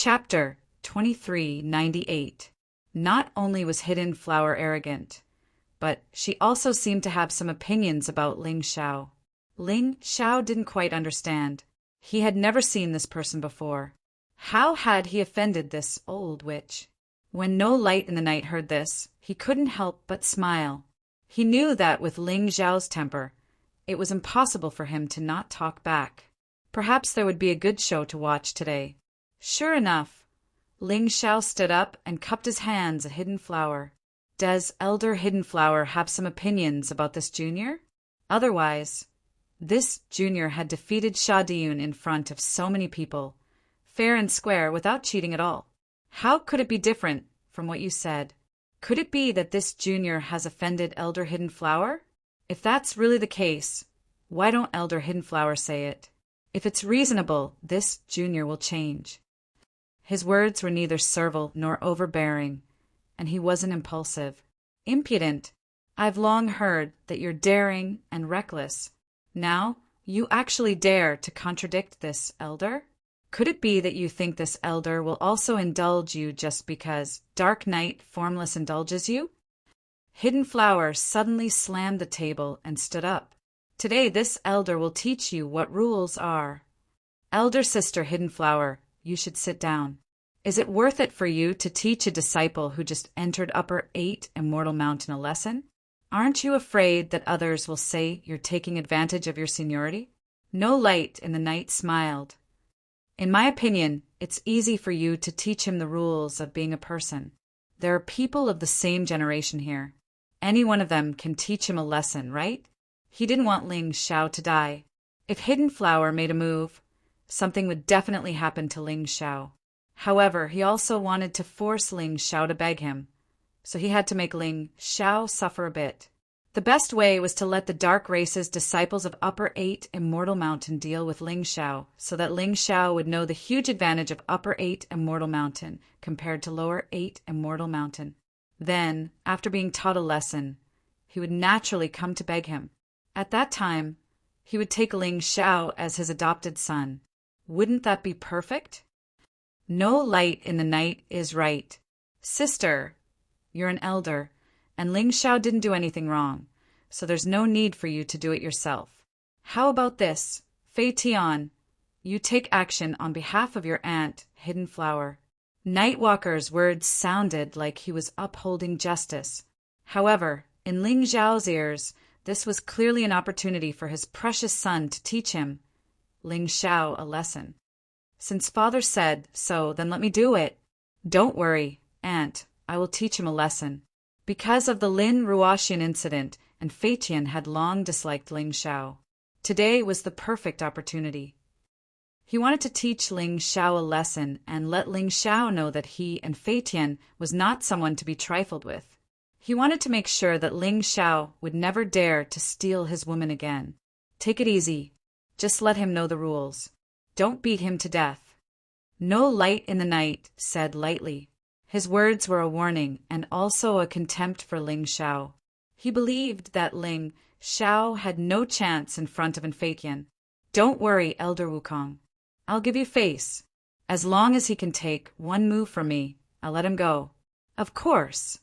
Chapter 2398. Not only was Hidden Flower arrogant, but she also seemed to have some opinions about Ling Xiao. Ling Xiao didn't quite understand. He had never seen this person before. How had he offended this old witch? When No Light in the Night heard this, he couldn't help but smile. He knew that with Ling Xiao's temper, it was impossible for him to not talk back. Perhaps there would be a good show to watch today. Sure enough, Ling Xiao stood up and cupped his hands at Hidden Flower. Does Elder Hidden Flower have some opinions about this junior? Otherwise, this junior had defeated Sha Diyun in front of so many people, fair and square, without cheating at all. How could it be different from what you said? Could it be that this junior has offended Elder Hidden Flower? If that's really the case, why don't Elder Hidden Flower say it? If it's reasonable, this junior will change. His words were neither servile nor overbearing, and he wasn't impulsive. Impudent. I've long heard that you're daring and reckless. Now, you actually dare to contradict this elder? Could it be that you think this elder will also indulge you just because Dark Night Formless indulges you? Hidden Flower suddenly slammed the table and stood up. Today this elder will teach you what rules are. Elder Sister Hidden Flower, you should sit down. Is it worth it for you to teach a disciple who just entered Upper 8 Immortal Mountain a lesson? Aren't you afraid that others will say you're taking advantage of your seniority? No Light in the Night smiled. In my opinion, it's easy for you to teach him the rules of being a person. There are people of the same generation here. Any one of them can teach him a lesson, right? He didn't want Ling Xiao to die. If Hidden Flower made a move, something would definitely happen to Ling Xiao. However, he also wanted to force Ling Xiao to beg him, so he had to make Ling Xiao suffer a bit. The best way was to let the Dark Race's disciples of Upper 8 Immortal Mountain deal with Ling Xiao, so that Ling Xiao would know the huge advantage of Upper 8 Immortal Mountain compared to Lower 8 Immortal Mountain. Then, after being taught a lesson, he would naturally come to beg him. At that time, he would take Ling Xiao as his adopted son. Wouldn't that be perfect? No Light in the Night is right. Sister, you're an elder, and Ling Xiao didn't do anything wrong, so there's no need for you to do it yourself. How about this? Fei Tian, you take action on behalf of your aunt, Hidden Flower. Nightwalker's words sounded like he was upholding justice. However, in Ling Xiao's ears, this was clearly an opportunity for his precious son to teach him, Ling Xiao, a lesson. Since father said so, then let me do it. Don't worry, aunt, I will teach him a lesson. Because of the Lin Ruoxian incident, and Fei Tian had long disliked Ling Xiao. Today was the perfect opportunity. He wanted to teach Ling Xiao a lesson and let Ling Xiao know that he and Fei Tian was not someone to be trifled with. He wanted to make sure that Ling Xiao would never dare to steal his woman again. Take it easy. Just let him know the rules. Don't beat him to death. No Light in the Night said lightly. His words were a warning and also a contempt for Ling Xiao. He believed that Ling Xiao had no chance in front of Fei Tian. Don't worry, Elder Wukong. I'll give you face. As long as he can take one move from me, I'll let him go. Of course,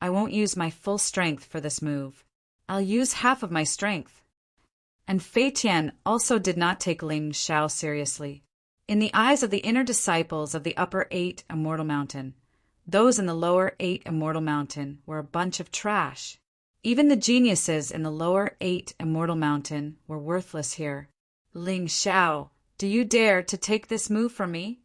I won't use my full strength for this move. I'll use half of my strength. And Fei Tian also did not take Ling Xiao seriously. In the eyes of the inner disciples of the Upper 8 Immortal Mountain, those in the Lower 8 Immortal Mountain were a bunch of trash. Even the geniuses in the Lower 8 Immortal Mountain were worthless here. Ling Xiao, do you dare to take this move from me?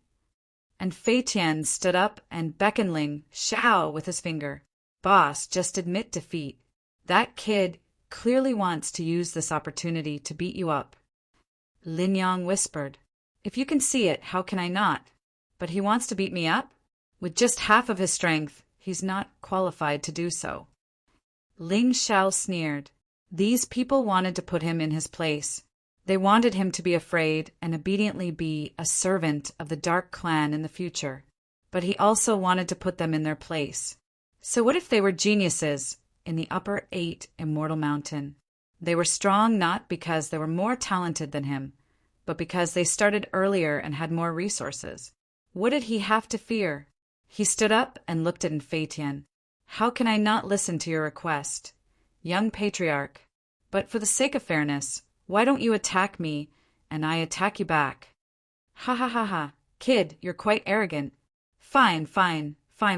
And Fei Tian stood up and beckoned Ling Xiao with his finger. Boss, just admit defeat. That kid clearly wants to use this opportunity to beat you up. Lin Yang whispered. If you can see it, how can I not? But he wants to beat me up? With just half of his strength, he's not qualified to do so. Ling Xiao sneered. These people wanted to put him in his place. They wanted him to be afraid and obediently be a servant of the Dark Clan in the future. But he also wanted to put them in their place. So what if they were geniuses in the Upper 8 Immortal Mountain? They were strong not because they were more talented than him, but because they started earlier and had more resources. What did he have to fear? He stood up and looked at Fei Tian. How can I not listen to your request? Young patriarch. But for the sake of fairness, why don't you attack me and I attack you back? Ha ha ha ha. Kid, you're quite arrogant. Fine,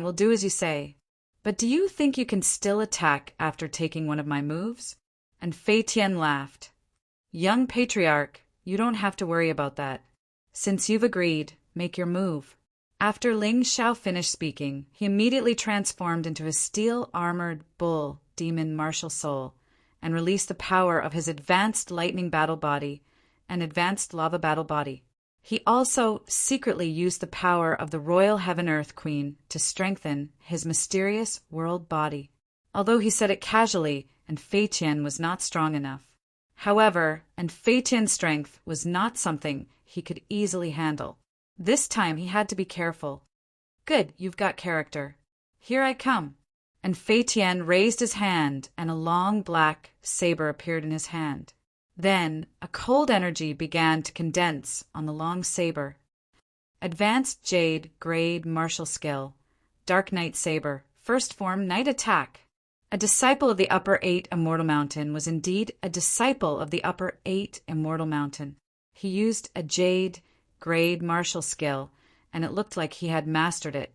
we'll do as you say. But do you think you can still attack after taking one of my moves? And Fei Tian laughed. Young patriarch, you don't have to worry about that. Since you've agreed, make your move. After Ling Xiao finished speaking, he immediately transformed into a steel-armored bull demon martial soul and released the power of his advanced lightning battle body and advanced lava battle body. He also secretly used the power of the royal heaven-earth queen to strengthen his mysterious world body, although he said it casually and Fei Tian was not strong enough. However, and Fei Tian's strength was not something he could easily handle. This time he had to be careful. Good, you've got character. Here I come. And Fei Tian raised his hand and a long black saber appeared in his hand. Then, a cold energy began to condense on the long saber. Advanced Jade Grade Martial Skill. Dark Knight Saber. First form Night Attack. A disciple of the Upper 8 Immortal Mountain was indeed a disciple of the Upper 8 Immortal Mountain. He used a Jade Grade Martial Skill, and it looked like he had mastered it.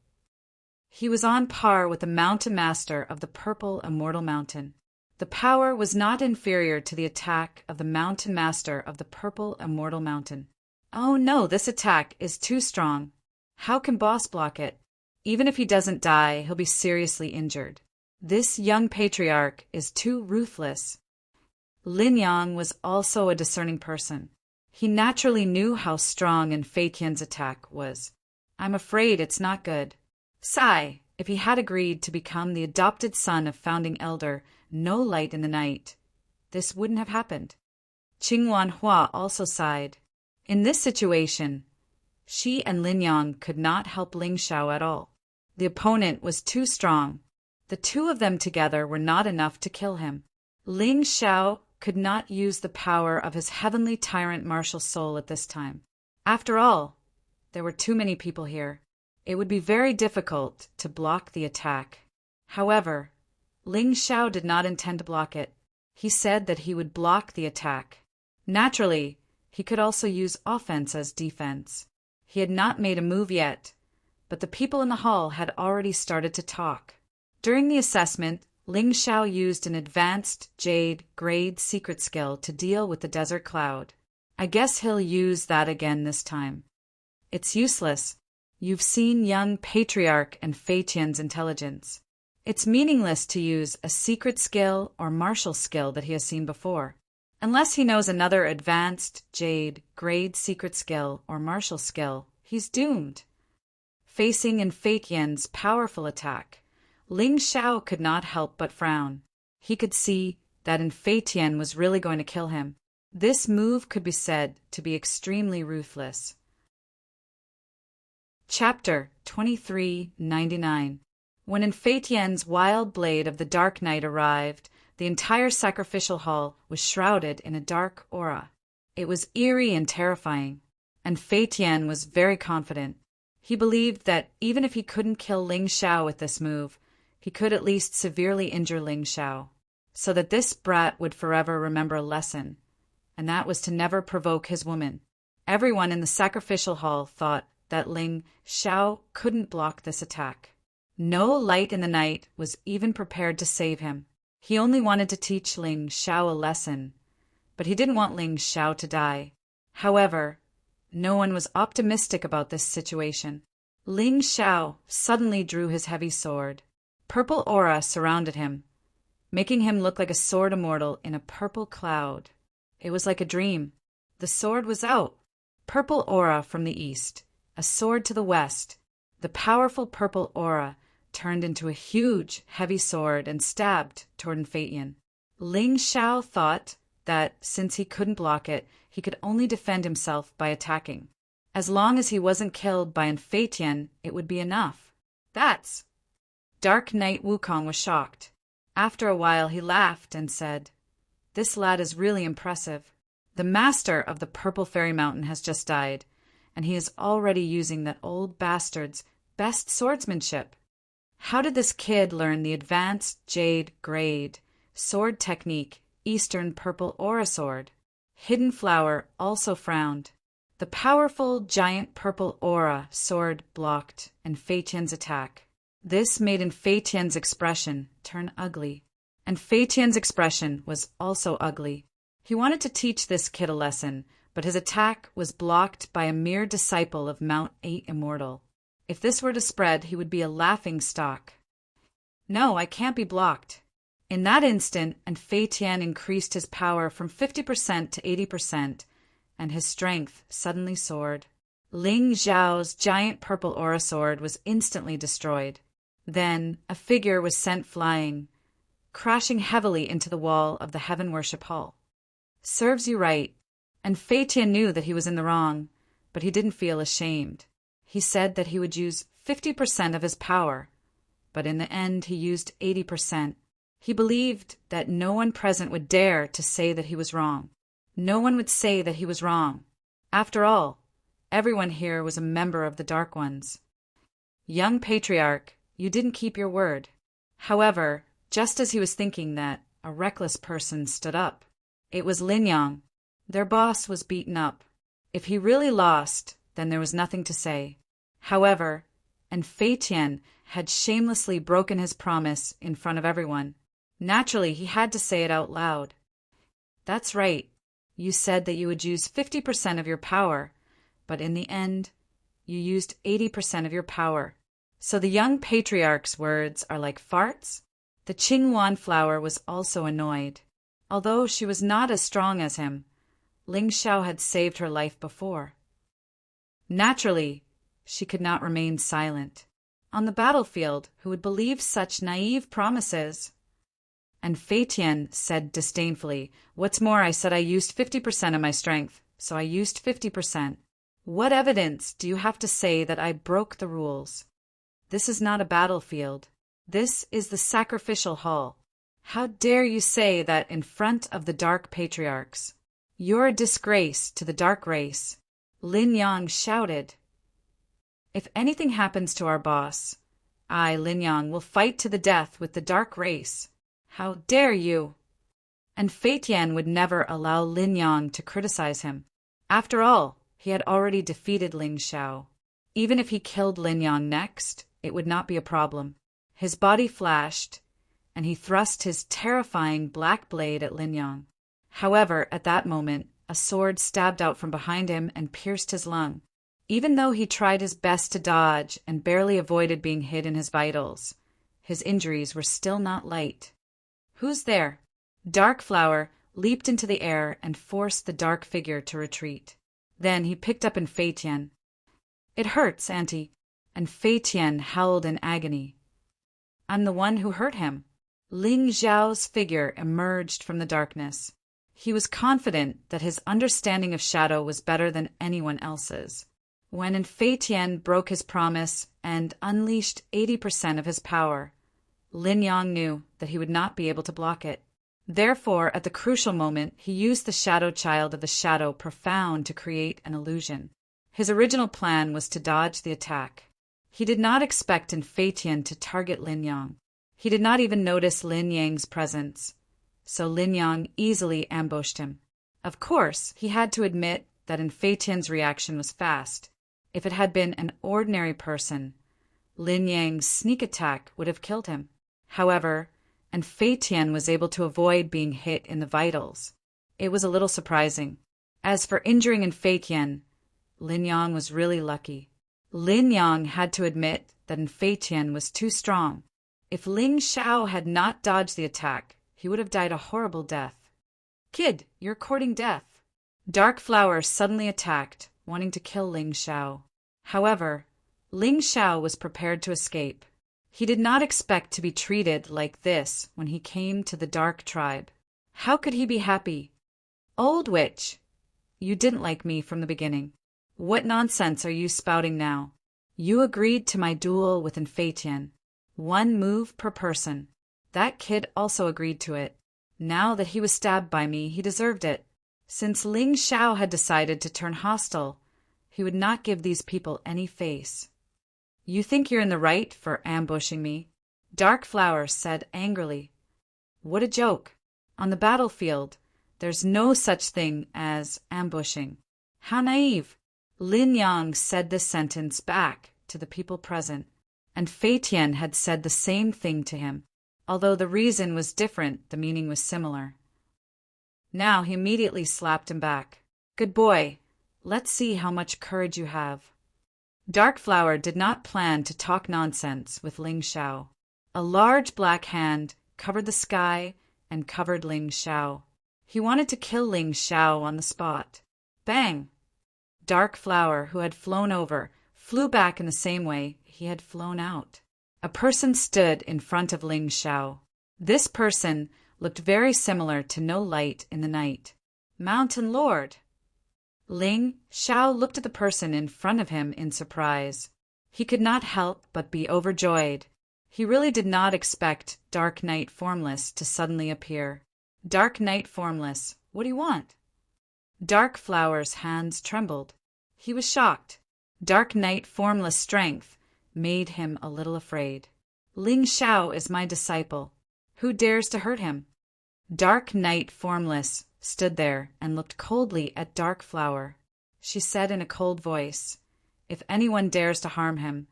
He was on par with the Mountain Master of the Purple Immortal Mountain. The power was not inferior to the attack of the Mountain Master of the Purple Immortal Mountain. Oh no, this attack is too strong. How can Boss block it? Even if he doesn't die, he'll be seriously injured. This young patriarch is too ruthless. Lin Yang was also a discerning person. He naturally knew how strong Fei Tian's attack was. I'm afraid it's not good. Sigh, if he had agreed to become the adopted son of founding elder No Light in the Night, this wouldn't have happened. Qingwan Hua also sighed. In this situation, she and Lin Yang could not help Ling Xiao at all. The opponent was too strong. The two of them together were not enough to kill him. Ling Xiao could not use the power of his heavenly tyrant martial soul at this time. After all, there were too many people here. It would be very difficult to block the attack. However, Ling Xiao did not intend to block it. He said that he would block the attack. Naturally, he could also use offense as defense. He had not made a move yet, but the people in the hall had already started to talk. During the assessment, Ling Xiao used an advanced Jade Grade secret skill to deal with the desert cloud. I guess he'll use that again this time. It's useless. You've seen young patriarch and Fei Tian's intelligence. It's meaningless to use a secret skill or martial skill that he has seen before. Unless he knows another advanced Jade Grade secret skill or martial skill, he's doomed. Facing Fei Tian's powerful attack, Ling Xiao could not help but frown. He could see that Fei Tian was really going to kill him. This move could be said to be extremely ruthless. Chapter 2399. When Fei Tian's wild blade of the Dark Night arrived, the entire sacrificial hall was shrouded in a dark aura. It was eerie and terrifying, and Fei Tian was very confident. He believed that even if he couldn't kill Ling Xiao with this move, he could at least severely injure Ling Xiao, so that this brat would forever remember a lesson, and that was to never provoke his woman. Everyone in the sacrificial hall thought that Ling Xiao couldn't block this attack. No Light in the Night was even prepared to save him. He only wanted to teach Ling Xiao a lesson, but he didn't want Ling Xiao to die. However, no one was optimistic about this situation. Ling Xiao suddenly drew his heavy sword. Purple aura surrounded him, making him look like a sword immortal in a purple cloud. It was like a dream. The sword was out. Purple aura from the east, a sword to the west. The powerful purple aura turned into a huge, heavy sword and stabbed toward Fei Tian. Ling Xiao thought that, since he couldn't block it, he could only defend himself by attacking. As long as he wasn't killed by Fei Tian, it would be enough. That's... Dark Knight Wukong was shocked. After a while he laughed and said, "This lad is really impressive. The master of the Purple Fairy Mountain has just died, and he is already using that old bastard's best swordsmanship. How did this kid learn the advanced jade grade sword technique, Eastern purple aura sword? Hidden Flower also frowned. The powerful giant purple aura sword blocked Fei Tian's attack. This made Fei Tian's expression turn ugly. And Fei Tian's expression was also ugly. He wanted to teach this kid a lesson, but his attack was blocked by a mere disciple of Mount 8 Immortal. If this were to spread, he would be a laughing stock. No, I can't be blocked. In that instant, Fei Tian increased his power from 50% to 80%, and his strength suddenly soared. Ling Zhao's giant purple aura sword was instantly destroyed. Then a figure was sent flying, crashing heavily into the wall of the Heaven Worship Hall. Serves you right. And Fei Tian knew that he was in the wrong, but he didn't feel ashamed. He said that he would use 50% of his power, but in the end he used 80%. He believed that no one present would dare to say that he was wrong. No one would say that he was wrong. After all, everyone here was a member of the Dark Ones. Young Patriarch, you didn't keep your word. However, just as he was thinking that, a reckless person stood up. It was Lin Yang. Their boss was beaten up. If he really lost, then there was nothing to say. However, Fei Tian had shamelessly broken his promise in front of everyone. Naturally, he had to say it out loud. That's right. You said that you would use 50% of your power, but in the end, you used 80% of your power. So the young patriarch's words are like farts? The Qingwan flower was also annoyed. Although she was not as strong as him, Ling Xiao had saved her life before. Naturally, she could not remain silent. On the battlefield, who would believe such naive promises? Fei Tian said disdainfully, "What's more, I said I used 50% of my strength, so I used 50%. What evidence do you have to say that I broke the rules? This is not a battlefield. This is the sacrificial hall. How dare you say that in front of the Dark Patriarchs? You're a disgrace to the Dark race." Lin Yang shouted. "If anything happens to our boss, I, Lin Yang, will fight to the death with the Dark race. How dare you?" Fei Tian would never allow Lin Yang to criticize him. After all, he had already defeated Ling Xiao. Even if he killed Lin Yang next, it would not be a problem. His body flashed, and he thrust his terrifying black blade at Lin Yang. However, at that moment, a sword stabbed out from behind him and pierced his lung. Even though he tried his best to dodge and barely avoided being hit in his vitals, his injuries were still not light. "Who's there?" Dark Flower leaped into the air and forced the dark figure to retreat. Then he picked up Fei Tian. "It hurts, Auntie." Fei Tian howled in agony. "I'm the one who hurt him." Ling Zhao's figure emerged from the darkness. He was confident that his understanding of shadow was better than anyone else's. When Fei Tian broke his promise and unleashed 80% of his power, Lin Yang knew that he would not be able to block it. Therefore, at the crucial moment, he used the Shadow Child of the Shadow Profound to create an illusion. His original plan was to dodge the attack. He did not expect Fei Tian to target Lin Yang. He did not even notice Lin Yang's presence, so Lin Yang easily ambushed him. Of course, he had to admit that Fei Tian's reaction was fast. If it had been an ordinary person, Lin Yang's sneak attack would have killed him. However, Fei Tian was able to avoid being hit in the vitals. It was a little surprising. As for injuring Fei Tian, Lin Yang was really lucky. Lin Yang had to admit that Fei Tian was too strong. If Ling Xiao had not dodged the attack, he would have died a horrible death. "Kid, you're courting death." Dark Flower suddenly attacked, wanting to kill Ling Xiao. However, Ling Xiao was prepared to escape. He did not expect to be treated like this when he came to the Dark Tribe. How could he be happy? "Old witch, you didn't like me from the beginning. What nonsense are you spouting now? You agreed to my duel with Fei Tian. 1 move per person. That kid also agreed to it. Now that he was stabbed by me, he deserved it. Since Ling Xiao had decided to turn hostile, He would not give these people any face. You think you're in the right for ambushing me? Dark Flower said angrily. What a joke. On the battlefield, there's no such thing as ambushing. How naive. Lin Yang said this sentence back to the people present, and Fei Tian had said the same thing to him. Although the reason was different, the meaning was similar. Now he immediately slapped him back. Good boy. Let's see how much courage you have. Dark Flower did not plan to talk nonsense with Ling Xiao. A large black hand covered the sky and covered Ling Xiao. He wanted to kill Ling Xiao on the spot. Bang! Dark Flower, who had flown over, flew back in the same way he had flown out. A person stood in front of Ling Xiao. This person looked very similar to No Light in the Night. Mountain Lord! Ling Xiao looked at the person in front of him in surprise. He could not help but be overjoyed. He really did not expect Dark Knight Formless to suddenly appear. Dark Knight Formless, what do you want? Dark Flower's hands trembled. He was shocked. Dark Knight Formless strength made him a little afraid. Ling Xiao is my disciple. Who dares to hurt him? Dark Knight Formless stood there and looked coldly at Dark Flower. She said in a cold voice, If anyone dares to harm him,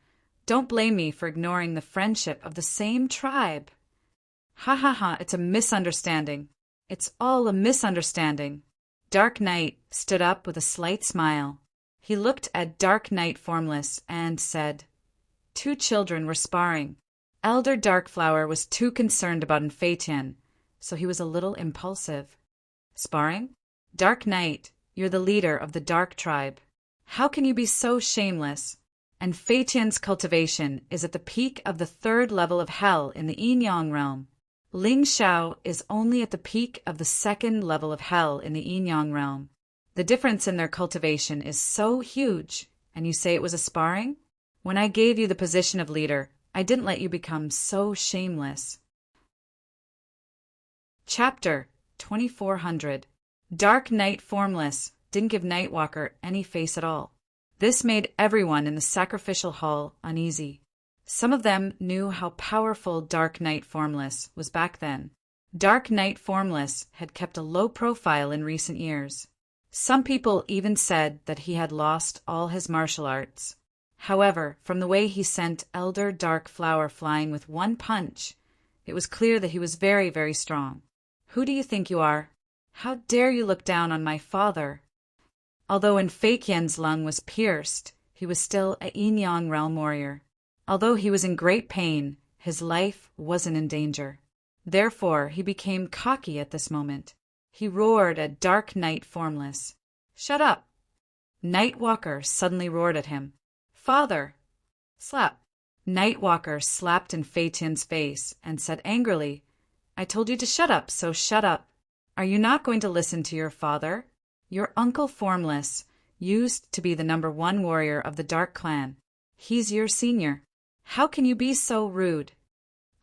don't blame me for ignoring the friendship of the same tribe. Ha ha ha, it's a misunderstanding. It's all a misunderstanding. Dark Knight stood up with a slight smile. He looked at Dark Knight Formless and said, 2 children were sparring. Elder Dark Flower was too concerned about Fei Tian, so he was a little impulsive. Sparring? Dark Knight, you're the leader of the Dark Tribe. How can you be so shameless? And Fei Tian's cultivation is at the peak of the 3rd level of hell in the Yin Yang realm. Ling Xiao is only at the peak of the 2nd level of hell in the Yin Yang realm. The difference in their cultivation is so huge, and you say it was a sparring? When I gave you the position of leader, I didn't let you become so shameless. Chapter 2400. Dark Knight Formless didn't give Nightwalker any face at all. This made everyone in the sacrificial hall uneasy. Some of them knew how powerful Dark Knight Formless was back then. Dark Knight Formless had kept a low profile in recent years. Some people even said that he had lost all his martial arts. However, from the way he sent Elder Dark Flower flying with one punch, it was clear that he was very, very strong. Who do you think you are? How dare you look down on my father? Although Fei Tian's lung was pierced, he was still a Yin Yang realm warrior. Although he was in great pain, his life wasn't in danger. Therefore, he became cocky at this moment. He roared at Dark Knight Formless. Shut up! Nightwalker suddenly roared at him. Father! Slap! Nightwalker slapped Fei Tian's face and said angrily, I told you to shut up, so shut up. Are you not going to listen to your father? Your uncle Formless used to be the #1 warrior of the Dark Clan. He's your senior. How can you be so rude?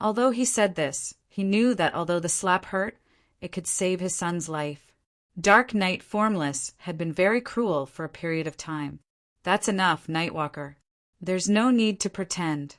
Although he said this, he knew that although the slap hurt, it could save his son's life. Dark Knight Formless had been very cruel for a period of time. That's enough, Nightwalker. There's no need to pretend.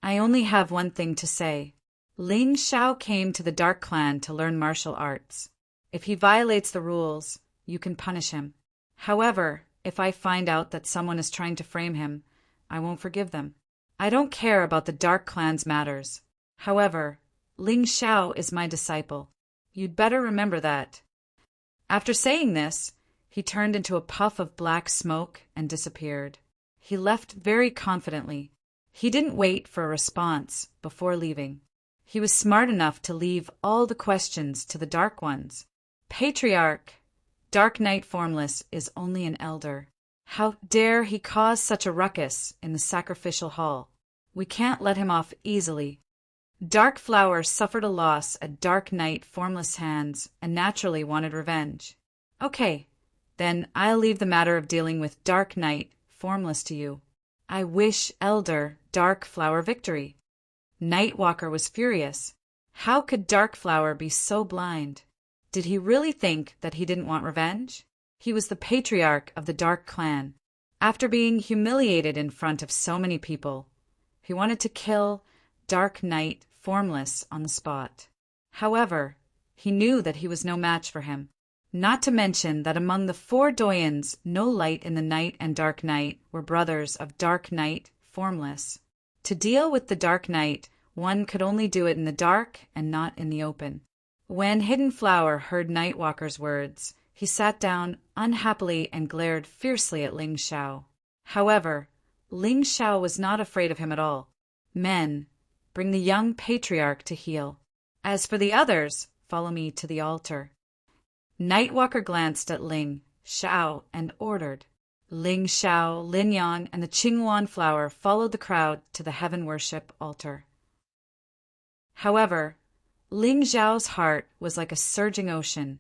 I only have one thing to say. Ling Xiao came to the Dark Clan to learn martial arts. If he violates the rules, you can punish him. However, if I find out that someone is trying to frame him, I won't forgive them. I don't care about the Dark Clan's matters. However, Ling Xiao is my disciple. You'd better remember that. After saying this, he turned into a puff of black smoke and disappeared. He left very confidently. He didn't wait for a response before leaving. He was smart enough to leave all the questions to the Dark Ones. Patriarch! Dark Knight Formless is only an elder. How dare he cause such a ruckus in the sacrificial hall? We can't let him off easily. Dark Flower suffered a loss at Dark Knight Formless' hands and naturally wanted revenge. Okay, then I'll leave the matter of dealing with Dark Knight Formless to you. I wish Elder Dark Flower victory. Nightwalker was furious. How could Dark Flower be so blind? Did he really think that he didn't want revenge? He was the patriarch of the Dark Clan. After being humiliated in front of so many people, he wanted to kill Dark Knight Formless on the spot. However, he knew that he was no match for him. Not to mention that among the 4 doyens, No Light in the Night and Dark Knight were brothers of Dark Knight Formless. To deal with the Dark Knight, one could only do it in the dark and not in the open. When Hidden Flower heard Nightwalker's words, he sat down unhappily and glared fiercely at Ling Xiao. However, Ling Xiao was not afraid of him at all. Men, bring the young patriarch to heal. As for the others, follow me to the altar. Nightwalker glanced at Ling Xiao and ordered. Ling Xiao, Lin Yang, and the Qingyuan flower followed the crowd to the heaven worship altar. However, Ling Xiao's heart was like a surging ocean,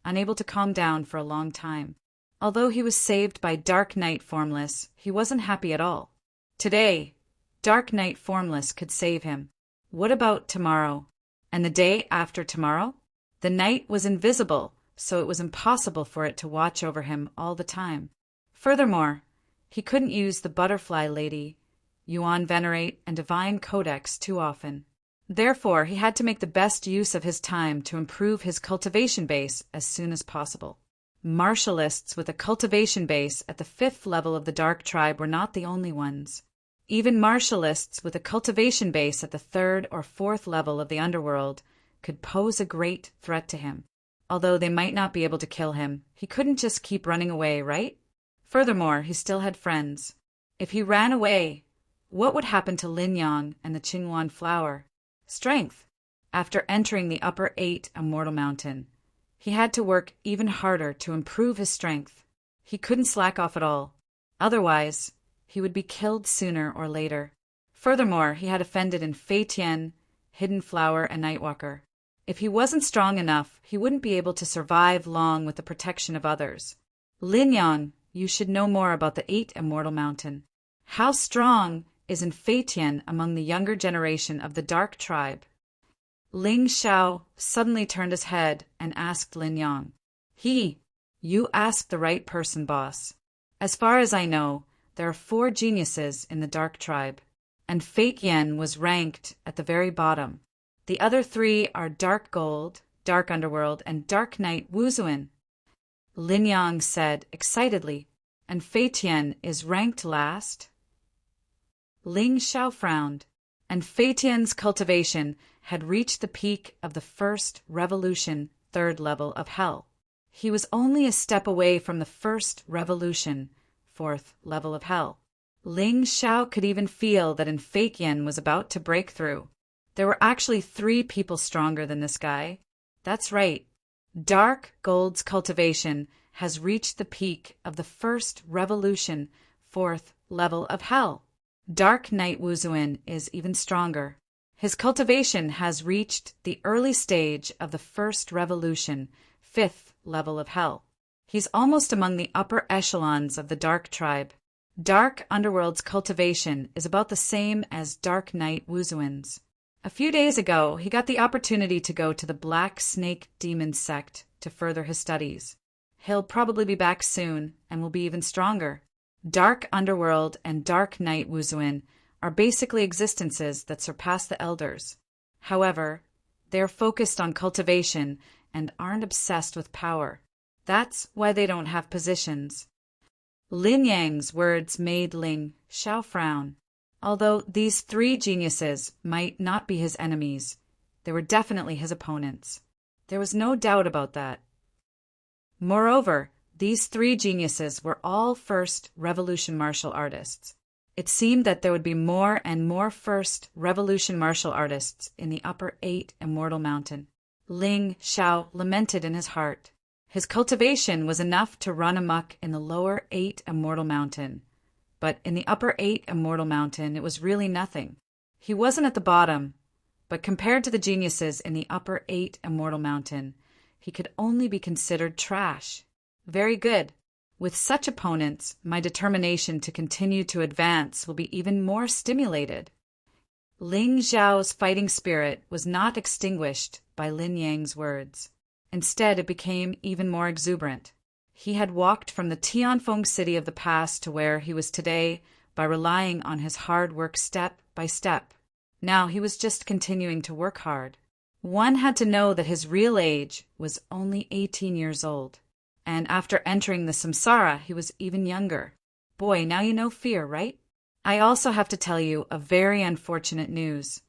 unable to calm down for a long time. Although he was saved by Dark Knight Formless, he wasn't happy at all. Today, Dark Knight Formless could save him. What about tomorrow? And the day after tomorrow? The night was invisible, so it was impossible for it to watch over him all the time. Furthermore, he couldn't use the Butterfly Lady, Yuan Venerate, and Divine Codex too often. Therefore, he had to make the best use of his time to improve his cultivation base as soon as possible. Martialists with a cultivation base at the 5th level of the Dark Tribe were not the only ones. Even martialists with a cultivation base at the 3rd or 4th level of the underworld could pose a great threat to him. Although they might not be able to kill him, he couldn't just keep running away, right? Furthermore, he still had friends. If he ran away, what would happen to Lin Yang and the Qingyuan flower? Strength. After entering the upper 8 Immortal Mountain, he had to work even harder to improve his strength. He couldn't slack off at all. Otherwise, he would be killed sooner or later. Furthermore, he had offended in Fei Tian, Hidden Flower, and Nightwalker. If he wasn't strong enough, he wouldn't be able to survive long with the protection of others. Lin Yang, you should know more about the 8 Immortal Mountain. How strong is in Fei Tian among the younger generation of the Dark Tribe? Ling Xiao suddenly turned his head and asked Lin Yang. You asked the right person, boss. As far as I know, there are 4 geniuses in the Dark Tribe, and Fei Tian was ranked at the very bottom. The other 3 are Dark Gold, Dark Underworld, and Dark Knight Wuzuan. Lin Yang said excitedly, and Fei Tian is ranked last? Ling Xiao frowned, and Fei Tian's cultivation had reached the peak of the 1st Revolution 3rd level of Hell. He was only a step away from the 1st Revolution 4th level of Hell. Ling Xiao could even feel that in Fei Tian was about to break through. There were actually 3 people stronger than this guy. That's right. Dark Gold's cultivation has reached the peak of the 1st Revolution 4th level of Hell. Dark Knight Wuzuan is even stronger. His cultivation has reached the early stage of the 1st Revolution 5th level of Hell. He's almost among the upper echelons of the Dark Tribe. Dark Underworld's cultivation is about the same as Dark Knight Wuzuan's. A few days ago, he got the opportunity to go to the Black Snake Demon sect to further his studies. He'll probably be back soon and will be even stronger. Dark Underworld and Dark Knight Wuzuan are basically existences that surpass the elders. However, they are focused on cultivation and aren't obsessed with power. That's why they don't have positions. Lin Yang's words made Ling Xiao frown. Although these 3 geniuses might not be his enemies, they were definitely his opponents. There was no doubt about that. Moreover, these 3 geniuses were all 1st Revolution martial artists. It seemed that there would be more and more 1st Revolution martial artists in the upper 8 Immortal Mountain. Ling Xiao lamented in his heart. His cultivation was enough to run amok in the lower 8 Immortal Mountain. But in the upper 8 Immortal Mountain, it was really nothing. He wasn't at the bottom, but compared to the geniuses in the upper 8 Immortal Mountain, he could only be considered trash. Very good. With such opponents, my determination to continue to advance will be even more stimulated. Ling Xiao's fighting spirit was not extinguished by Lin Yang's words. Instead, it became even more exuberant. He had walked from the Tianfeng city of the past to where he was today by relying on his hard work step by step. Now he was just continuing to work hard. One had to know that his real age was only 18 years old. And after entering the samsara, he was even younger. Boy, now you know fear, right? I also have to tell you a very unfortunate news.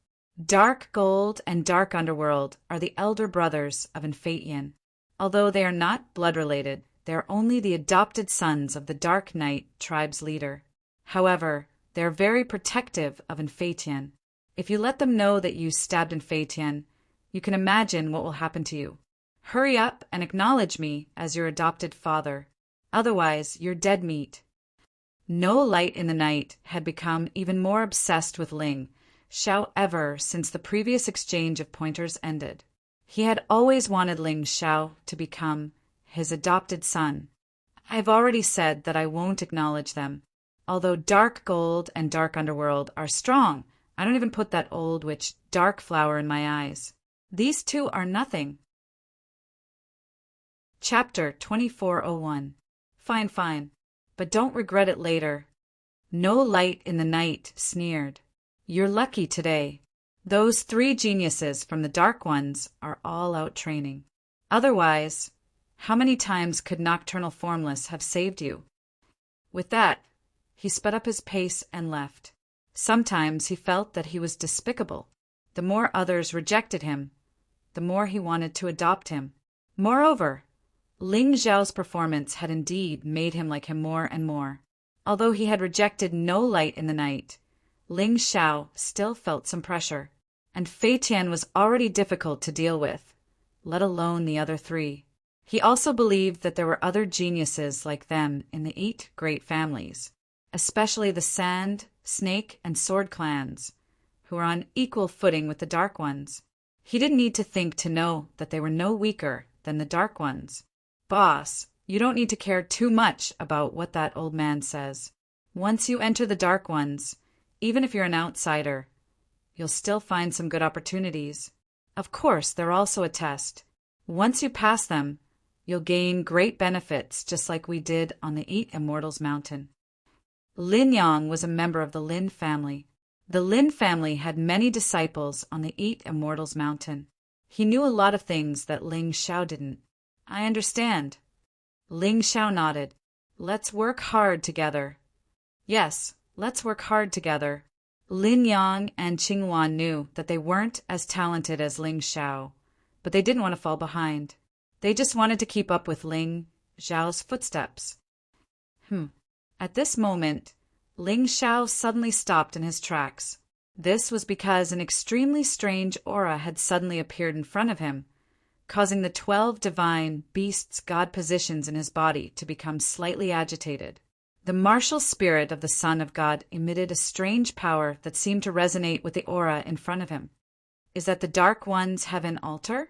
Dark Gold and Dark Underworld are the elder brothers of Infatian. Although they are not blood-related, they are only the adopted sons of the Dark Knight tribe's leader. However, they are very protective of Infatian. If you let them know that you stabbed Infatian, you can imagine what will happen to you. Hurry up and acknowledge me as your adopted father. Otherwise, you're dead meat. No Light in the Night had become even more obsessed with Ling Xiao ever since the previous exchange of pointers ended. He had always wanted Ling Xiao to become his adopted son. I've already said that I won't acknowledge them. Although Dark Gold and Dark Underworld are strong, I don't even put that old witch Dark Flower in my eyes. These two are nothing. Chapter 2401. Fine, but don't regret it later. No Light in the Night sneered. You're lucky today. Those 3 geniuses from the Dark Ones are all out training. Otherwise, how many times could Nocturnal Formless have saved you? With that, he sped up his pace and left. Sometimes he felt that he was despicable. The more others rejected him, the more he wanted to adopt him. Moreover, Ling Xiao's performance had indeed made him like him more and more. Although he had rejected no Light in the Night, Ling Xiao still felt some pressure, and Fei Tian was already difficult to deal with, let alone the other 3. He also believed that there were other geniuses like them in the 8 great families, especially the Sand, Snake, and Sword clans, who were on equal footing with the Dark Ones. He didn't need to think to know that they were no weaker than the Dark Ones. Boss, you don't need to care too much about what that old man says. Once you enter the Dark Ones, even if you're an outsider, you'll still find some good opportunities. Of course, they're also a test. Once you pass them, you'll gain great benefits just like we did on the 8 Immortals Mountain. Lin Yang was a member of the Lin family. The Lin family had many disciples on the 8 Immortals Mountain. He knew a lot of things that Ling Xiao didn't. I understand. Ling Xiao nodded. Let's work hard together. Yes, let's work hard together. Lin Yang and Qingwan knew that they weren't as talented as Ling Xiao, but they didn't want to fall behind. They just wanted to keep up with Ling Xiao's footsteps. At this moment, Ling Xiao suddenly stopped in his tracks. This was because an extremely strange aura had suddenly appeared in front of him, causing the 12 divine beasts' god positions in his body to become slightly agitated. The martial spirit of the Son of God emitted a strange power that seemed to resonate with the aura in front of him. Is that the Dark Ones' heaven altar?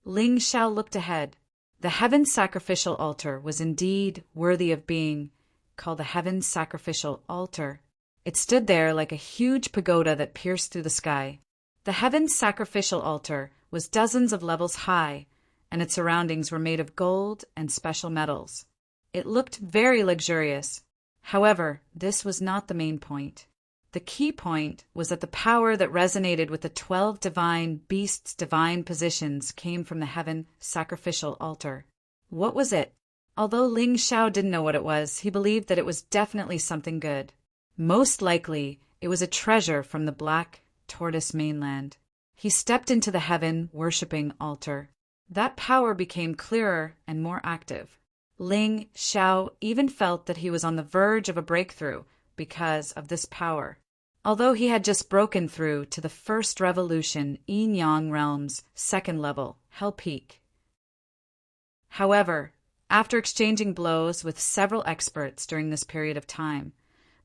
Ling Xiao looked ahead. The heaven sacrificial altar was indeed worthy of being called the heaven sacrificial altar. It stood there like a huge pagoda that pierced through the sky. The heaven sacrificial altar was dozens of levels high, and its surroundings were made of gold and special metals. It looked very luxurious. However, this was not the main point. The key point was that the power that resonated with the 12 divine beasts' divine positions came from the heaven sacrificial altar. What was it? Although Ling Xiao didn't know what it was, he believed that it was definitely something good. Most likely, it was a treasure from the Black Tortoise mainland. He stepped into the heaven-worshipping altar. That power became clearer and more active. Ling Xiao even felt that he was on the verge of a breakthrough because of this power. Although he had just broken through to the first revolution Yin-Yang Realm's 2nd level, Hell Peak. However, after exchanging blows with several experts during this period of time,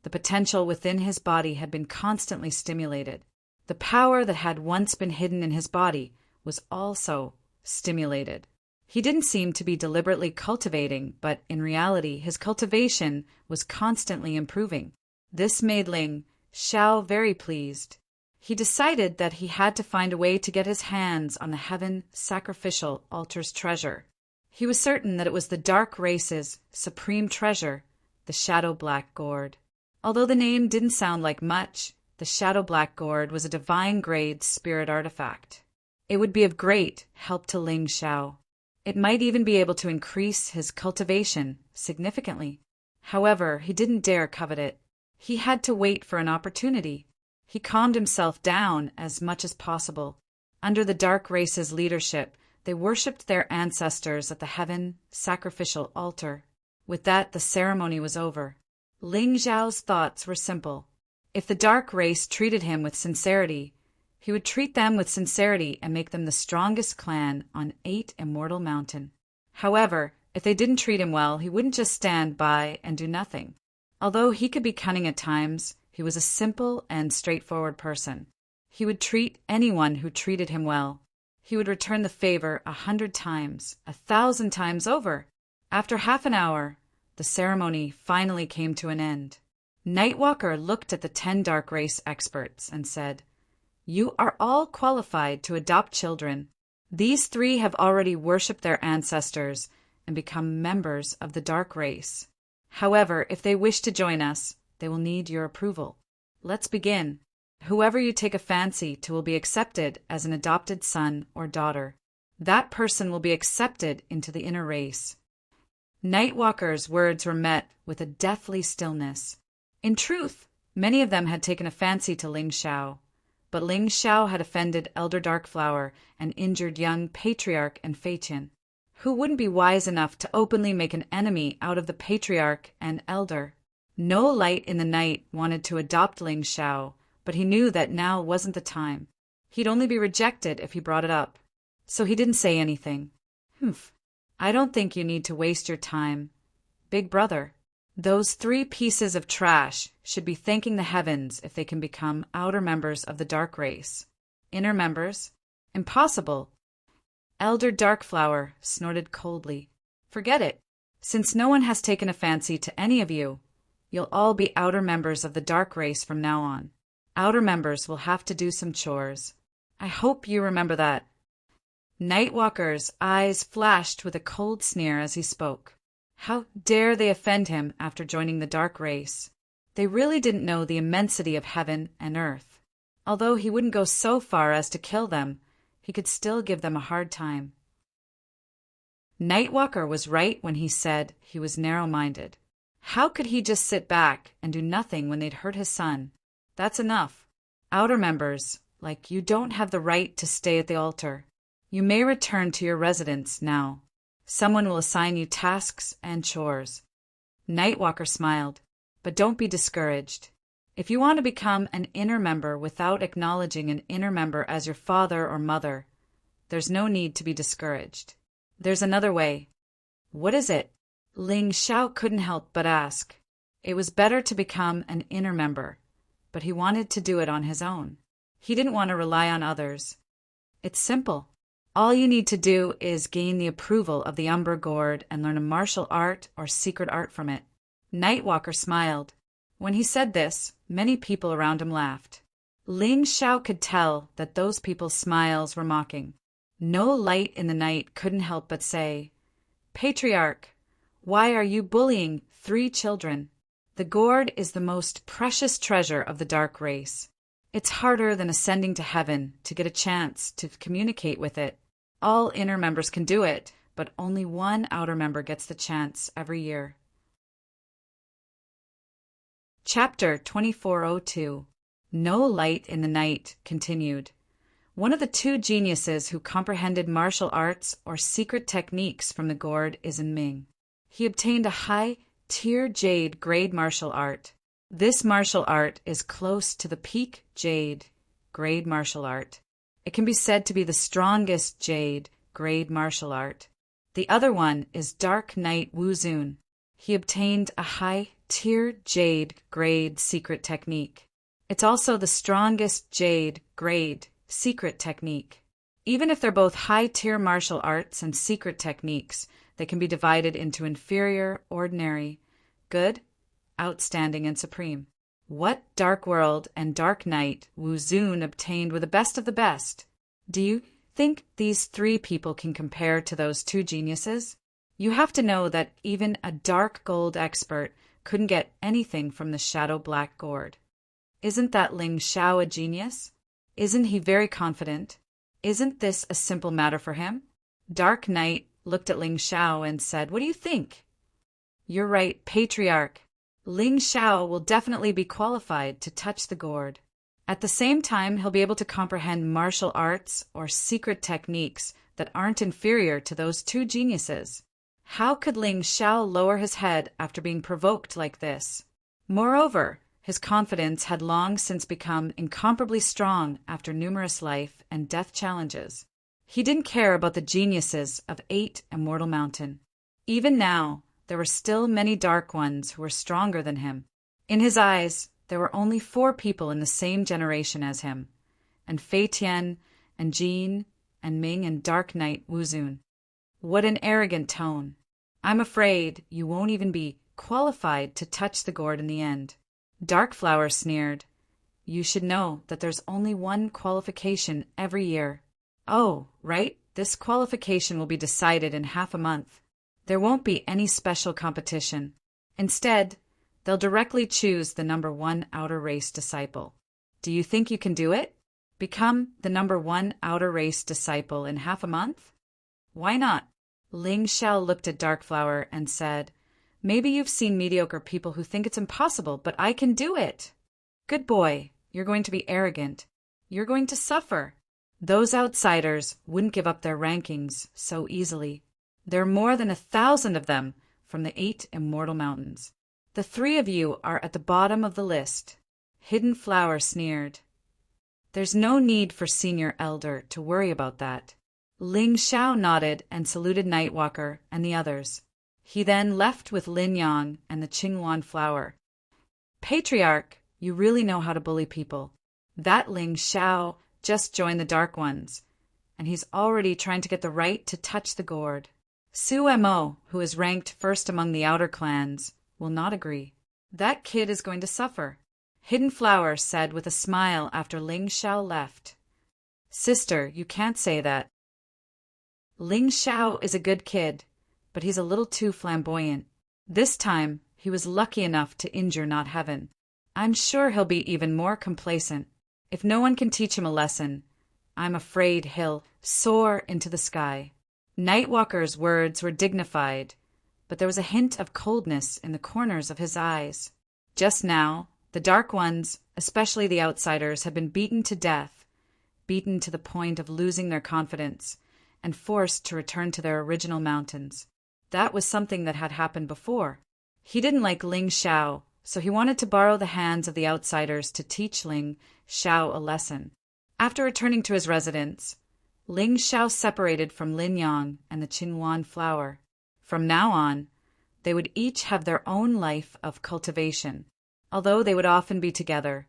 the potential within his body had been constantly stimulated. The power that had once been hidden in his body was also stimulated. He didn't seem to be deliberately cultivating, but in reality his cultivation was constantly improving. This made Ling Xiao very pleased. He decided that he had to find a way to get his hands on the heaven sacrificial altar's treasure. He was certain that it was the dark race's supreme treasure, the Shadow Black Gourd. Although the name didn't sound like much, the Shadow Black Gourd was a divine-grade spirit artifact. It would be of great help to Ling Xiao. It might even be able to increase his cultivation significantly. However, he didn't dare covet it. He had to wait for an opportunity. He calmed himself down as much as possible. Under the dark race's leadership, they worshipped their ancestors at the heaven sacrificial altar. With that, the ceremony was over. Ling Xiao's thoughts were simple. If the dark race treated him with sincerity, he would treat them with sincerity and make them the strongest clan on 8 Immortal Mountain. However, if they didn't treat him well, he wouldn't just stand by and do nothing. Although he could be cunning at times, he was a simple and straightforward person. He would treat anyone who treated him well. He would return the favor 100 times, 1,000 times over. After half an hour, the ceremony finally came to an end. Nightwalker looked at the 10 dark race experts and said, "You are all qualified to adopt children. These 3 have already worshipped their ancestors and become members of the dark race. However, if they wish to join us, they will need your approval. Let's begin. Whoever you take a fancy to will be accepted as an adopted son or daughter. That person will be accepted into the inner race." Nightwalker's words were met with a deathly stillness. In truth, many of them had taken a fancy to Ling Xiao, but Ling Xiao had offended Elder Darkflower and injured young Patriarch and Feitian. Who wouldn't be wise enough to openly make an enemy out of the Patriarch and Elder? No Light in the Night wanted to adopt Ling Xiao, but he knew that now wasn't the time. He'd only be rejected if he brought it up. So he didn't say anything. "Humph. I don't think you need to waste your time. Big brother, those 3 pieces of trash should be thanking the heavens if they can become outer members of the dark race. Inner members? Impossible." Elder Darkflower snorted coldly. "Forget it. Since no one has taken a fancy to any of you, you'll all be outer members of the dark race from now on. Outer members will have to do some chores. I hope you remember that." Nightwalker's eyes flashed with a cold sneer as he spoke. How dare they offend him after joining the dark race? They really didn't know the immensity of heaven and earth. Although he wouldn't go so far as to kill them, he could still give them a hard time. Nightwalker was right when he said he was narrow-minded. How could he just sit back and do nothing when they'd hurt his son? That's enough. Outer members, like you, don't have the right to stay at the altar. You may return to your residence now. Someone will assign you tasks and chores. Nightwalker smiled, but don't be discouraged. If you want to become an inner member without acknowledging an inner member as your father or mother, there's no need to be discouraged. There's another way. What is it? Ling Xiao couldn't help but ask. It was better to become an inner member, but he wanted to do it on his own. He didn't want to rely on others. It's simple. All you need to do is gain the approval of the Umbra Gourd and learn a martial art or secret art from it. Nightwalker smiled. When he said this, many people around him laughed. Ling Xiao could tell that those people's smiles were mocking. No Light in the Night couldn't help but say, "Patriarch, why are you bullying 3 children? The gourd is the most precious treasure of the dark race. It's harder than ascending to heaven to get a chance to communicate with it. All inner members can do it, but only one outer member gets the chance every year." Chapter 2402 No Light in the Night continued. One of the 2 geniuses who comprehended martial arts or secret techniques from the gourd is in Ming. He obtained a high-tier jade grade martial art. This martial art is close to the peak jade grade martial art. It can be said to be the strongest jade grade martial art. The other one is Dark Knight Wuzun. He obtained a high-tier jade grade secret technique. It's also the strongest jade grade secret technique. Even if they're both high-tier martial arts and secret techniques, they can be divided into inferior, ordinary, good, outstanding, and supreme. What Dark World and Dark Knight Wuzun obtained were the best of the best. Do you think these 3 people can compare to those 2 geniuses? You have to know that even a dark gold expert couldn't get anything from the shadow black gourd. Isn't that Ling Xiao a genius? Isn't he very confident? Isn't this a simple matter for him? Dark Knight looked at Ling Xiao and said, "What do you think?" "You're right, Patriarch. Ling Xiao will definitely be qualified to touch the gourd. At the same time, he'll be able to comprehend martial arts or secret techniques that aren't inferior to those two geniuses." How could Ling Xiao lower his head after being provoked like this? Moreover, his confidence had long since become incomparably strong after numerous life and death challenges. He didn't care about the geniuses of 8 Immortal Mountain. Even now, there were still many Dark Ones who were stronger than him. In his eyes, there were only 4 people in the same generation as him, and Fei Tian, and Jean, and Ming, and Dark Knight Wuzun. What an arrogant tone. I'm afraid you won't even be qualified to touch the gourd in the end. Darkflower sneered. You should know that there's only one qualification every year. Oh, right, this qualification will be decided in half a month. There won't be any special competition. Instead, they'll directly choose the number 1 outer race disciple. Do you think you can do it? Become the number 1 outer race disciple in half a month? Why not? Ling Xiao looked at Darkflower and said, "Maybe you've seen mediocre people who think it's impossible, but I can do it." Good boy, you're going to be arrogant. You're going to suffer. Those outsiders wouldn't give up their rankings so easily. There are more than 1,000 of them from the 8 Immortal Mountains. The 3 of you are at the bottom of the list. Hidden Flower sneered. There's no need for Senior Elder to worry about that. Ling Xiao nodded and saluted Nightwalker and the others. He then left with Lin Yang and the Qingluan flower. Patriarch, you really know how to bully people. That Ling Xiao just joined the Dark Ones, and he's already trying to get the right to touch the gourd. Su Mo, who is ranked first among the outer clans, will not agree. That kid is going to suffer. Hidden Flower said with a smile after Ling Xiao left. Sister, you can't say that. Ling Xiao is a good kid, but he's a little too flamboyant. This time, he was lucky enough to injure Not Heaven. I'm sure he'll be even more complacent. If no one can teach him a lesson, I'm afraid he'll soar into the sky. Nightwalker's words were dignified, but there was a hint of coldness in the corners of his eyes. Just now, the Dark Ones, especially the outsiders, had been beaten to death, beaten to the point of losing their confidence, and forced to return to their original mountains. That was something that had happened before. He didn't like Ling Xiao, so he wanted to borrow the hands of the outsiders to teach Ling Xiao a lesson. After returning to his residence, Ling Xiao separated from Lin Yang and the Qingluan flower. From now on, they would each have their own life of cultivation. Although they would often be together,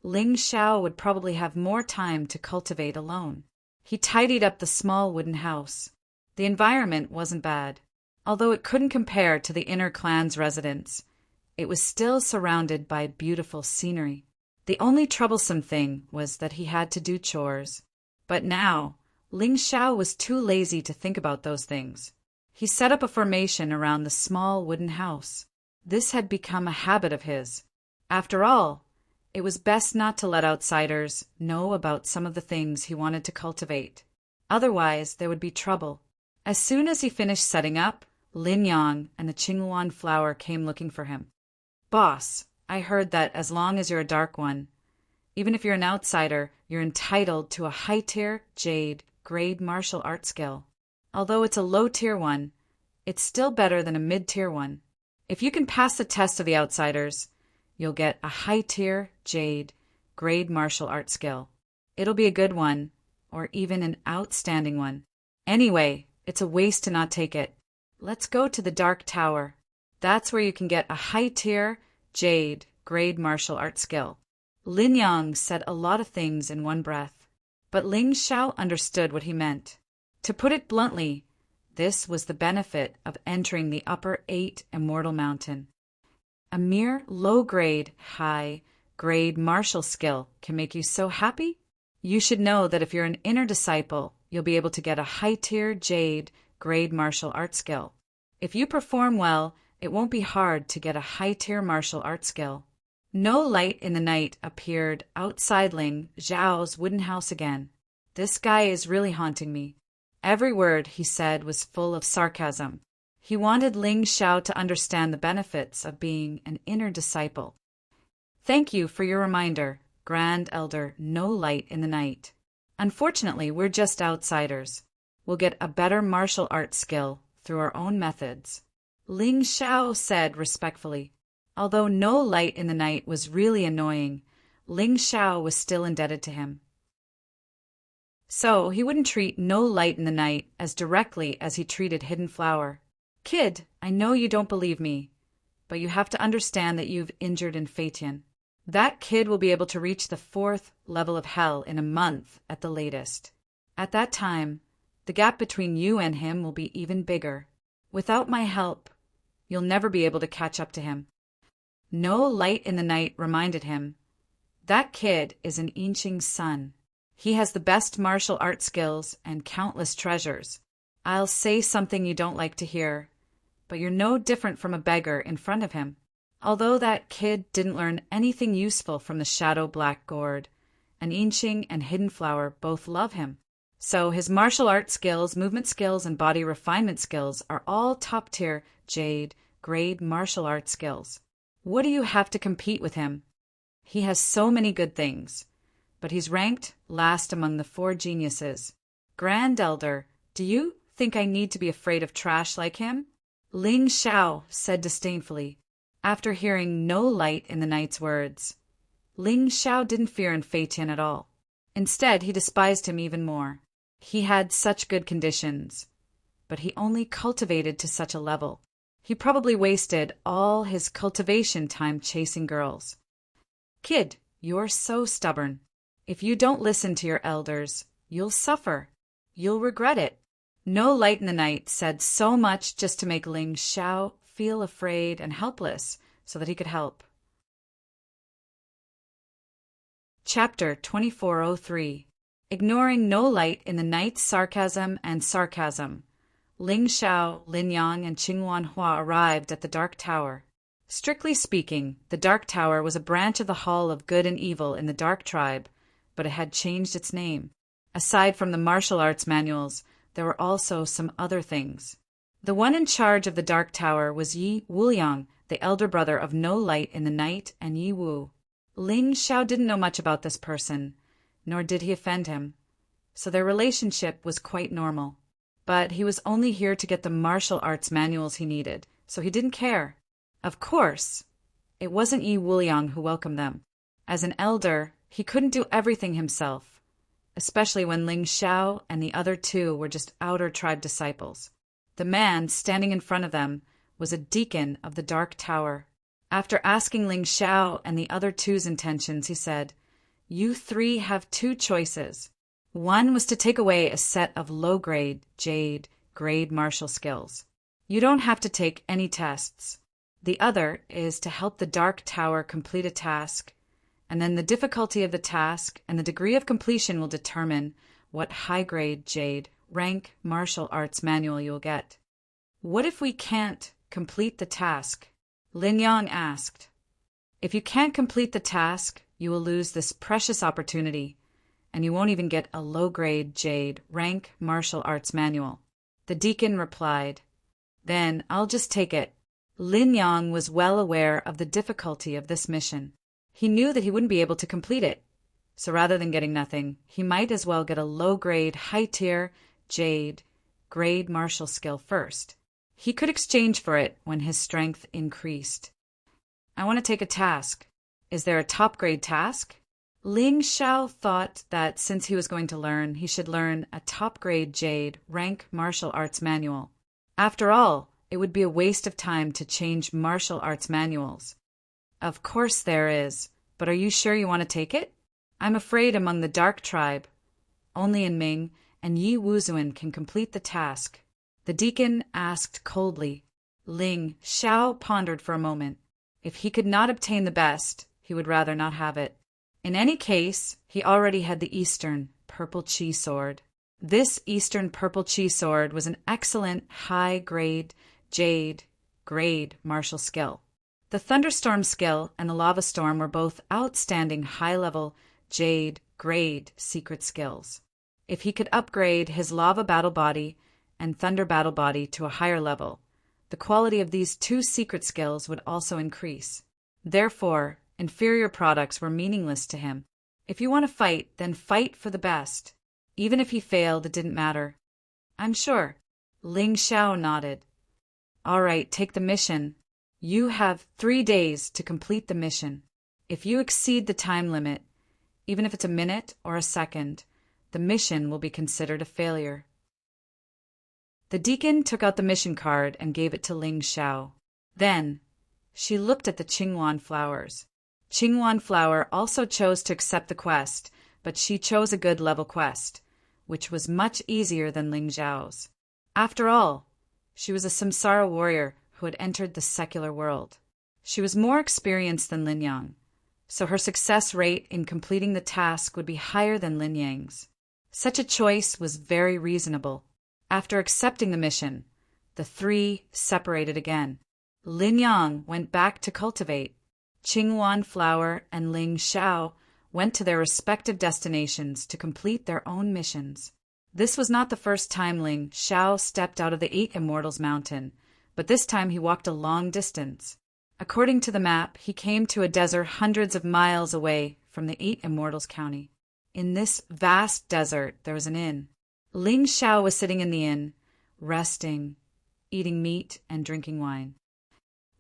Ling Xiao would probably have more time to cultivate alone. He tidied up the small wooden house. The environment wasn't bad. Although it couldn't compare to the inner clan's residence, it was still surrounded by beautiful scenery. The only troublesome thing was that he had to do chores. But now, Ling Xiao was too lazy to think about those things. He set up a formation around the small wooden house. This had become a habit of his. After all, it was best not to let outsiders know about some of the things he wanted to cultivate. Otherwise, there would be trouble. As soon as he finished setting up, Lin Yang and the Qingluan flower came looking for him. Boss, I heard that as long as you're a Dark One, even if you're an outsider, you're entitled to a high-tier jade grade martial art skill. Although it's a low-tier one, it's still better than a mid-tier one. If you can pass the test of the outsiders, you'll get a high-tier jade grade martial art skill. It'll be a good one, or even an outstanding one. Anyway, it's a waste to not take it. Let's go to the Dark Tower. That's where you can get a high-tier jade grade martial art skill. Lin Yang said a lot of things in one breath, but Ling Xiao understood what he meant. To put it bluntly, this was the benefit of entering the upper 8 Immortal Mountain. A mere low-grade, high-grade martial skill can make you so happy? You should know that if you're an inner disciple, you'll be able to get a high-tier jade grade martial art skill. If you perform well, it won't be hard to get a high-tier martial art skill. No light in the night appeared outside Ling Xiao's wooden house again. This guy is really haunting me. Every word he said was full of sarcasm. He wanted Ling Xiao to understand the benefits of being an inner disciple. Thank you for your reminder, Grand Elder No Light in the Night. Unfortunately, we're just outsiders. We'll get a better martial arts skill through our own methods. Ling Xiao said respectfully. Although No Light in the Night was really annoying, Ling Xiao was still indebted to him. So he wouldn't treat No Light in the Night as directly as he treated Hidden Flower. Kid, I know you don't believe me, but you have to understand that you've injured in Feitian. That kid will be able to reach the 4th level of hell in a month at the latest. At that time, the gap between you and him will be even bigger. Without my help, you'll never be able to catch up to him. No Light in the Night reminded him, that kid is an Inching's son. He has the best martial art skills and countless treasures. I'll say something you don't like to hear, but you're no different from a beggar in front of him. Although that kid didn't learn anything useful from the Shadow Black Gourd, and Inching and Hidden Flower both love him. So his martial art skills, movement skills, and body refinement skills are all top-tier Jade grade martial art skills. What do you have to compete with him? He has so many good things, but he's ranked last among the 4 geniuses. Grand Elder, do you think I need to be afraid of trash like him? Ling Xiao said disdainfully, after hearing No Light in the Night's words. Ling Xiao didn't fear in Feitian at all. Instead, he despised him even more. He had such good conditions, but he only cultivated to such a level. He probably wasted all his cultivation time chasing girls. Kid, you're so stubborn. If you don't listen to your elders, you'll suffer. You'll regret it. No Light in the Night said so much just to make Ling Xiao feel afraid and helpless so that he could help. Chapter 2403. Ignoring No Light in the Night's sarcasm and sarcasm, Ling Xiao, Lin Yang, and Qingwan Hua arrived at the Dark Tower. Strictly speaking, the Dark Tower was a branch of the Hall of Good and Evil in the Dark Tribe, but it had changed its name. Aside from the martial arts manuals, there were also some other things. The one in charge of the Dark Tower was Yi Wuliang, the elder brother of No Light in the Night and Yi Wu. Ling Xiao didn't know much about this person, nor did he offend him, so their relationship was quite normal. But he was only here to get the martial arts manuals he needed, so he didn't care. Of course, it wasn't Yi Wuliang who welcomed them. As an elder, he couldn't do everything himself, especially when Ling Xiao and the other 2 were just outer tribe disciples. The man standing in front of them was a deacon of the Dark Tower. After asking Ling Xiao and the other 2's intentions, he said, "You 3 have 2 choices. One was to take away a set of low-grade, Jade, grade martial skills. You don't have to take any tests. The other is to help the Dark Tower complete a task, and then the difficulty of the task and the degree of completion will determine what high-grade Jade rank martial arts manual you'll get." "What if we can't complete the task?" Lin Yang asked. "If you can't complete the task, you will lose this precious opportunity, and you won't even get a low-grade Jade rank martial arts manual." The deacon replied, "Then I'll just take it." Lin Yang was well aware of the difficulty of this mission. He knew that he wouldn't be able to complete it, so rather than getting nothing, he might as well get a low-grade, high-tier Jade grade martial skill first. He could exchange for it when his strength increased. "I want to take a task. Is there a top-grade task?" Ling Xiao thought that since he was going to learn, he should learn a top-grade Jade rank martial arts manual. After all, it would be a waste of time to change martial arts manuals. "Of course there is, but are you sure you want to take it? I'm afraid among the Dark Tribe, only in Ming and Yi Wuzuan can complete the task." The deacon asked coldly. Ling Xiao pondered for a moment. If he could not obtain the best, he would rather not have it. In any case, he already had the Eastern Purple Chi sword. This Eastern Purple Chi sword was an excellent high-grade jade, grade martial skill. The thunderstorm skill and the lava storm were both outstanding high-level jade, grade secret skills. If he could upgrade his lava battle body and thunder battle body to a higher level, the quality of these two secret skills would also increase. Therefore, inferior products were meaningless to him. If you want to fight, then fight for the best. Even if he failed, it didn't matter. I'm sure. Ling Xiao nodded. All right, take the mission. You have 3 days to complete the mission. If you exceed the time limit, even if it's a minute or a second, the mission will be considered a failure. The deacon took out the mission card and gave it to Ling Xiao. Then, she looked at the Qingwan flowers. Qingwan flower also chose to accept the quest, but she chose a good level quest, which was much easier than Ling Xiao's. After all, she was a samsara warrior who had entered the secular world. She was more experienced than Lin Yang, so her success rate in completing the task would be higher than Lin Yang's. Such a choice was very reasonable. After accepting the mission, the three separated again. Lin Yang went back to cultivate. Qingwan Flower and Ling Xiao went to their respective destinations to complete their own missions. This was not the first time Ling Xiao stepped out of the Eight Immortals Mountain, but this time he walked a long distance. According to the map, he came to a desert hundreds of miles away from the Eight Immortals County. In this vast desert, there was an inn. Ling Xiao was sitting in the inn, resting, eating meat and drinking wine.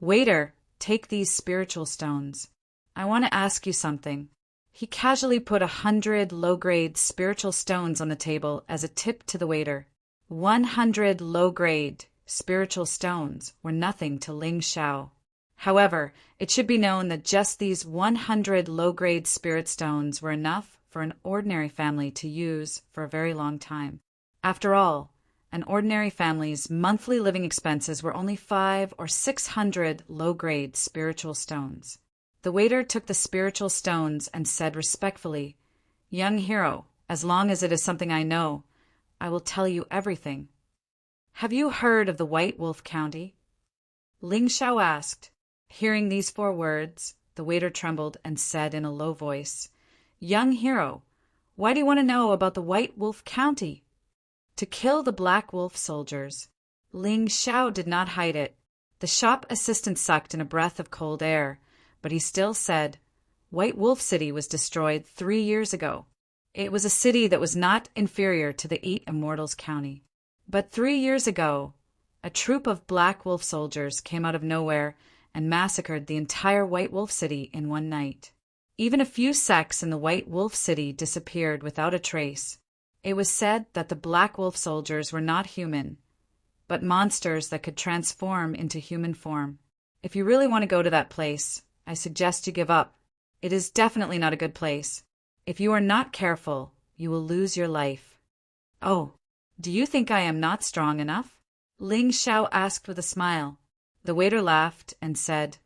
Waiter, take these spiritual stones. I want to ask you something. He casually put 100 low-grade spiritual stones on the table as a tip to the waiter. 100 low-grade spiritual stones were nothing to Ling Xiao. However, it should be known that just these 100 low-grade spirit stones were enough for an ordinary family to use for a very long time. After all, an ordinary family's monthly living expenses were only 500 or 600 low-grade spiritual stones. The waiter took the spiritual stones and said respectfully, "Young hero, as long as it is something I know, I will tell you everything. Have you heard of the White Wolf County?" Ling Xiao asked. Hearing these 4 words, the waiter trembled and said in a low voice, "Young hero, why do you want to know about the White Wolf County?" To kill the Black Wolf soldiers. Ling Xiao did not hide it. The shop assistant sucked in a breath of cold air, but he still said, "White Wolf City was destroyed 3 years ago. It was a city that was not inferior to the Eight Immortals County. But 3 years ago, a troop of Black Wolf soldiers came out of nowhere and massacred the entire White Wolf City in one night. Even a few sects in the White Wolf City disappeared without a trace. It was said that the Black Wolf soldiers were not human, but monsters that could transform into human form. If you really want to go to that place, I suggest you give up. It is definitely not a good place. If you are not careful, you will lose your life." "Oh, do you think I am not strong enough?" Ling Xiao asked with a smile. The waiter laughed and said,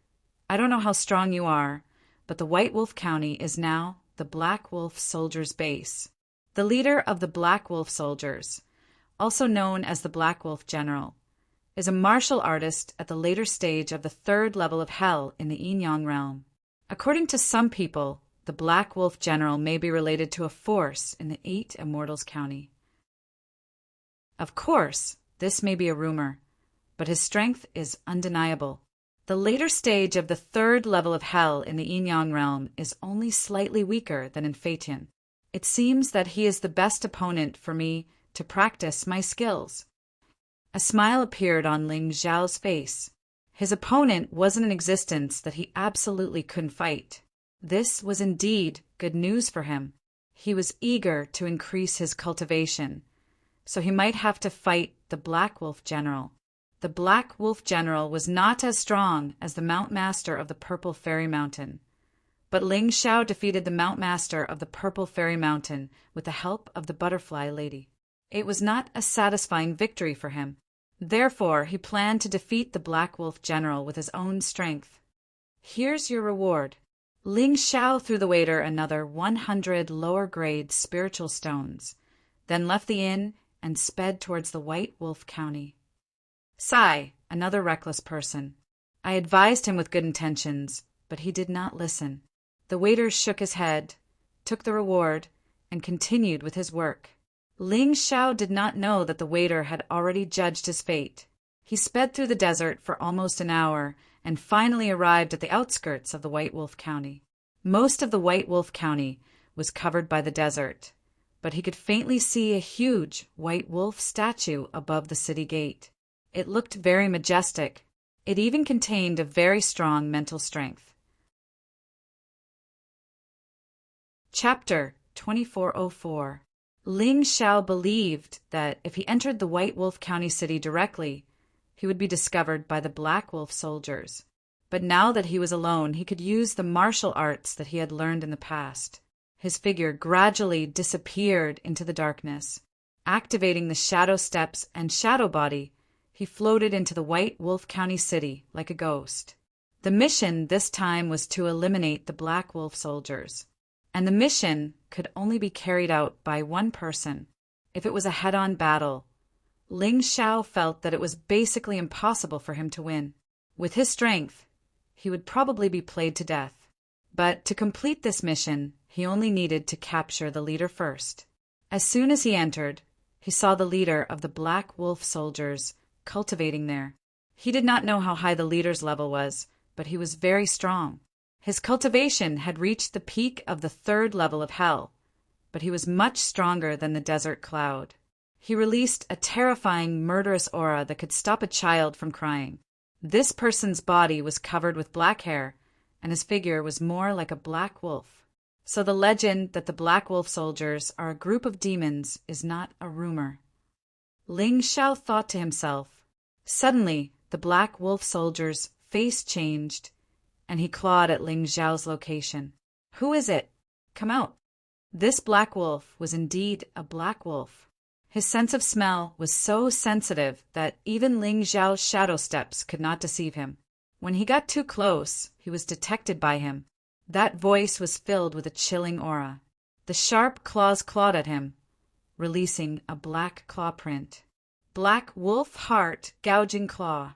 "I don't know how strong you are, but the White Wolf County is now the Black Wolf Soldiers' base. The leader of the Black Wolf Soldiers, also known as the Black Wolf General, is a martial artist at the later stage of the 3rd level of Hell in the Yin Yang realm. According to some people, the Black Wolf General may be related to a force in the Eight Immortals County. Of course, this may be a rumor, but his strength is undeniable. The later stage of the 3rd level of Hell in the Yin Yang realm is only slightly weaker than in Phaeton. It seems that he is the best opponent for me to practice my skills." A smile appeared on Ling Xiao's face. His opponent wasn't in existence that he absolutely couldn't fight. This was indeed good news for him. He was eager to increase his cultivation, so he might have to fight the Black Wolf General. The Black Wolf General was not as strong as the Mount Master of the Purple Fairy Mountain, but Ling Xiao defeated the Mount Master of the Purple Fairy Mountain with the help of the Butterfly Lady. It was not a satisfying victory for him. Therefore, he planned to defeat the Black Wolf General with his own strength. "Here's your reward." Ling Xiao threw the waiter another 100 lower-grade spiritual stones, then left the inn and sped towards the White Wolf County. Sai, another reckless person. I advised him with good intentions, but he did not listen. The waiter shook his head, took the reward, and continued with his work. Ling Xiao did not know that the waiter had already judged his fate. He sped through the desert for almost an hour and finally arrived at the outskirts of the White Wolf County. Most of the White Wolf County was covered by the desert, but he could faintly see a huge white wolf statue above the city gate. It looked very majestic. It even contained a very strong mental strength. Chapter 2404. Ling Xiao believed that if he entered the White Wolf County city directly, he would be discovered by the Black Wolf soldiers. But now that he was alone, he could use the martial arts that he had learned in the past. His figure gradually disappeared into the darkness. Activating the shadow steps and shadow body, he floated into the White Wolf County city like a ghost. The mission this time was to eliminate the Black Wolf soldiers. And the mission could only be carried out by one person. If it was a head-on battle, Ling Xiao felt that it was basically impossible for him to win. With his strength, he would probably be played to death. But to complete this mission, he only needed to capture the leader first. As soon as he entered, he saw the leader of the Black Wolf soldiers cultivating there. He did not know how high the leader's level was, but he was very strong. His cultivation had reached the peak of the 3rd level of hell, but he was much stronger than the desert cloud. He released a terrifying, murderous aura that could stop a child from crying. This person's body was covered with black hair, and his figure was more like a black wolf. So the legend that the Black Wolf soldiers are a group of demons is not a rumor. Ling Xiao thought to himself. Suddenly, the Black Wolf soldier's face changed, and he clawed at Ling Xiao's location. "Who is it? Come out." This black wolf was indeed a black wolf. His sense of smell was so sensitive that even Ling Xiao's shadow steps could not deceive him. When he got too close, he was detected by him. That voice was filled with a chilling aura. The sharp claws clawed at him, releasing a black claw print. Black Wolf Heart Gouging Claw.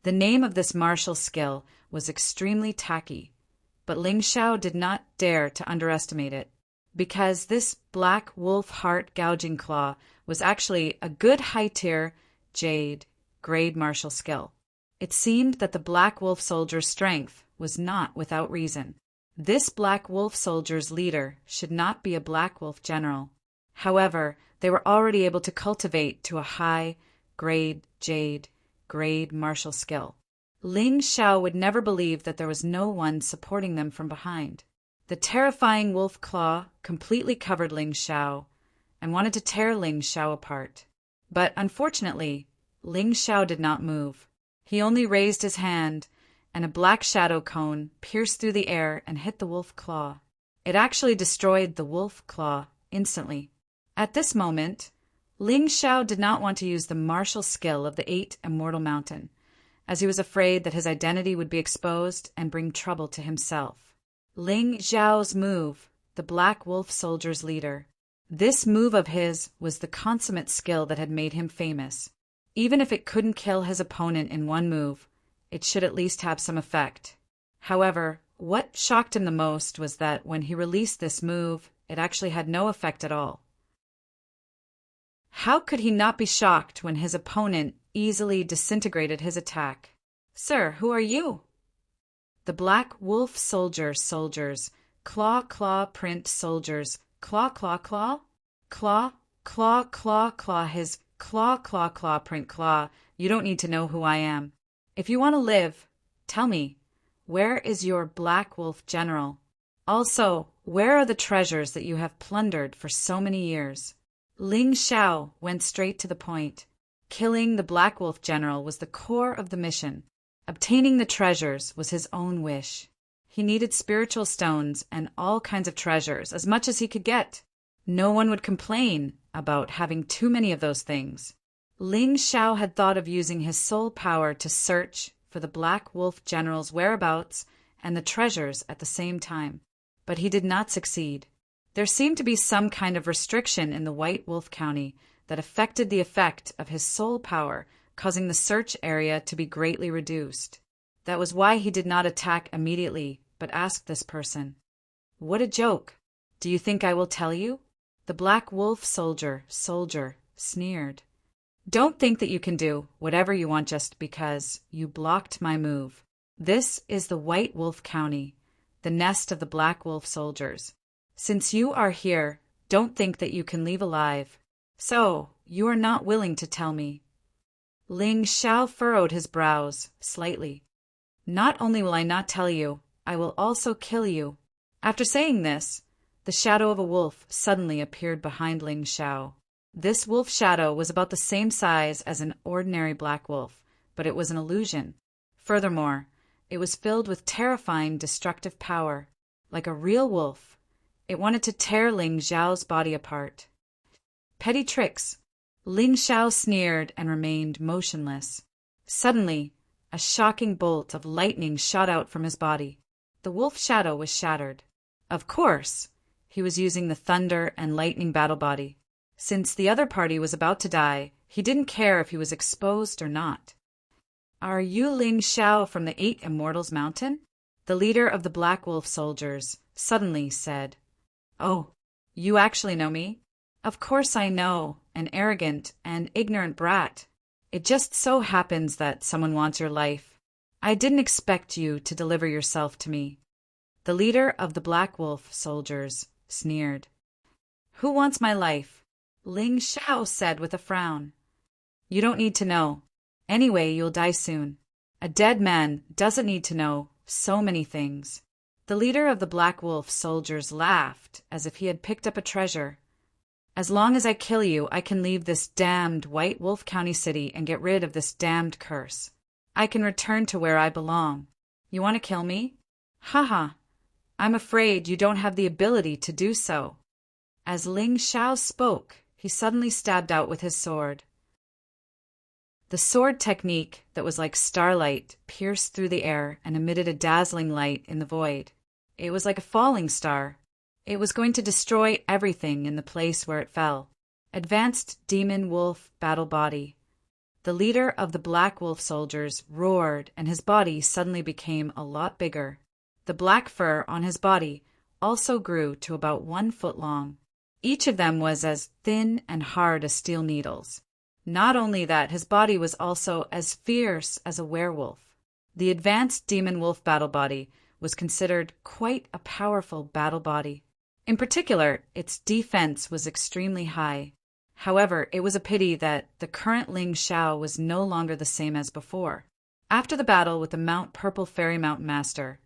The name of this martial skill was extremely tacky, but Ling Xiao did not dare to underestimate it, because this Black Wolf Heart Gouging Claw was actually a good high-tier jade grade martial skill. It seemed that the Black Wolf soldier's strength was not without reason. This Black Wolf soldier's leader should not be a Black Wolf general. However, they were already able to cultivate to a high-grade jade grade martial skill. Ling Xiao would never believe that there was no one supporting them from behind. The terrifying wolf claw completely covered Ling Xiao and wanted to tear Ling Xiao apart. But unfortunately, Ling Xiao did not move. He only raised his hand, and a black shadow cone pierced through the air and hit the wolf claw. It actually destroyed the wolf claw instantly. At this moment, Ling Xiao did not want to use the martial skill of the 8 Immortal Mountain, as he was afraid that his identity would be exposed and bring trouble to himself. Ling Xiao's move, the Black Wolf soldier's leader. This move of his was the consummate skill that had made him famous. Even if it couldn't kill his opponent in one move, it should at least have some effect. However, what shocked him the most was that when he released this move, it actually had no effect at all. How could he not be shocked when his opponent easily disintegrated his attack? "Sir, who are you?" The Black Wolf soldiers, claw print soldiers, claw, his claw print claw. "You don't need to know who I am. If you want to live, tell me, where is your Black Wolf general? Also, where are the treasures that you have plundered for so many years?" Ling Xiao went straight to the point. Killing the Black Wolf general was the core of the mission. Obtaining the treasures was his own wish. He needed spiritual stones and all kinds of treasures, as much as he could get. No one would complain about having too many of those things. Ling Xiao had thought of using his soul power to search for the Black Wolf general's whereabouts and the treasures at the same time, but he did not succeed. There seemed to be some kind of restriction in the White Wolf County that affected the effect of his soul power causing the search area to be greatly reduced. That was why he did not attack immediately, but asked this person. "What a joke! Do you think I will tell you?" The black wolf soldier sneered. "Don't think that you can do whatever you want just because you blocked my move. This is the White Wolf County, the nest of the black wolf soldiers. Since you are here, don't think that you can leave alive. So, you are not willing to tell me." Ling Xiao furrowed his brows slightly. "Not only will I not tell you, I will also kill you." After saying this, the shadow of a wolf suddenly appeared behind Ling Xiao. This wolf shadow was about the same size as an ordinary black wolf, but it was an illusion. Furthermore, it was filled with terrifying destructive power. Like a real wolf, it wanted to tear Ling Xiao's body apart. "Petty tricks!" Ling Xiao sneered and remained motionless. Suddenly, a shocking bolt of lightning shot out from his body. The wolf shadow was shattered. Of course, he was using the thunder and lightning battle body. Since the other party was about to die, he didn't care if he was exposed or not. "Are you Ling Xiao from the 8 Immortals Mountain?" The leader of the Black Wolf soldiers suddenly said. "Oh, you actually know me?" "Of course I know, an arrogant and ignorant brat. It just so happens that someone wants your life. I didn't expect you to deliver yourself to me." The leader of the Black Wolf soldiers sneered. "Who wants my life?" Ling Xiao said with a frown. "You don't need to know. Anyway, you'll die soon. A dead man doesn't need to know so many things." The leader of the Black Wolf soldiers laughed as if he had picked up a treasure. "As long as I kill you, I can leave this damned White Wolf County city and get rid of this damned curse. I can return to where I belong. You want to kill me? Haha. I'm afraid you don't have the ability to do so." As Ling Xiao spoke, he suddenly stabbed out with his sword. The sword technique that was like starlight pierced through the air and emitted a dazzling light in the void. It was like a falling star. It was going to destroy everything in the place where it fell. Advanced Demon Wolf Battle Body. The leader of the Black Wolf soldiers roared, and his body suddenly became a lot bigger. The black fur on his body also grew to about 1 foot long. Each of them was as thin and hard as steel needles. Not only that, his body was also as fierce as a werewolf. The advanced Demon Wolf Battle Body was considered quite a powerful battle body. In particular, its defense was extremely high. However, it was a pity that the current Ling Xiao was no longer the same as before. After the battle with the Mount Purple Fairy Mountain Master,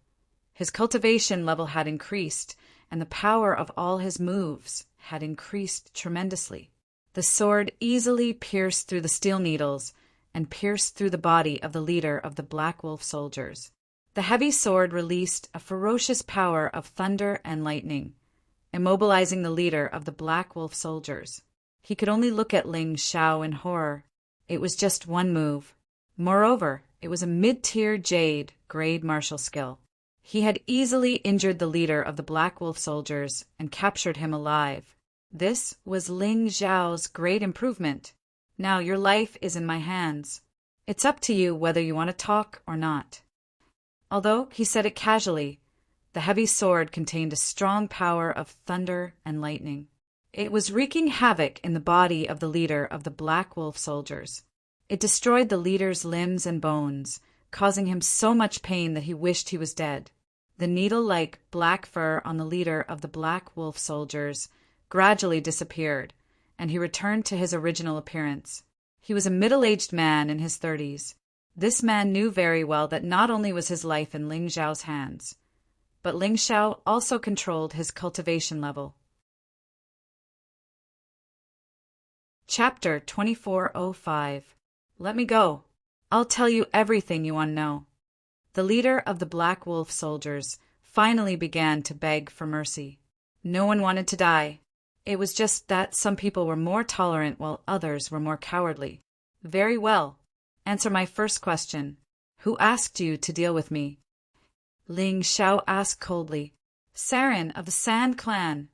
his cultivation level had increased, and the power of all his moves had increased tremendously. The sword easily pierced through the steel needles and pierced through the body of the leader of the Black Wolf soldiers. The heavy sword released a ferocious power of thunder and lightning, immobilizing the leader of the Black Wolf soldiers. He could only look at Ling Xiao in horror. It was just one move. Moreover, it was a mid-tier Jade grade martial skill. He had easily injured the leader of the Black Wolf soldiers and captured him alive. This was Ling Xiao's great improvement. Now your life is in my hands. It's up to you whether you want to talk or not. Although he said it casually, the heavy sword contained a strong power of thunder and lightning. It was wreaking havoc in the body of the leader of the Black Wolf soldiers. It destroyed the leader's limbs and bones, causing him so much pain that he wished he was dead. The needle-like black fur on the leader of the Black Wolf soldiers gradually disappeared, and he returned to his original appearance. He was a middle-aged man in his 30s. This man knew very well that not only was his life in Ling Xiao's hands, but Ling Xiao also controlled his cultivation level. Chapter 2405. Let me go. I'll tell you everything you want to know. The leader of the Black Wolf soldiers finally began to beg for mercy. No one wanted to die. It was just that some people were more tolerant while others were more cowardly. Very well. Answer my first question. Who asked you to deal with me? Ling Xiao asked coldly. Sarin of the Sand Clan.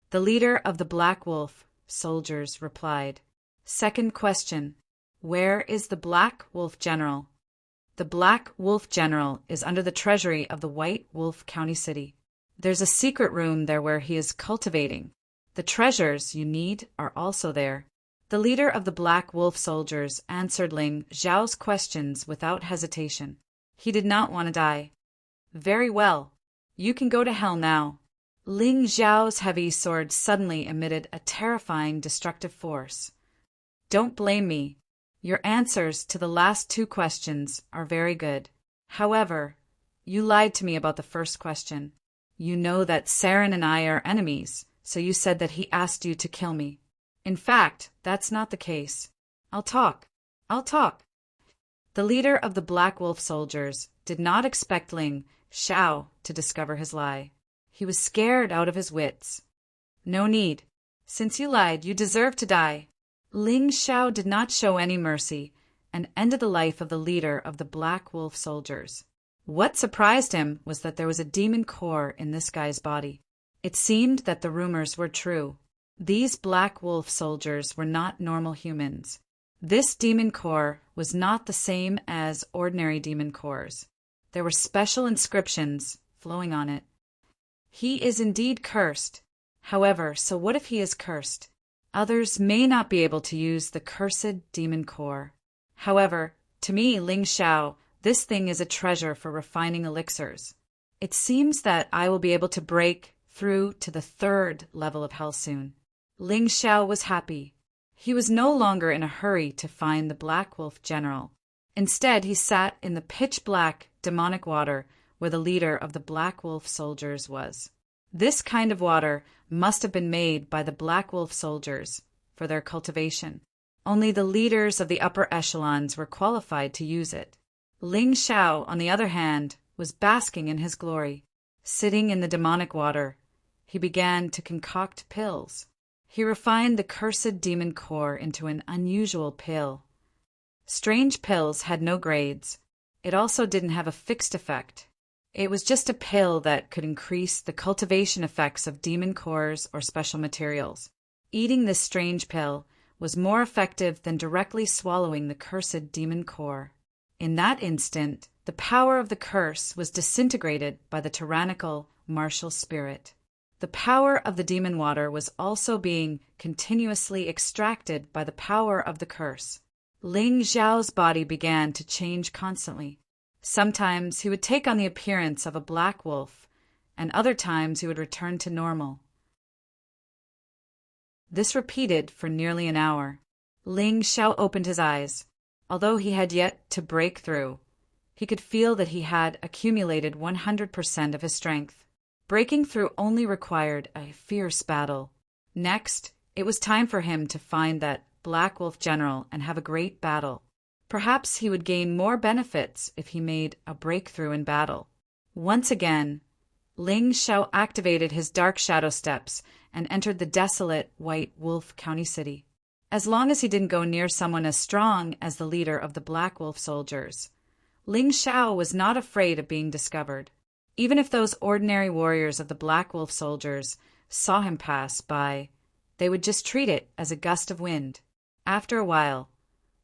The leader of the Black Wolf soldiers replied. Second question. Where is the Black Wolf General? The Black Wolf General is under the treasury of the White Wolf County City. There's a secret room there where he is cultivating. The treasures you need are also there. The leader of the Black Wolf soldiers answered Ling Xiao's questions without hesitation. He did not want to die. Very well. You can go to hell now. Ling Xiao's heavy sword suddenly emitted a terrifying destructive force. Don't blame me. Your answers to the last two questions are very good. However, you lied to me about the first question. You know that Tyrant and I are enemies, so you said that he asked you to kill me. In fact, that's not the case. I'll talk. The leader of the Black Wolf soldiers did not expect Ling Xiao to discover his lie. He was scared out of his wits. No need. Since you lied, you deserve to die. Ling Xiao did not show any mercy and ended the life of the leader of the Black Wolf soldiers. What surprised him was that there was a demon core in this guy's body. It seemed that the rumors were true. These Black Wolf soldiers were not normal humans. This demon core was not the same as ordinary demon cores. There were special inscriptions flowing on it. He is indeed cursed. However, so what if he is cursed? Others may not be able to use the cursed demon core. However, to me, Ling Xiao, this thing is a treasure for refining elixirs. It seems that I will be able to break through to the 3rd level of hell soon. Ling Xiao was happy. He was no longer in a hurry to find the Black Wolf General. Instead, he sat in the pitch-black demonic water where the leader of the Black Wolf soldiers was. This kind of water must have been made by the Black Wolf soldiers for their cultivation. Only the leaders of the upper echelons were qualified to use it. Ling Xiao, on the other hand, was basking in his glory. Sitting in the demonic water, he began to concoct pills. He refined the cursed demon core into an unusual pill. Strange pills had no grades. It also didn't have a fixed effect. It was just a pill that could increase the cultivation effects of demon cores or special materials. Eating this strange pill was more effective than directly swallowing the cursed demon core. In that instant, the power of the curse was disintegrated by the tyrannical martial spirit. The power of the demon water was also being continuously extracted by the power of the curse. Ling Xiao's body began to change constantly. Sometimes he would take on the appearance of a black wolf, and other times he would return to normal. This repeated for nearly an hour. Ling Xiao opened his eyes. Although he had yet to break through, he could feel that he had accumulated 100% of his strength. Breaking through only required a fierce battle. Next, it was time for him to find that Black Wolf General and have a great battle. Perhaps he would gain more benefits if he made a breakthrough in battle. Once again, Ling Xiao activated his dark shadow steps and entered the desolate White Wolf County City. As long as he didn't go near someone as strong as the leader of the Black Wolf soldiers, Ling Xiao was not afraid of being discovered. Even if those ordinary warriors of the Black Wolf soldiers saw him pass by, they would just treat it as a gust of wind. After a while,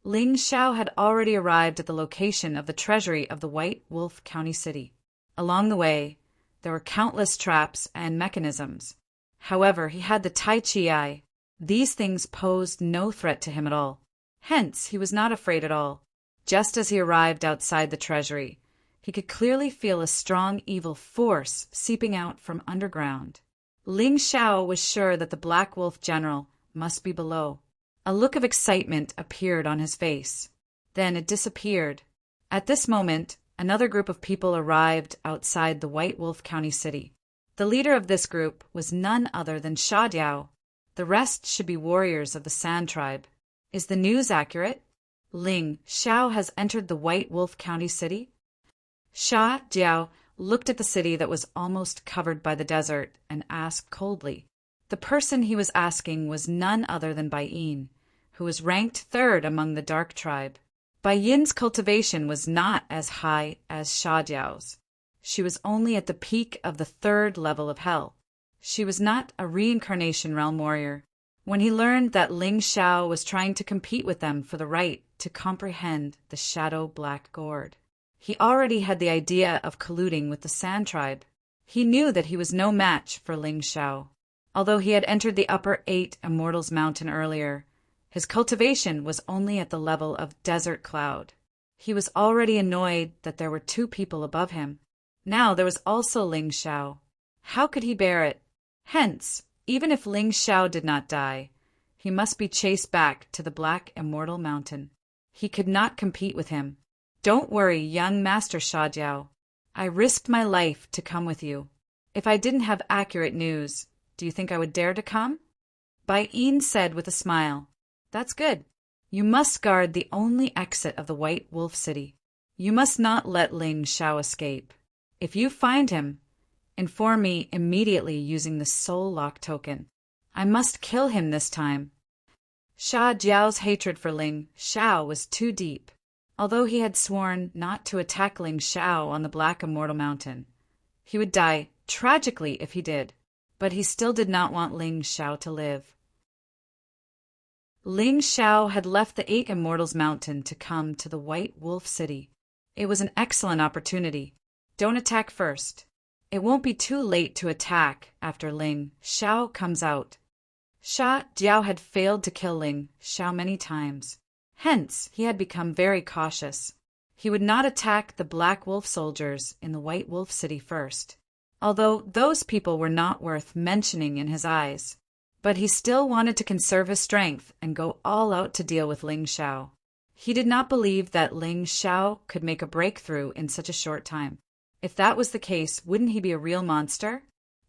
Ling Xiao had already arrived at the location of the treasury of the White Wolf County City. Along the way, there were countless traps and mechanisms. However, he had the Tai Chi eye. These things posed no threat to him at all. Hence, he was not afraid at all. Just as he arrived outside the treasury, he could clearly feel a strong evil force seeping out from underground. Ling Xiao was sure that the Black Wolf General must be below. A look of excitement appeared on his face. Then it disappeared. At this moment, another group of people arrived outside the White Wolf County City. The leader of this group was none other than Sha Diao. The rest should be warriors of the Sand Tribe. Is the news accurate? Ling Xiao has entered the White Wolf County City? Sha Diao looked at the city that was almost covered by the desert and asked coldly. The person he was asking was none other than Bai Yin, who was ranked 3rd among the Dark Tribe. Bai Yin's cultivation was not as high as Sha Diao's. She was only at the peak of the 3rd level of hell. She was not a reincarnation realm warrior. When he learned that Ling Xiao was trying to compete with them for the right to comprehend the shadow-black gourd. He already had the idea of colluding with the Sand Tribe. He knew that he was no match for Ling Xiao. Although he had entered the upper 8 Immortals Mountain earlier, his cultivation was only at the level of Desert Cloud. He was already annoyed that there were 2 people above him. Now there was also Ling Xiao. How could he bear it? Hence, even if Ling Xiao did not die, he must be chased back to the Black Immortal Mountain. He could not compete with him. Don't worry, young Master Xiaojiao. I risked my life to come with you. If I didn't have accurate news, do you think I would dare to come? Bai Yin said with a smile. That's good. You must guard the only exit of the White Wolf City. You must not let Ling Xiao escape. If you find him, inform me immediately using the Soul Lock token. I must kill him this time. Xia Jiao's hatred for Ling Xiao was too deep. Although he had sworn not to attack Ling Xiao on the Black Immortal Mountain, he would die tragically if he did, but he still did not want Ling Xiao to live. Ling Xiao had left the 8 Immortals Mountain to come to the White Wolf City. It was an excellent opportunity. Don't attack first. It won't be too late to attack after Ling Xiao comes out. Xia Jiao had failed to kill Ling Xiao many times. Hence, he had become very cautious. He would not attack the Black Wolf soldiers in the White Wolf City first, although those people were not worth mentioning in his eyes. But he still wanted to conserve his strength and go all out to deal with Ling Xiao. He did not believe that Ling Xiao could make a breakthrough in such a short time. If that was the case, wouldn't he be a real monster?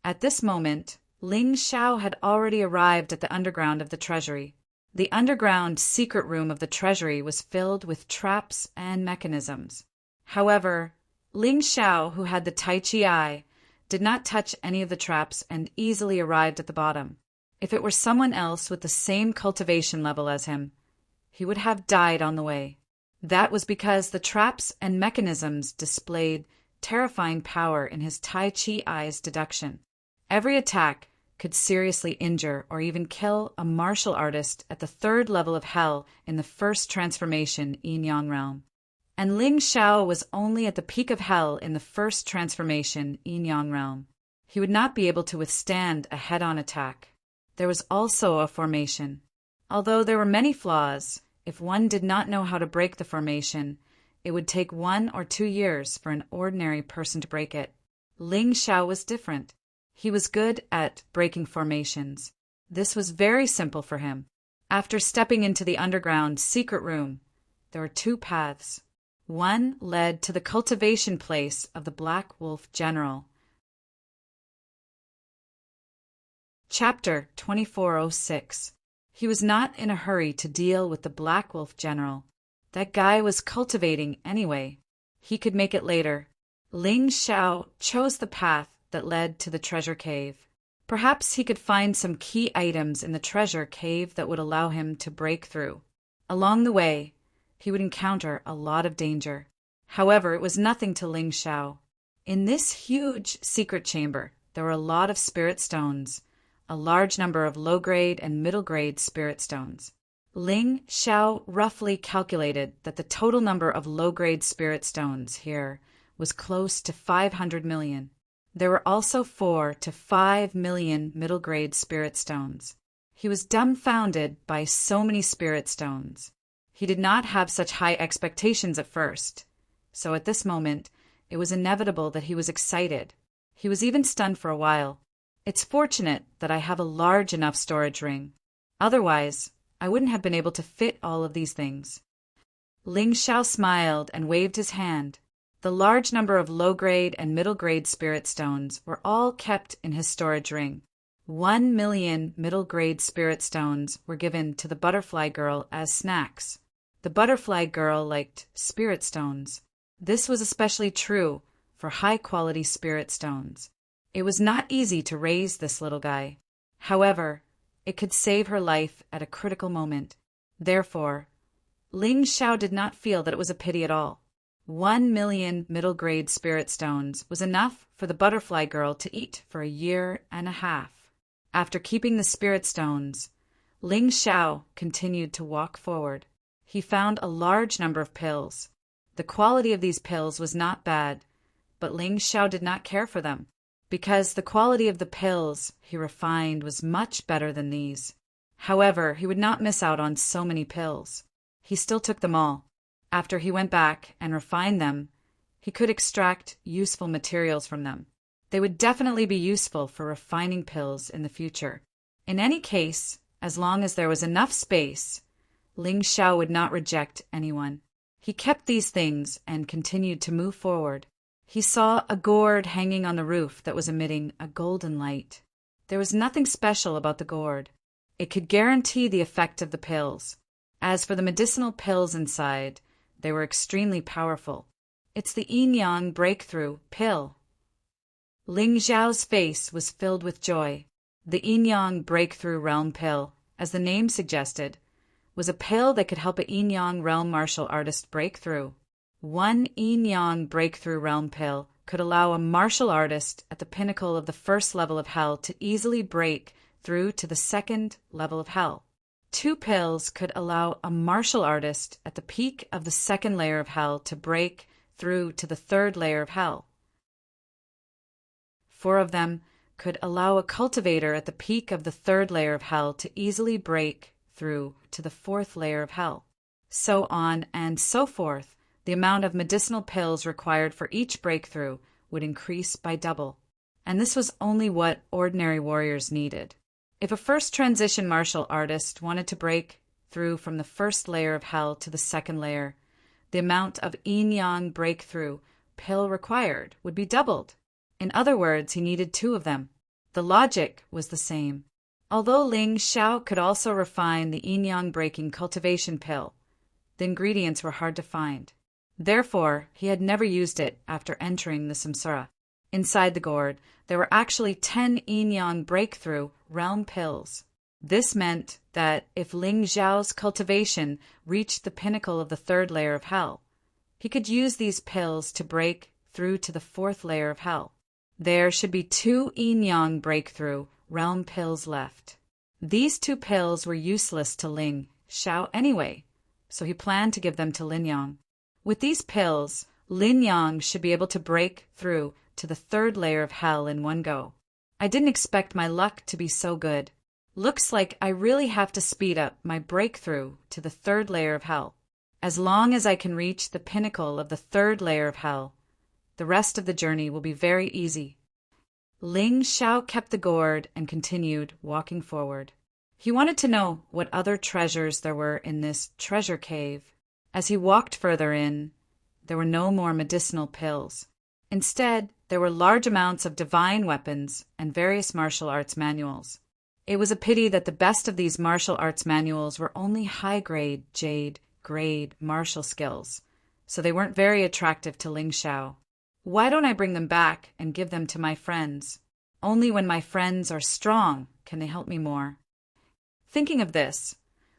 At this moment, Ling Xiao had already arrived at the underground of the treasury. The underground secret room of the treasury was filled with traps and mechanisms. However, Ling Xiao, who had the Tai Chi eye, did not touch any of the traps and easily arrived at the bottom. If it were someone else with the same cultivation level as him, he would have died on the way. That was because the traps and mechanisms displayed terrifying power in his Tai Chi eye's deduction. Every attack could seriously injure or even kill a martial artist at the 3rd level of hell in the first transformation Yin-Yang realm. And Ling Xiao was only at the peak of hell in the first transformation Yin-Yang realm. He would not be able to withstand a head-on attack. There was also a formation. Although there were many flaws, if one did not know how to break the formation, it would take 1 or 2 years for an ordinary person to break it. Ling Xiao was different. He was good at breaking formations. This was very simple for him. After stepping into the underground secret room, there were 2 paths. One led to the cultivation place of the Black Wolf General. Chapter 2406. He was not in a hurry to deal with the Black Wolf General. That guy was cultivating anyway. He could make it later. Ling Xiao chose the path that led to the treasure cave. Perhaps he could find some key items in the treasure cave that would allow him to break through. Along the way, he would encounter a lot of danger. However, it was nothing to Ling Xiao. In this huge secret chamber, there were a lot of spirit stones, a large number of low-grade and middle-grade spirit stones. Ling Xiao roughly calculated that the total number of low-grade spirit stones here was close to 500 million. There were also 4 to 5 million middle-grade spirit stones. He was dumbfounded by so many spirit stones. He did not have such high expectations at first, so at this moment, it was inevitable that he was excited. He was even stunned for a while. It's fortunate that I have a large enough storage ring. Otherwise, I wouldn't have been able to fit all of these things. Ling Xiao smiled and waved his hand. The large number of low-grade and middle-grade spirit stones were all kept in his storage ring. 1 million middle-grade spirit stones were given to the butterfly girl as snacks. The butterfly girl liked spirit stones. This was especially true for high-quality spirit stones. It was not easy to raise this little guy. However, it could save her life at a critical moment. Therefore, Ling Xiao did not feel that it was a pity at all. 1 million middle-grade spirit stones was enough for the butterfly girl to eat for a year and a half. After keeping the spirit stones, Ling Xiao continued to walk forward. he found a large number of pills. The quality of these pills was not bad, but Ling Xiao did not care for them, because the quality of the pills he refined was much better than these. However, he would not miss out on so many pills. He still took them all. After he went back and refined them, he could extract useful materials from them. They would definitely be useful for refining pills in the future. In any case, as long as there was enough space, Ling Xiao would not reject anyone. He kept these things and continued to move forward. He saw a gourd hanging on the roof that was emitting a golden light. There was nothing special about the gourd. It could guarantee the effect of the pills. As for the medicinal pills inside, they were extremely powerful. It's the yin-yang breakthrough pill. Ling Xiao's face was filled with joy. The yin-yang breakthrough realm pill, as the name suggested, was a pill that could help a yin-yang realm martial artist break through. One yin-yang breakthrough realm pill could allow a martial artist at the pinnacle of the first level of hell to easily break through to the second level of hell. 2 pills could allow a martial artist at the peak of the second layer of hell to break through to the third layer of hell. 4 of them could allow a cultivator at the peak of the third layer of hell to easily break through to the fourth layer of hell. So on and so forth, the amount of medicinal pills required for each breakthrough would increase by double. And this was only what ordinary warriors needed. If a first transition martial artist wanted to break through from the first layer of hell to the second layer, the amount of yin-yang breakthrough pill required would be doubled. In other words, he needed 2 of them. The logic was the same. Although Ling Xiao could also refine the yin-yang breaking cultivation pill, the ingredients were hard to find. Therefore, he had never used it after entering the samsara. Inside the gourd, there were actually 10 yin-yang breakthrough realm pills. This meant that if Ling Xiao's cultivation reached the pinnacle of the third layer of hell, he could use these pills to break through to the fourth layer of hell. There should be 2 yin-yang breakthrough realm pills left. These 2 pills were useless to Ling Xiao anyway, so he planned to give them to Lin Yang. With these pills, Lin Yang should be able to break through to the third layer of hell in one go. I didn't expect my luck to be so good. Looks like I really have to speed up my breakthrough to the third layer of hell. As long as I can reach the pinnacle of the third layer of hell, the rest of the journey will be very easy. Ling Xiao kept the gourd and continued walking forward. He wanted to know what other treasures there were in this treasure cave. As he walked further in, there were no more medicinal pills. Instead, there were large amounts of divine weapons and various martial arts manuals. It was a pity that the best of these martial arts manuals were only high-grade, jade-grade martial skills, so they weren't very attractive to Ling Xiao. Why don't I bring them back and give them to my friends? Only when my friends are strong can they help me more. Thinking of this,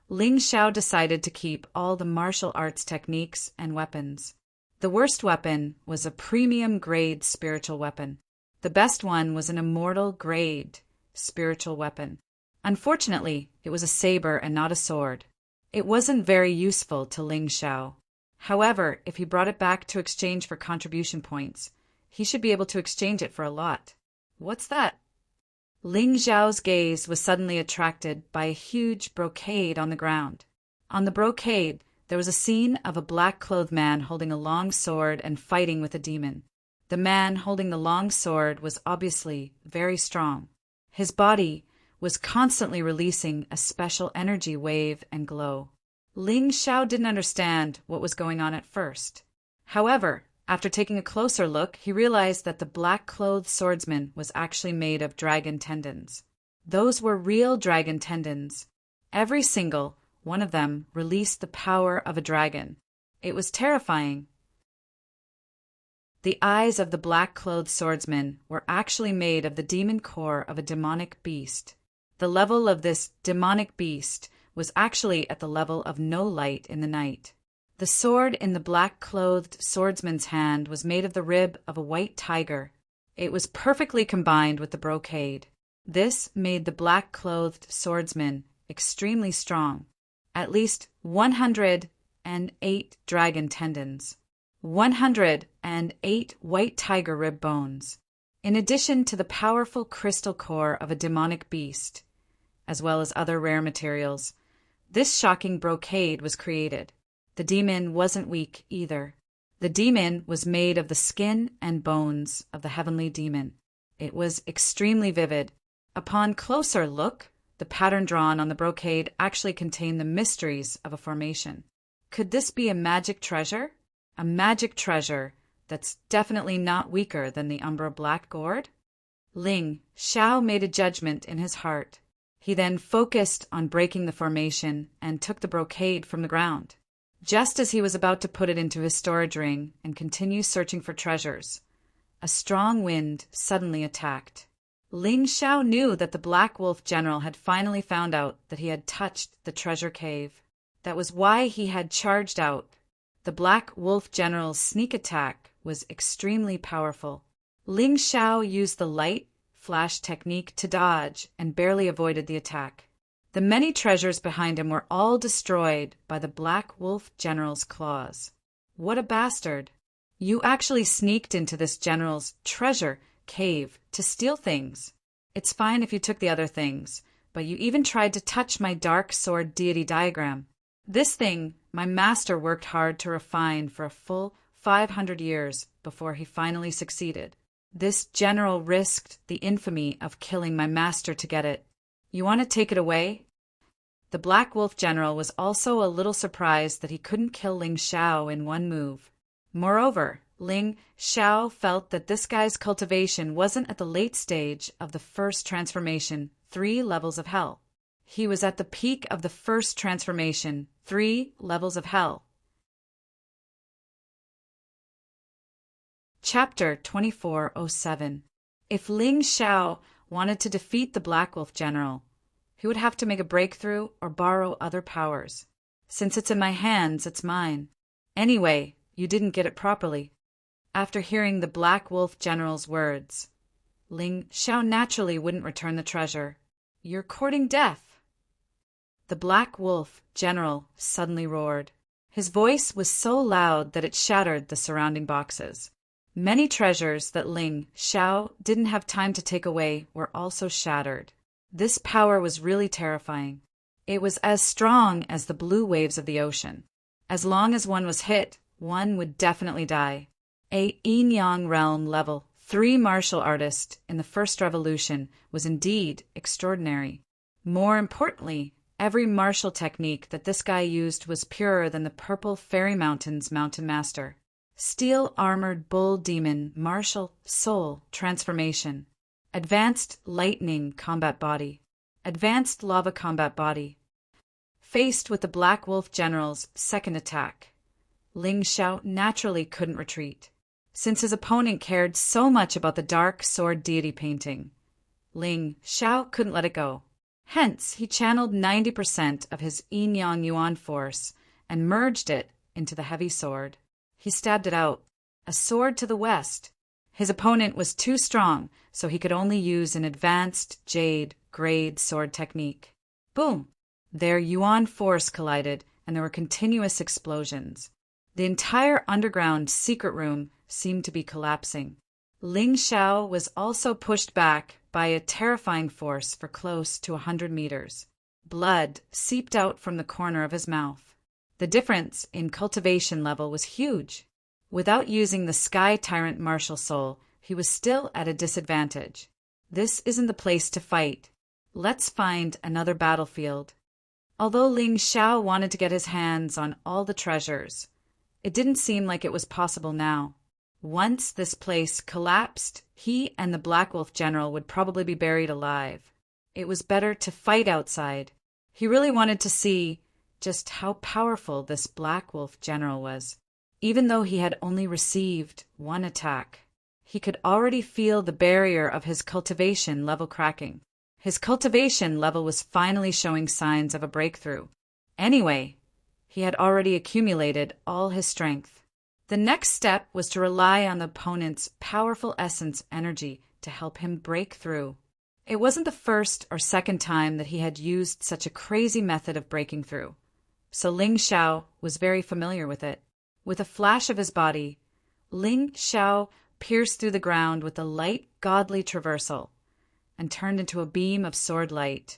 Ling Xiao decided to keep all the martial arts techniques and weapons. The worst weapon was a premium-grade spiritual weapon. The best one was an immortal-grade spiritual weapon. Unfortunately, it was a saber and not a sword. It wasn't very useful to Ling Xiao. However, if he brought it back to exchange for contribution points, he should be able to exchange it for a lot. What's that? Ling Xiao's gaze was suddenly attracted by a huge brocade on the ground. On the brocade, there was a scene of a black-clothed man holding a long sword and fighting with a demon. The man holding the long sword was obviously very strong. His body was constantly releasing a special energy wave and glow. Ling Xiao didn't understand what was going on at first. However, after taking a closer look, he realized that the black-clothed swordsman was actually made of dragon tendons. Those were real dragon tendons. Every single one of them released the power of a dragon. It was terrifying. The eyes of the black-clothed swordsman were actually made of the demon core of a demonic beast. The level of this demonic beast was actually at the level of no light in the night. The sword in the black-clothed swordsman's hand was made of the rib of a white tiger. It was perfectly combined with the brocade. This made the black-clothed swordsman extremely strong. At least 100 108 dragon tendons, 108 white tiger rib bones, in addition to the powerful crystal core of a demonic beast, as well as other rare materials. This shocking brocade was created. The demon wasn't weak either. The demon was made of the skin and bones of the heavenly demon. It was extremely vivid. Upon closer look, the pattern drawn on the brocade actually contained the mysteries of a formation. Could this be a magic treasure? A magic treasure that's definitely not weaker than the Umbra Black Gourd? Ling Xiao made a judgment in his heart. He then focused on breaking the formation and took the brocade from the ground. Just as he was about to put it into his storage ring and continue searching for treasures, a strong wind suddenly attacked. Ling Xiao knew that the Black Wolf General had finally found out that he had touched the treasure cave. That was why he had charged out. The Black Wolf General's sneak attack was extremely powerful. Ling Xiao used the light flash technique to dodge and barely avoided the attack. The many treasures behind him were all destroyed by the Black Wolf General's claws. What a bastard! You actually sneaked into this general's treasure cave to steal things. It's fine if you took the other things, but you even tried to touch my dark sword deity diagram. This thing my master worked hard to refine for a full 500 years before he finally succeeded. This general risked the infamy of killing my master to get it. You want to take it away? The Black Wolf General was also a little surprised that he couldn't kill Ling Xiao in one move. Moreover, Ling Xiao felt that this guy's cultivation wasn't at the late stage of the first transformation, 3 levels of hell. He was at the peak of the first transformation, 3 levels of hell. Chapter 2407. If Ling Xiao wanted to defeat the Black Wolf General, he would have to make a breakthrough or borrow other powers. Since it's in my hands, it's mine. Anyway, you didn't get it properly. After hearing the Black Wolf General's words, Ling Xiao naturally wouldn't return the treasure. You're courting death. The Black Wolf General suddenly roared. His voice was so loud that it shattered the surrounding boxes. Many treasures that Ling Xiao didn't have time to take away were also shattered. This power was really terrifying. It was as strong as the blue waves of the ocean. As long as one was hit, one would definitely die. A yin-yang realm level 3 martial artist in the First Revolution was indeed extraordinary. More importantly, every martial technique that this guy used was purer than the Purple Fairy Mountain's Mountain Master. Steel-armored bull demon martial soul transformation. Advanced lightning combat body. Advanced lava combat body. Faced with the Black Wolf General's second attack, Ling Xiao naturally couldn't retreat. Since his opponent cared so much about the dark sword deity painting, Ling Xiao couldn't let it go. Hence, he channeled 90% of his yin-yang yuan force and merged it into the heavy sword. He stabbed it out, a sword to the west. His opponent was too strong, so he could only use an advanced jade grade sword technique. Boom! Their yuan force collided, and there were continuous explosions. The entire underground secret room seemed to be collapsing. Ling Xiao was also pushed back by a terrifying force for close to 100 meters. Blood seeped out from the corner of his mouth. The difference in cultivation level was huge. Without using the Sky Tyrant martial soul, he was still at a disadvantage. This isn't the place to fight. Let's find another battlefield. Although Ling Xiao wanted to get his hands on all the treasures, it didn't seem like it was possible now. Once this place collapsed, he and the Black Wolf General would probably be buried alive. It was better to fight outside. He really wanted to see just how powerful this Black Wolf General was. Even though he had only received 1 attack, he could already feel the barrier of his cultivation level cracking. His cultivation level was finally showing signs of a breakthrough. Anyway, he had already accumulated all his strength. The next step was to rely on the opponent's powerful essence energy to help him break through. It wasn't the first or second time that he had used such a crazy method of breaking through. so Ling Xiao was very familiar with it. With a flash of his body, Ling Xiao pierced through the ground with a light, godly traversal and turned into a beam of sword light,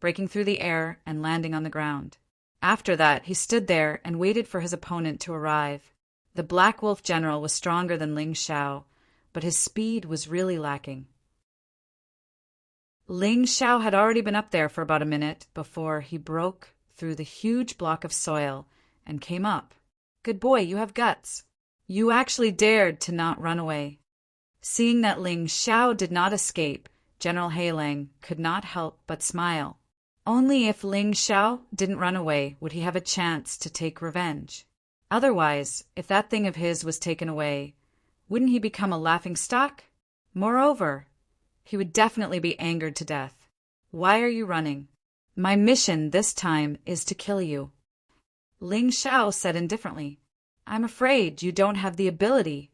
breaking through the air and landing on the ground. After that, he stood there and waited for his opponent to arrive. The Black Wolf General was stronger than Ling Xiao, but his speed was really lacking. Ling Xiao had already been up there for about a minute before he broke through the huge block of soil and came up. Good boy, you have guts. You actually dared to not run away. Seeing that Ling Xiao did not escape, General Heilang could not help but smile. Only if Ling Xiao didn't run away would he have a chance to take revenge. Otherwise, if that thing of his was taken away, wouldn't he become a laughingstock? Moreover, he would definitely be angered to death. Why are you running? My mission this time is to kill you. Ling Xiao said indifferently. I'm afraid you don't have the ability.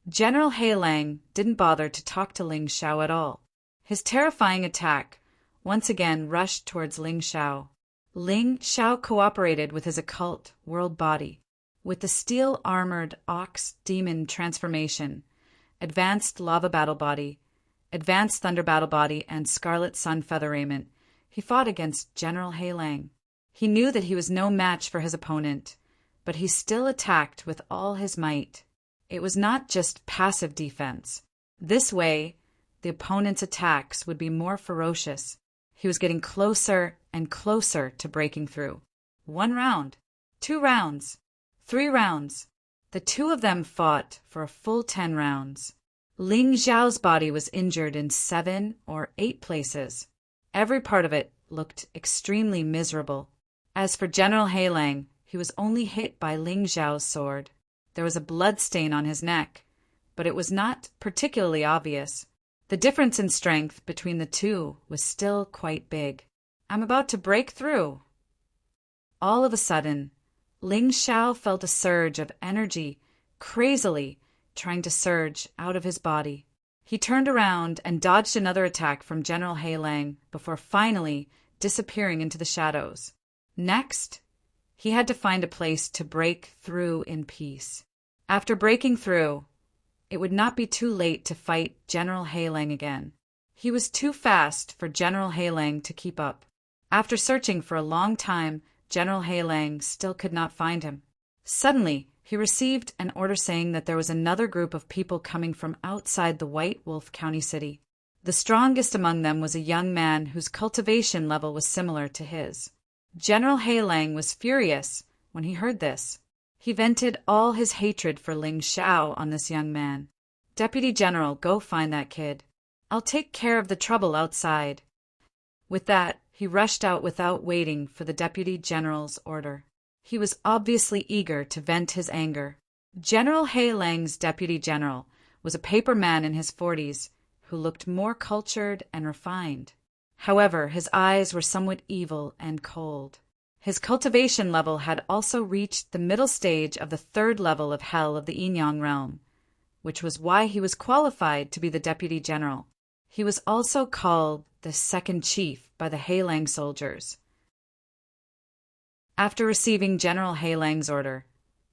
General Heilang didn't bother to talk to Ling Xiao at all. His terrifying attack once again rushed towards Ling Xiao. Ling Xiao cooperated with his occult world body. With the steel-armored ox demon transformation, advanced lava battle body, advanced thunder battle body, and scarlet sun feather raiment, he fought against General Heilang. He knew that he was no match for his opponent, but he still attacked with all his might. It was not just passive defense. This way, the opponent's attacks would be more ferocious. He was getting closer and closer to breaking through. 1 round, 2 rounds, 3 rounds. The two of them fought for a full 10 rounds. Ling Xiao's body was injured in 7 or 8 places. Every part of it looked extremely miserable. As for General Heilang, he was only hit by Ling Xiao's sword. There was a blood stain on his neck, but it was not particularly obvious. The difference in strength between the two was still quite big. I'm about to break through. All of a sudden, Ling Xiao felt a surge of energy, crazily trying to surge out of his body. He turned around and dodged another attack from General Heilang before finally disappearing into the shadows. Next, he had to find a place to break through in peace. After breaking through, it would not be too late to fight General Heilang again. He was too fast for General Heilang to keep up. After searching for a long time, General Heilang still could not find him. Suddenly, he received an order saying that there was another group of people coming from outside the White Wolf County city. The strongest among them was a young man whose cultivation level was similar to his. General Heilang was furious when he heard this. He vented all his hatred for Ling Xiao on this young man. Deputy General, go find that kid. I'll take care of the trouble outside. With that, he rushed out without waiting for the Deputy General's order. He was obviously eager to vent his anger. General Heilang's Deputy General was a paper man in his 40s who looked more cultured and refined. However, his eyes were somewhat evil and cold. His cultivation level had also reached the middle stage of the 3rd level of hell of the Yinyang realm, which was why he was qualified to be the Deputy General. He was also called the Second Chief by the Heilang soldiers. After receiving General Heilang's order,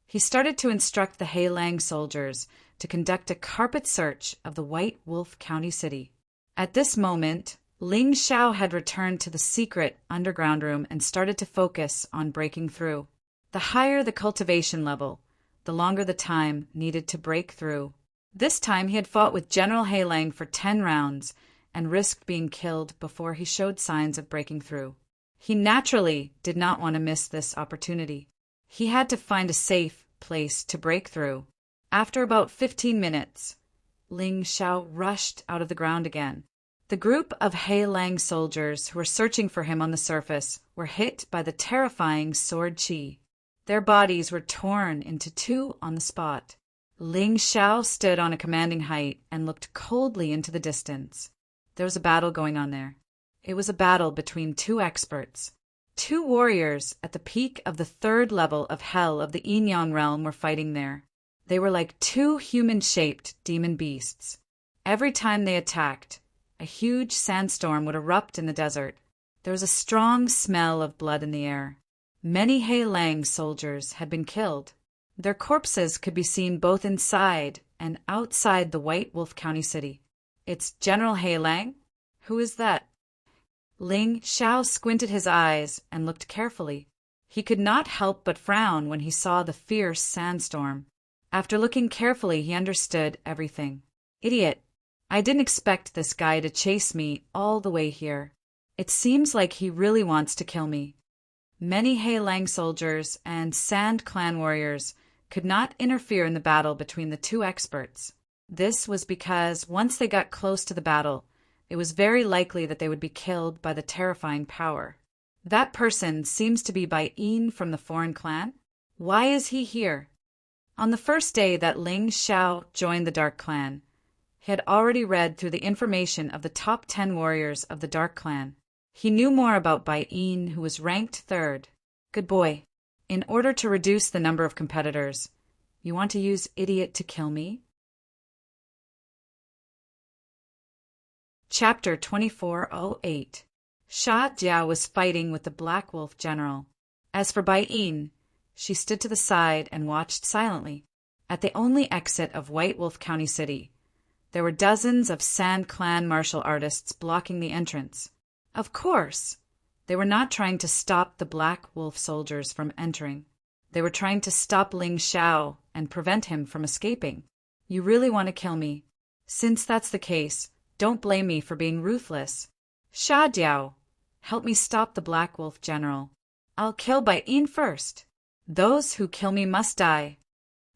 he started to instruct the Heilang soldiers to conduct a carpet search of the White Wolf County city. At this moment, Ling Xiao had returned to the secret underground room and started to focus on breaking through. The higher the cultivation level, the longer the time needed to break through. This time he had fought with General Heilang for 10 rounds and risked being killed before he showed signs of breaking through. He naturally did not want to miss this opportunity. He had to find a safe place to break through. After about 15 minutes, Ling Xiao rushed out of the ground again. The group of Heilang soldiers who were searching for him on the surface were hit by the terrifying sword qi. Their bodies were torn into 2 on the spot. Ling Xiao stood on a commanding height and looked coldly into the distance. There was a battle going on there. It was a battle between 2 experts. 2 warriors at the peak of the 3rd level of hell of the Yinyang realm were fighting there. They were like 2 human-shaped demon beasts. Every time they attacked, a huge sandstorm would erupt in the desert. There was a strong smell of blood in the air. Many He Lang soldiers had been killed. Their corpses could be seen both inside and outside the White Wolf County city. It's General He Lang? Who is that? Ling Xiao squinted his eyes and looked carefully. He could not help but frown when he saw the fierce sandstorm. After looking carefully, he understood everything. Idiot! I didn't expect this guy to chase me all the way here. It seems like he really wants to kill me. Many He Lang soldiers and Sand Clan warriors could not interfere in the battle between the two experts. This was because once they got close to the battle, it was very likely that they would be killed by the terrifying power. That person seems to be Bai Yin from the foreign clan. Why is he here? On the first day that Ling Xiao joined the Dark Clan, he had already read through the information of the top 10 warriors of the Dark Clan. He knew more about Bai Yin, who was ranked 3rd. Good boy. In order to reduce the number of competitors, you want to use idiot to kill me? Chapter 2408. Sha Jiao was fighting with the Black Wolf General. As for Bai Yin, she stood to the side and watched silently. At the only exit of White Wolf County City, there were dozens of Sand Clan martial artists blocking the entrance. Of course, they were not trying to stop the Black Wolf soldiers from entering. They were trying to stop Ling Xiao and prevent him from escaping. You really want to kill me? Since that's the case, don't blame me for being ruthless. Sha Jiao, help me stop the Black Wolf General. I'll kill Bai Yin first. Those who kill me must die.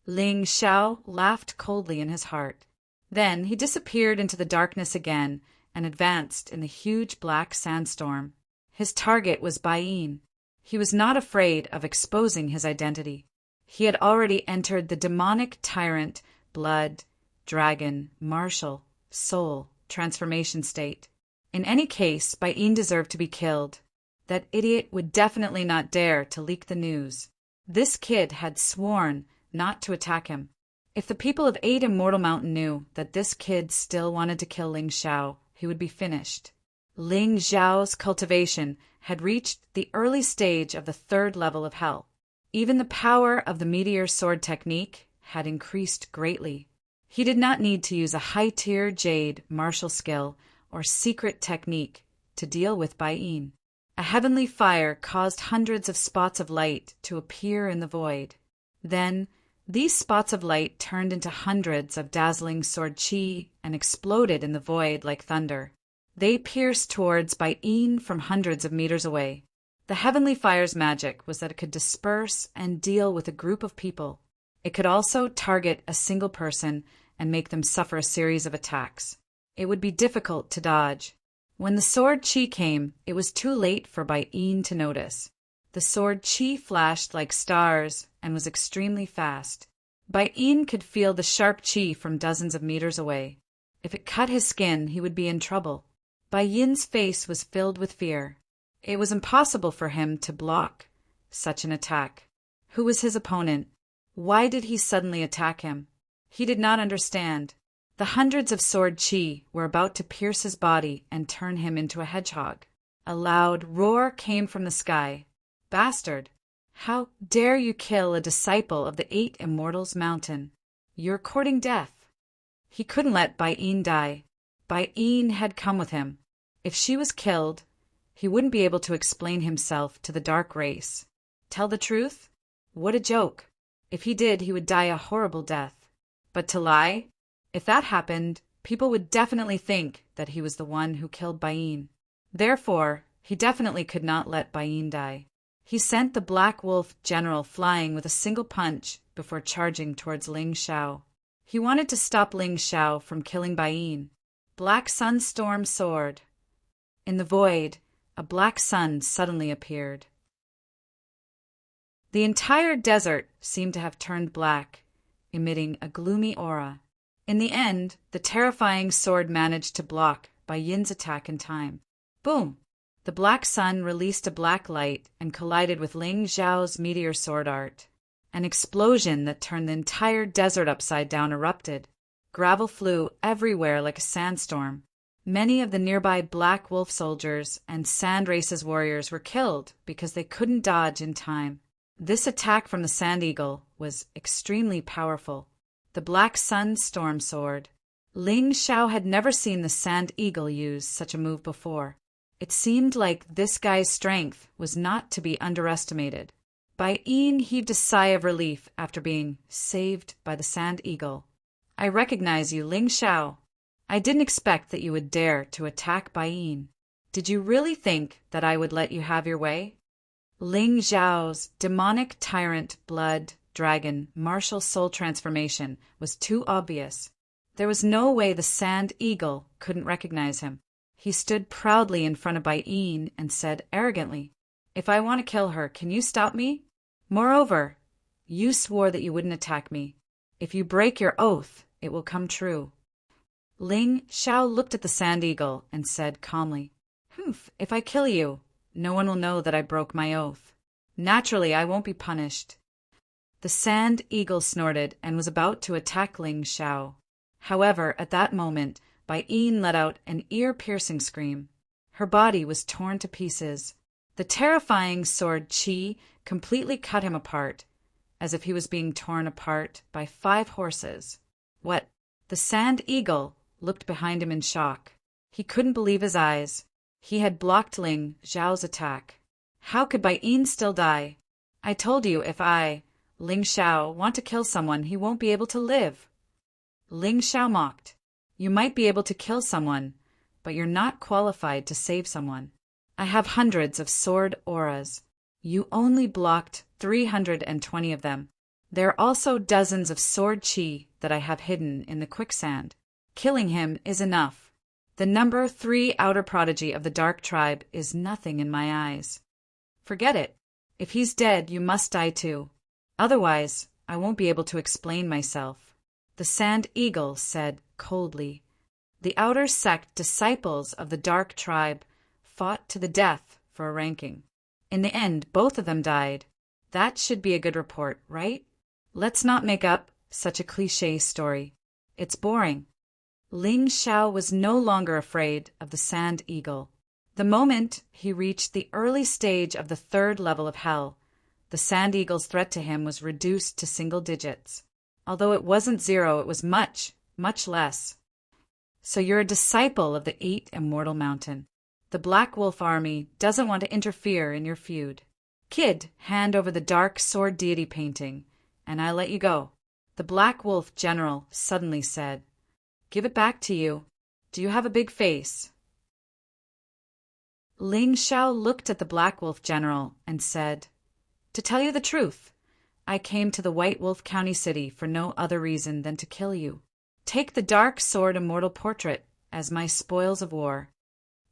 Ling Xiao laughed coldly in his heart. Then he disappeared into the darkness again and advanced in the huge black sandstorm. His target was Bai Yin. He was not afraid of exposing his identity. He had already entered the demonic Tyrant, blood, dragon, martial, soul, transformation state. In any case, Bai Yin deserved to be killed. That idiot would definitely not dare to leak the news. This kid had sworn not to attack him. If the people of 8 Immortal Mountain knew that this kid still wanted to kill Ling Xiao, he would be finished. Ling Xiao's cultivation had reached the early stage of the 3rd level of hell. Even the power of the meteor sword technique had increased greatly. He did not need to use a high-tier jade martial skill or secret technique to deal with Bai Yin. A heavenly fire caused hundreds of spots of light to appear in the void. Then, these spots of light turned into hundreds of dazzling sword chi and exploded in the void like thunder. They pierced towards Bai Yin from hundreds of meters away. The heavenly fire's magic was that it could disperse and deal with a group of people. It could also target a single person and make them suffer a series of attacks. It would be difficult to dodge. When the sword chi came, it was too late for Bai Yin to notice. The sword chi flashed like stars and was extremely fast. Bai Yin could feel the sharp chi from dozens of meters away. If it cut his skin, he would be in trouble. Bai Yin's face was filled with fear. It was impossible for him to block such an attack. Who was his opponent? Why did he suddenly attack him? He did not understand. The hundreds of sword chi were about to pierce his body and turn him into a hedgehog. A loud roar came from the sky. Bastard! How dare you kill a disciple of the 8 Immortals Mountain? You're courting death. He couldn't let Bai Yin die. Bai Yin had come with him. If she was killed, he wouldn't be able to explain himself to the dark race. Tell the truth? What a joke. If he did, he would die a horrible death. But to lie? If that happened, people would definitely think that he was the one who killed Bai Yin. Therefore, he definitely could not let Bai Yin die. He sent the Black Wolf General flying with a single punch before charging towards Ling Xiao. He wanted to stop Ling Xiao from killing Bai Yin. Black Sunstorm Sword. In the void, a black sun suddenly appeared. The entire desert seemed to have turned black, emitting a gloomy aura. In the end, the terrifying sword managed to block Bai Yin's attack in time. Boom! The black sun released a black light and collided with Ling Xiao's meteor sword art. An explosion that turned the entire desert upside down erupted. Gravel flew everywhere like a sandstorm. Many of the nearby Black Wolf soldiers and Sand Race's warriors were killed because they couldn't dodge in time. This attack from the Sand Eagle was extremely powerful. The Black Sun Storm Sword. Ling Xiao had never seen the Sand Eagle use such a move before. It seemed like this guy's strength was not to be underestimated. Bai Yin heaved a sigh of relief after being saved by the Sand Eagle. I recognize you, Ling Xiao. I didn't expect that you would dare to attack Bai Yin. Did you really think that I would let you have your way? Ling Xiao's demonic tyrant blood dragon martial soul transformation was too obvious. There was no way the Sand Eagle couldn't recognize him. He stood proudly in front of Bai Yin and said arrogantly, "If I want to kill her, can you stop me? Moreover, you swore that you wouldn't attack me. If you break your oath, it will come true." Ling Xiao looked at the Sand Eagle and said calmly, "Humph, if I kill you, no one will know that I broke my oath. Naturally, I won't be punished." The Sand Eagle snorted and was about to attack Ling Xiao. However, at that moment, Bai Yin let out an ear-piercing scream. Her body was torn to pieces. The terrifying sword Qi completely cut him apart, as if he was being torn apart by 5 horses. What? The Sand Eagle looked behind him in shock. He couldn't believe his eyes. He had blocked Ling Xiao's attack. How could Bai Yin still die? "I told you if I, Ling Xiao, want to kill someone, he won't be able to live." Ling Xiao mocked. "You might be able to kill someone, but you're not qualified to save someone. I have hundreds of sword auras. You only blocked 320 of them. There are also dozens of sword qi that I have hidden in the quicksand. Killing him is enough. The number 3 outer prodigy of the Dark Tribe is nothing in my eyes. Forget it. If he's dead, you must die too. Otherwise, I won't be able to explain myself." The Sand Eagle said coldly. The outer sect disciples of the Dark Tribe fought to the death for a ranking. In the end, both of them died. That should be a good report, right? Let's not make up such a cliché story. It's boring. Ling Xiao was no longer afraid of the Sand Eagle. The moment he reached the early stage of the 3rd level of hell, the Sand Eagle's threat to him was reduced to single digits. Although it wasn't 0, it was much, much less. "So you're a disciple of the 8 Immortal Mountain. The Black Wolf Army doesn't want to interfere in your feud. Kid, hand over the Dark Sword Deity painting, and I'll let you go." The Black Wolf General suddenly said, "Give it back to you. Do you have a big face?" Ling Xiao looked at the Black Wolf General and said, "To tell you the truth, I came to the White Wolf County City for no other reason than to kill you. Take the Dark Sword Immortal Portrait as my spoils of war.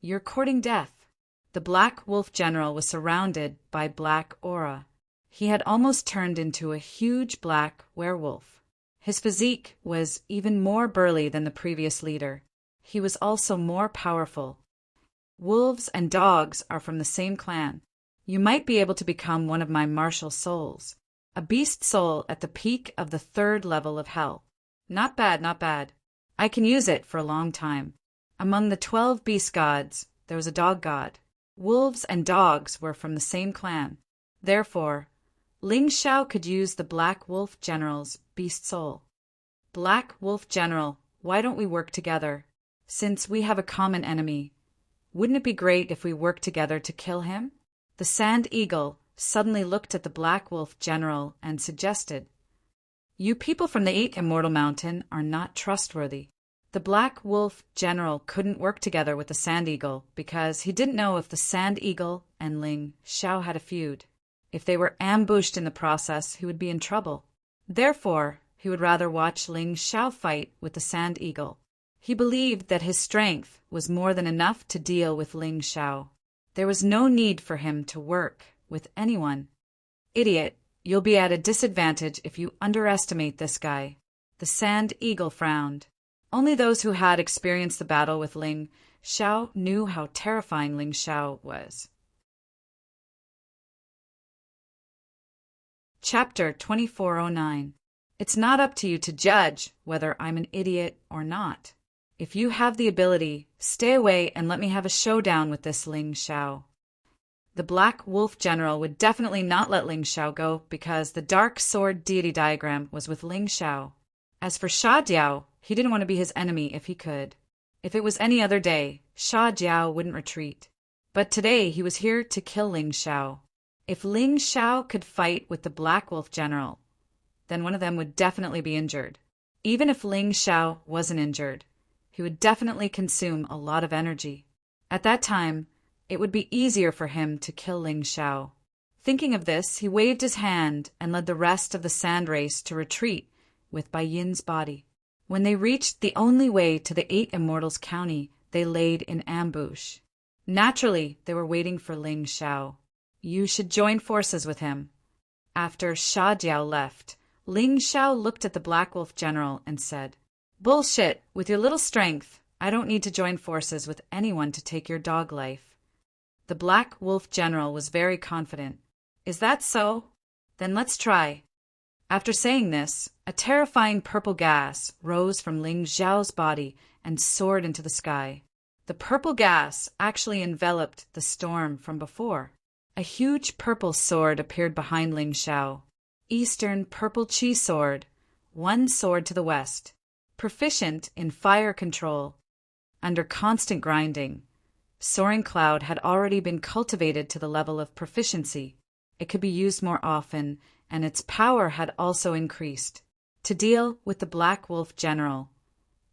You're courting death." The Black Wolf General was surrounded by black aura. He had almost turned into a huge black werewolf. His physique was even more burly than the previous leader. He was also more powerful. "Wolves and dogs are from the same clan. You might be able to become one of my martial souls. A beast soul at the peak of the 3rd level of hell. Not bad, not bad. I can use it for a long time. Among the 12 beast gods, there was a dog god. Wolves and dogs were from the same clan. Therefore, Ling Xiao could use the Black Wolf General's beast soul. Black Wolf General, why don't we work together? Since we have a common enemy, wouldn't it be great if we worked together to kill him?" The Sand Eagle suddenly looked at the Black Wolf General and suggested, "You people from the 8 Immortal Mountain are not trustworthy." The Black Wolf General couldn't work together with the Sand Eagle because he didn't know if the Sand Eagle and Ling Xiao had a feud. If they were ambushed in the process, he would be in trouble. Therefore, he would rather watch Ling Xiao fight with the Sand Eagle. He believed that his strength was more than enough to deal with Ling Xiao. There was no need for him to work with anyone. "Idiot, you'll be at a disadvantage if you underestimate this guy." The Sand Eagle frowned. Only those who had experienced the battle with Ling Xiao knew how terrifying Ling Xiao was. Chapter 2409. It's not up to you to judge whether I'm an idiot or not. If you have the ability, stay away and let me have a showdown with this Ling Xiao. The Black Wolf General would definitely not let Ling Xiao go because the dark sword deity diagram was with Ling Xiao. As for Sha Jiao, he didn't want to be his enemy if he could. If it was any other day, Sha Jiao wouldn't retreat. But today he was here to kill Ling Xiao. If Ling Xiao could fight with the Black Wolf General, then one of them would definitely be injured. Even if Ling Xiao wasn't injured, he would definitely consume a lot of energy. At that time, it would be easier for him to kill Ling Xiao. Thinking of this, he waved his hand and led the rest of the sand race to retreat with Bai Yin's body. When they reached the only way to the 8 Immortals' County, they laid in ambush. Naturally, they were waiting for Ling Xiao. You should join forces with him. After Sha Jiao left, Ling Xiao looked at the Black Wolf General and said, "Bullshit, with your little strength, I don't need to join forces with anyone to take your dog life." The Black Wolf General was very confident. "Is that so? Then let's try." After saying this, a terrifying purple gas rose from Ling Xiao's body and soared into the sky. The purple gas actually enveloped the storm from before. A huge purple sword appeared behind Ling Xiao. Eastern Purple Chi Sword, one sword to the west. Proficient in fire control. Under constant grinding, Soaring Cloud had already been cultivated to the level of proficiency. It could be used more often, and its power had also increased. To deal with the Black Wolf General,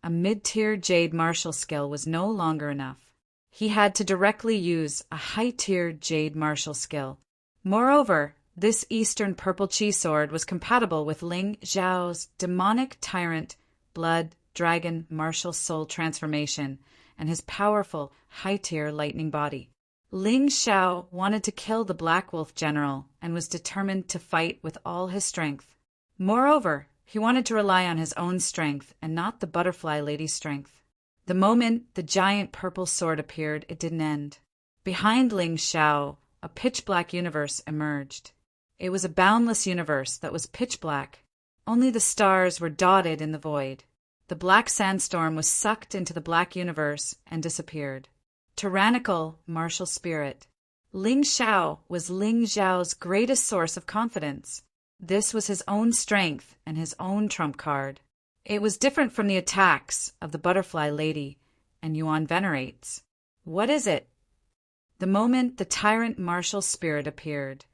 a mid-tier Jade Martial skill was no longer enough. He had to directly use a high-tier Jade Martial skill. Moreover, this Eastern Purple Chi Sword was compatible with Ling Xiao's demonic Tyrant Blood Dragon Martial Soul transformation and his powerful high-tier lightning body. Ling Xiao wanted to kill the Black Wolf General and was determined to fight with all his strength. Moreover, he wanted to rely on his own strength and not the Butterfly Lady's strength. The moment the giant purple sword appeared, it didn't end. Behind Ling Xiao, a pitch-black universe emerged. It was a boundless universe that was pitch-black. Only the stars were dotted in the void. The black sandstorm was sucked into the black universe and disappeared. Tyrannical martial spirit. Ling Xiao was Ling Xiao's greatest source of confidence. This was his own strength and his own trump card. It was different from the attacks of the Butterfly Lady and Yuan Venerates. What is it? The moment the Tyrant martial spirit appeared,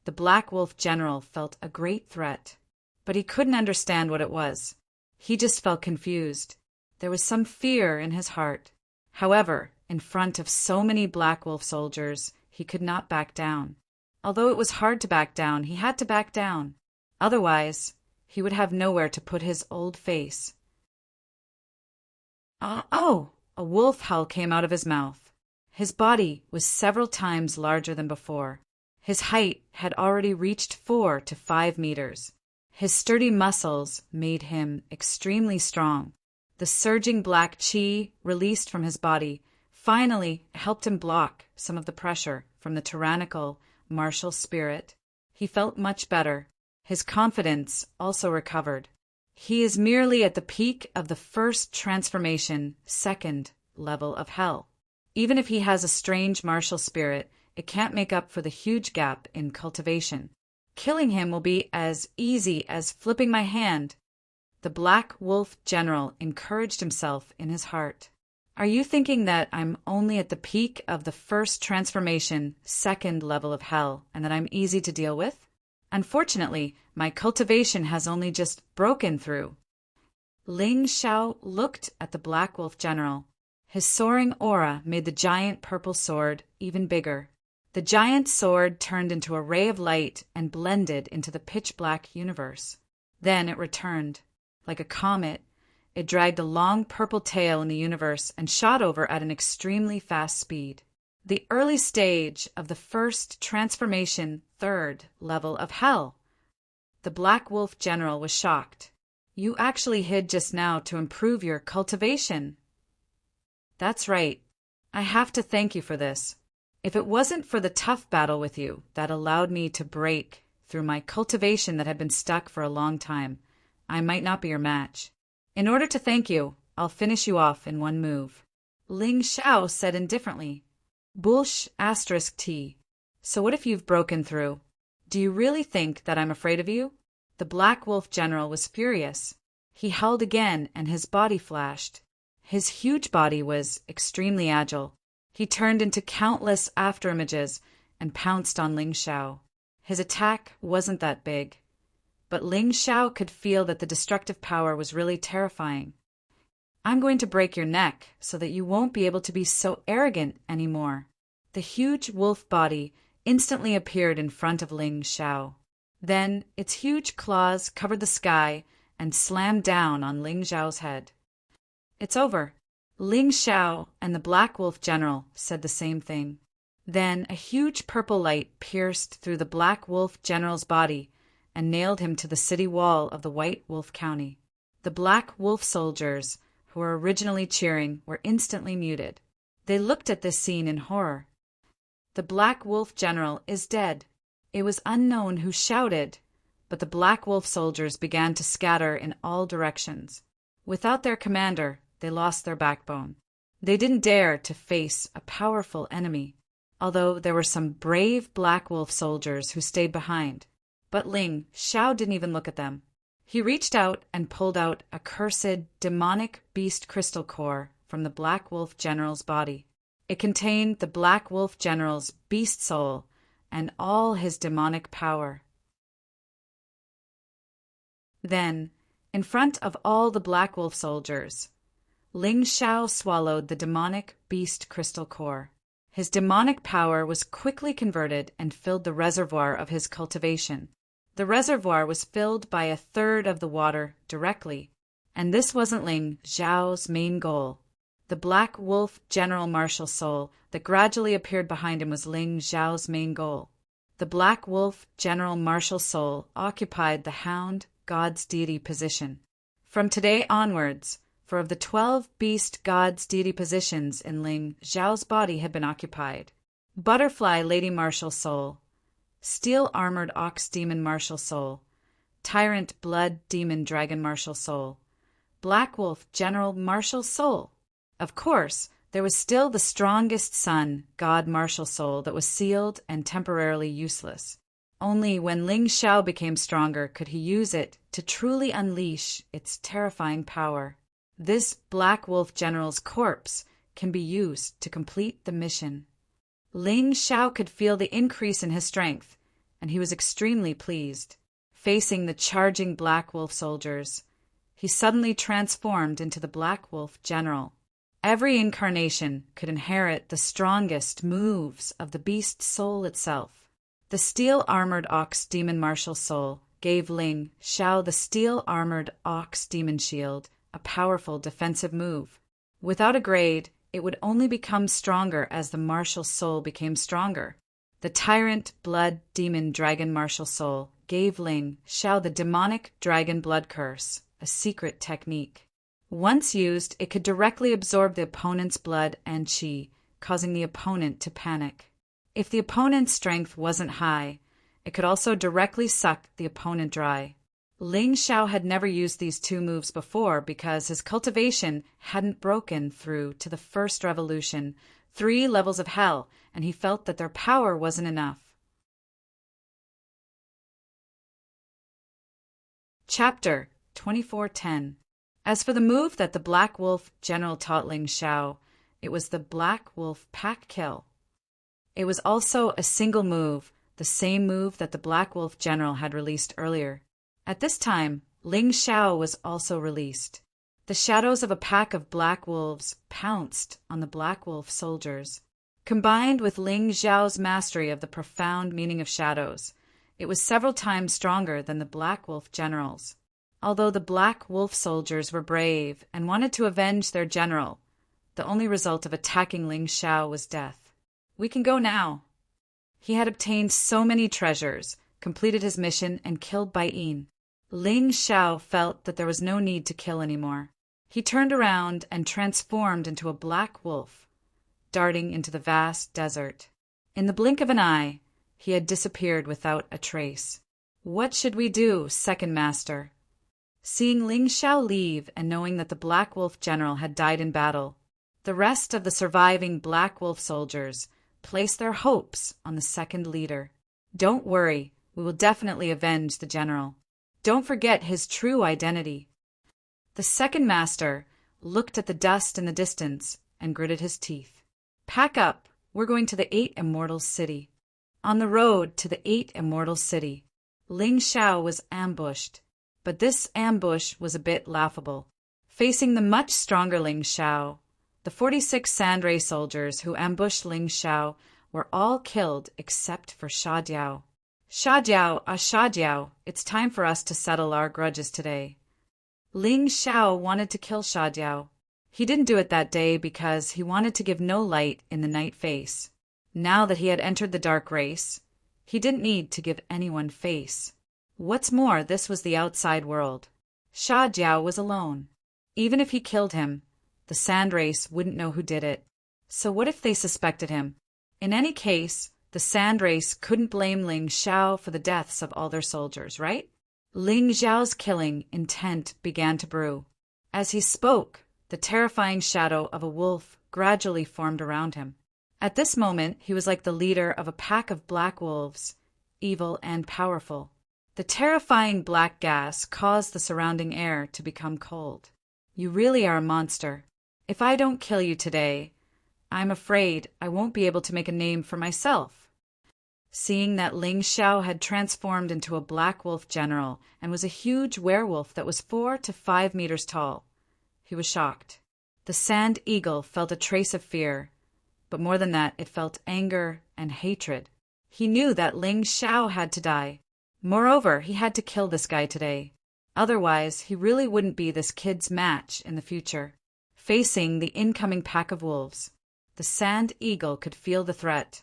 the Black Wolf General felt a great threat, but he couldn't understand what it was. He just felt confused. There was some fear in his heart. However, in front of so many Black Wolf soldiers, he could not back down. Although it was hard to back down, he had to back down. Otherwise, he would have nowhere to put his old face. Oh! A wolf howl came out of his mouth. His body was several times larger than before. His height had already reached 4 to 5 meters. His sturdy muscles made him extremely strong. The surging black chi released from his body finally helped him block some of the pressure from the tyrannical martial spirit. He felt much better. His confidence also recovered. He is merely at the peak of the first transformation, second level of hell. Even if he has a strange martial spirit, it can't make up for the huge gap in cultivation. Killing him will be as easy as flipping my hand. The Black Wolf General encouraged himself in his heart. Are you thinking that I'm only at the peak of the first transformation, second level of hell, and that I'm easy to deal with? Unfortunately, my cultivation has only just broken through. Ling Xiao looked at the Black Wolf General. His soaring aura made the giant purple sword even bigger. The giant sword turned into a ray of light and blended into the pitch-black universe. Then it returned. Like a comet, it dragged a long purple tail in the universe and shot over at an extremely fast speed. The early stage of the first transformation, third level of hell. The Black Wolf General was shocked. You actually hid just now to improve your cultivation. That's right. I have to thank you for this. If it wasn't for the tough battle with you that allowed me to break through my cultivation that had been stuck for a long time, I might not be your match. In order to thank you, I'll finish you off in one move." Ling Xiao said indifferently, "Bullsh asterisk T. So what if you've broken through? Do you really think that I'm afraid of you?" The Black Wolf General was furious. He howled again and his body flashed. His huge body was extremely agile. He turned into countless afterimages and pounced on Ling Xiao. His attack wasn't that big, but Ling Xiao could feel that the destructive power was really terrifying. "I'm going to break your neck so that you won't be able to be so arrogant anymore." The huge wolf body instantly appeared in front of Ling Xiao. Then its huge claws covered the sky and slammed down on Ling Xiao's head. "It's over." Ling Xiao and the Black Wolf General said the same thing. Then a huge purple light pierced through the Black Wolf General's body and nailed him to the city wall of the White Wolf County. The Black Wolf soldiers, who were originally cheering, were instantly muted. They looked at this scene in horror. The Black Wolf General is dead. It was unknown who shouted, but the Black Wolf soldiers began to scatter in all directions. Without their commander, they lost their backbone. They didn't dare to face a powerful enemy, although there were some brave Black Wolf soldiers who stayed behind. But Ling Xiao didn't even look at them. He reached out and pulled out a cursed, demonic beast crystal core from the Black Wolf General's body. It contained the Black Wolf General's beast soul and all his demonic power. Then, in front of all the Black Wolf soldiers, Ling Xiao swallowed the demonic beast crystal core. His demonic power was quickly converted and filled the reservoir of his cultivation. The reservoir was filled by a third of the water directly, and this wasn't Ling Xiao's main goal. The Black Wolf General Martial Soul that gradually appeared behind him was Ling Xiao's main goal. The Black Wolf General Martial Soul occupied the Hound God's deity position. From today onwards, 4 of the 12 beast God's deity positions in Ling Xiao's body had been occupied. Butterfly Lady Martial Soul, Steel-Armored Ox Demon Martial Soul, Tyrant Blood Demon Dragon Martial Soul, Black Wolf General Martial Soul. Of course, there was still the strongest Sun God Martial Soul that was sealed and temporarily useless. Only when Ling Xiao became stronger could he use it to truly unleash its terrifying power. This Black Wolf General's corpse can be used to complete the mission. Ling Xiao could feel the increase in his strength, and he was extremely pleased. Facing the charging Black Wolf soldiers, he suddenly transformed into the Black Wolf General. Every incarnation could inherit the strongest moves of the beast soul itself. The Steel-Armored Ox Demon Martial Soul gave Ling Xiao the Steel-Armored Ox Demon Shield, a powerful defensive move. Without a grade, it would only become stronger as the martial soul became stronger. The Tyrant Blood Demon Dragon Martial Soul gave Ling Xiao the Demonic Dragon Blood Curse, a secret technique. Once used, it could directly absorb the opponent's blood and qi, causing the opponent to panic. If the opponent's strength wasn't high, it could also directly suck the opponent dry. Ling Xiao had never used these 2 moves before because his cultivation hadn't broken through to the first revolution, 3 levels of hell, and he felt that their power wasn't enough. Chapter 2410. As for the move that the Black Wolf General taught Ling Xiao, it was the Black Wolf Pack Kill. It was also a single move, the same move that the Black Wolf General had released earlier. At this time, Ling Xiao was also released. The shadows of a pack of black wolves pounced on the Black Wolf soldiers. Combined with Ling Xiao's mastery of the profound meaning of shadows, it was several times stronger than the Black Wolf generals. Although the Black Wolf soldiers were brave and wanted to avenge their general, the only result of attacking Ling Xiao was death. "We can go now." He had obtained so many treasures, completed his mission, and killed Bai Yin. Ling Xiao felt that there was no need to kill anymore. He turned around and transformed into a black wolf, darting into the vast desert. In the blink of an eye, he had disappeared without a trace. "What should we do, second master?" Seeing Ling Xiao leave and knowing that the Black Wolf general had died in battle, the rest of the surviving Black Wolf soldiers placed their hopes on the second leader. Don't worry, we will definitely avenge the general. Don't forget his true identity. The second master looked at the dust in the distance and gritted his teeth. Pack up, we're going to the Eight Immortals City. On the road to the Eight Immortals City, Ling Xiao was ambushed, but this ambush was a bit laughable. Facing the much stronger Ling Xiao, the 46 Sandray soldiers who ambushed Ling Xiao were all killed except for Sha Jiao. Sha Jiao, Sha Jiao, it's time for us to settle our grudges today. Ling Xiao wanted to kill Sha Jiao. He didn't do it that day because he wanted to give no light in the night face. Now that he had entered the dark race, he didn't need to give anyone face. What's more, this was the outside world. Sha Jiao was alone. Even if he killed him, the Sand Race wouldn't know who did it. So what if they suspected him? In any case, the Sand Race couldn't blame Ling Xiao for the deaths of all their soldiers, right? Ling Xiao's killing intent began to brew. As he spoke, the terrifying shadow of a wolf gradually formed around him. At this moment, he was like the leader of a pack of black wolves, evil and powerful. The terrifying black gas caused the surrounding air to become cold. You really are a monster. If I don't kill you today, I'm afraid I won't be able to make a name for myself. Seeing that Ling Xiao had transformed into a black wolf general and was a huge werewolf that was 4 to 5 meters tall, he was shocked. The Sand Eagle felt a trace of fear, but more than that, it felt anger and hatred. He knew that Ling Xiao had to die. Moreover, he had to kill this guy today. Otherwise, he really wouldn't be this kid's match in the future. Facing the incoming pack of wolves, the Sand Eagle could feel the threat.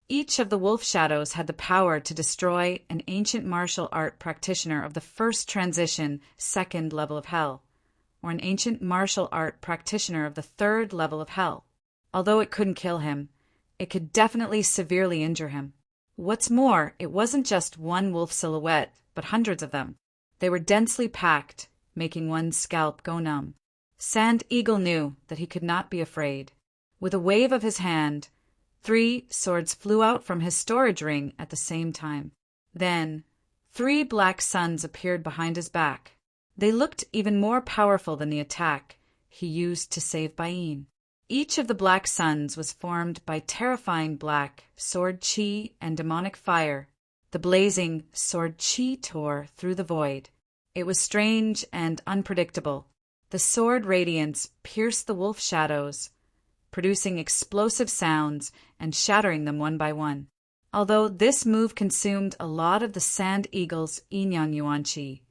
Each of the wolf shadows had the power to destroy an ancient martial art practitioner of the first transition, second level of hell, or an ancient martial art practitioner of the third level of hell. Although it couldn't kill him, it could definitely severely injure him. What's more, it wasn't just one wolf silhouette, but hundreds of them. They were densely packed, making one's scalp go numb. Sand Eagle knew that he could not be afraid. With a wave of his hand, 3 swords flew out from his storage ring at the same time. Then, 3 black suns appeared behind his back. They looked even more powerful than the attack he used to save Bain. Each of the black suns was formed by terrifying black sword chi and demonic fire. The blazing sword chi tore through the void. It was strange and unpredictable. The sword radiance pierced the wolf shadows, producing explosive sounds and shattering them one by one. Although this move consumed a lot of the Sand Eagle's Yin-Yang Yuan Qi,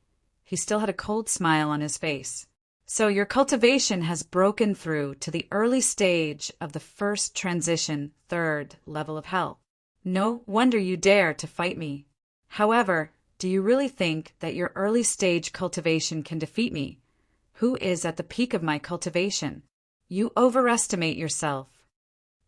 he still had a cold smile on his face. So your cultivation has broken through to the early stage of the first transition, third level of hell. No wonder you dare to fight me. However, do you really think that your early stage cultivation can defeat me, who is at the peak of my cultivation? You overestimate yourself.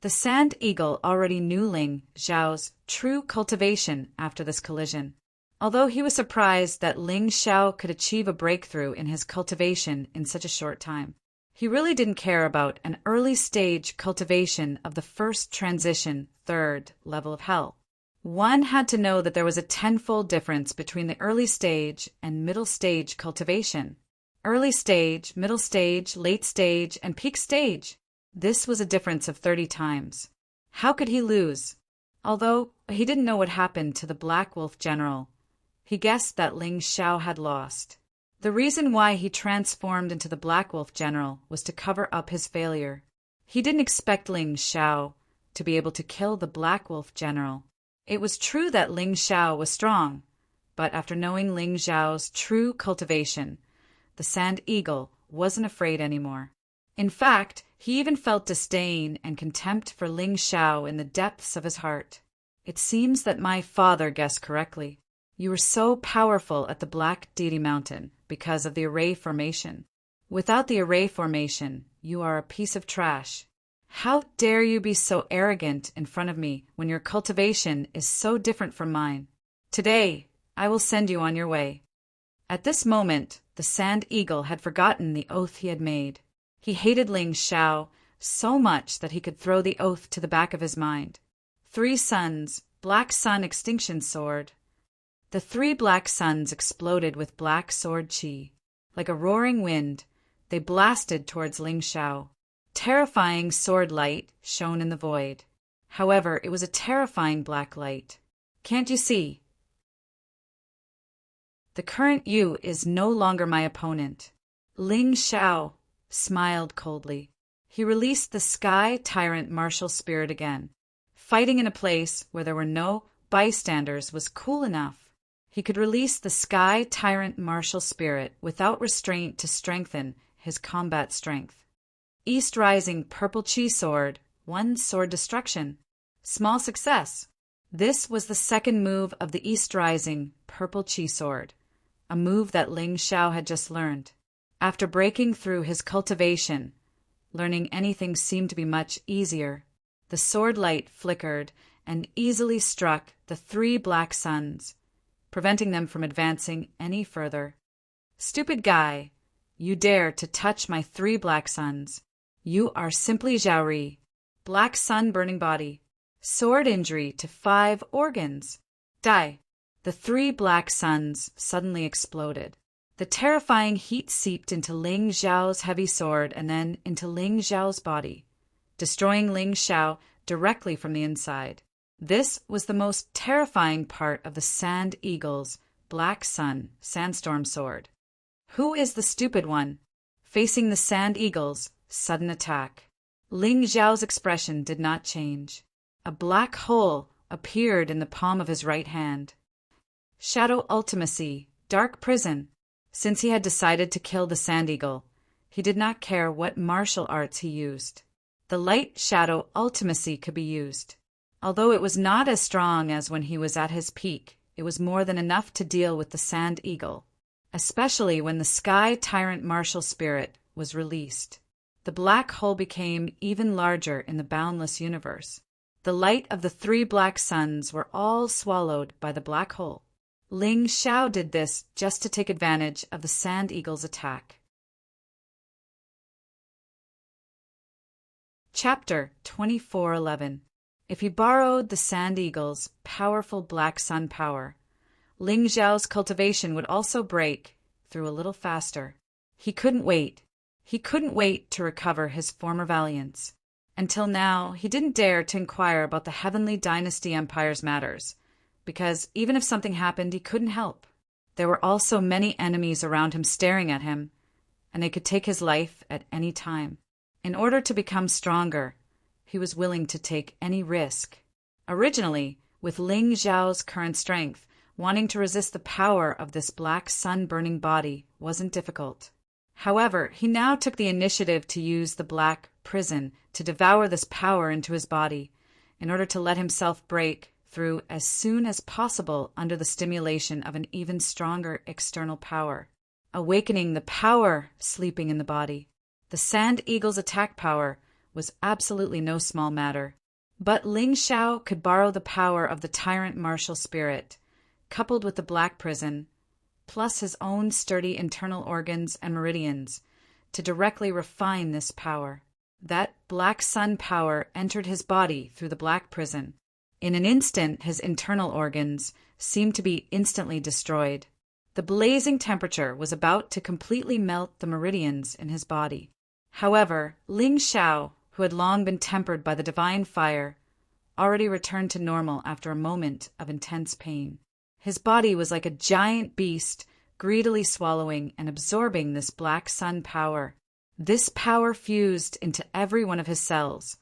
The Sand Eagle already knew Ling Xiao's true cultivation after this collision. Although he was surprised that Ling Xiao could achieve a breakthrough in his cultivation in such a short time, he really didn't care about an early stage cultivation of the first transition, third level of hell. One had to know that there was a tenfold difference between the early stage and middle stage cultivation. Early stage, middle stage, late stage, and peak stage. This was a difference of 30 times. How could he lose? Although he didn't know what happened to the Black Wolf General, he guessed that Ling Xiao had lost. The reason why he transformed into the Black Wolf General was to cover up his failure. He didn't expect Ling Xiao to be able to kill the Black Wolf General. It was true that Ling Xiao was strong, but after knowing Ling Xiao's true cultivation, the Sand Eagle wasn't afraid anymore. In fact, he even felt disdain and contempt for Ling Xiao in the depths of his heart. It seems that my father guessed correctly. You were so powerful at the Black Deity Mountain because of the array formation. Without the array formation, you are a piece of trash. How dare you be so arrogant in front of me when your cultivation is so different from mine? Today, I will send you on your way. At this moment, the Sand Eagle had forgotten the oath he had made. He hated Ling Xiao so much that he could throw the oath to the back of his mind. 3 suns, Black Sun Extinction Sword. The 3 black suns exploded with black sword chi. Like a roaring wind, they blasted towards Ling Xiao. Terrifying sword light shone in the void. However, it was a terrifying black light. Can't you see? The current you is no longer my opponent. Ling Xiao smiled coldly. He released the Sky Tyrant martial spirit again. Fighting in a place where there were no bystanders was cool enough. He could release the Sky Tyrant martial spirit without restraint to strengthen his combat strength. East Rising Purple Chi Sword, 1 sword destruction. Small success. This was the second move of the East Rising Purple Chi Sword, a move that Ling Xiao had just learned. After breaking through his cultivation, learning anything seemed to be much easier. The sword light flickered and easily struck the 3 black suns, preventing them from advancing any further. Stupid guy, you dare to touch my 3 black suns. You are simply Zhaori. Black sun burning body. Sword injury to 5 organs. Die. The 3 black suns suddenly exploded. The terrifying heat seeped into Ling Xiao's heavy sword and then into Ling Xiao's body, destroying Ling Xiao directly from the inside. This was the most terrifying part of the Sand Eagle's Black Sun Sandstorm Sword. Who is the stupid one? Facing the Sand Eagle's sudden attack. Ling Xiao's expression did not change. A black hole appeared in the palm of his right hand. Shadow Ultimacy, Dark Prison. Since he had decided to kill the Sand Eagle, he did not care what martial arts he used. The Light Shadow Ultimacy could be used. Although it was not as strong as when he was at his peak, it was more than enough to deal with the Sand Eagle, especially when the Sky Tyrant martial spirit was released. The black hole became even larger in the boundless universe. The light of the 3 black suns were all swallowed by the black hole. Ling Xiao did this just to take advantage of the Sand Eagle's attack. Chapter 2411. If he borrowed the Sand Eagle's powerful black sun power, Ling Xiao's cultivation would also break through a little faster. He couldn't wait. He couldn't wait to recover his former valiance. Until now, he didn't dare to inquire about the Heavenly Dynasty Empire's matters, because even if something happened, he couldn't help. There were also many enemies around him staring at him, and they could take his life at any time. In order to become stronger, he was willing to take any risk. Originally, with Ling Xiao's current strength, wanting to resist the power of this black sun-burning body wasn't difficult. However, he now took the initiative to use the black prison to devour this power into his body, in order to let himself break through as soon as possible under the stimulation of an even stronger external power, awakening the power sleeping in the body. The Sand Eagle's attack power was absolutely no small matter. But Ling Xiao could borrow the power of the Tyrant martial spirit, coupled with the black prison, plus his own sturdy internal organs and meridians, to directly refine this power. That black sun power entered his body through the black prison. In an instant, his internal organs seemed to be instantly destroyed. The blazing temperature was about to completely melt the meridians in his body. However, Ling Xiao, who had long been tempered by the divine fire, already returned to normal after a moment of intense pain. His body was like a giant beast, greedily swallowing and absorbing this black sun power. This power fused into every one of his cells,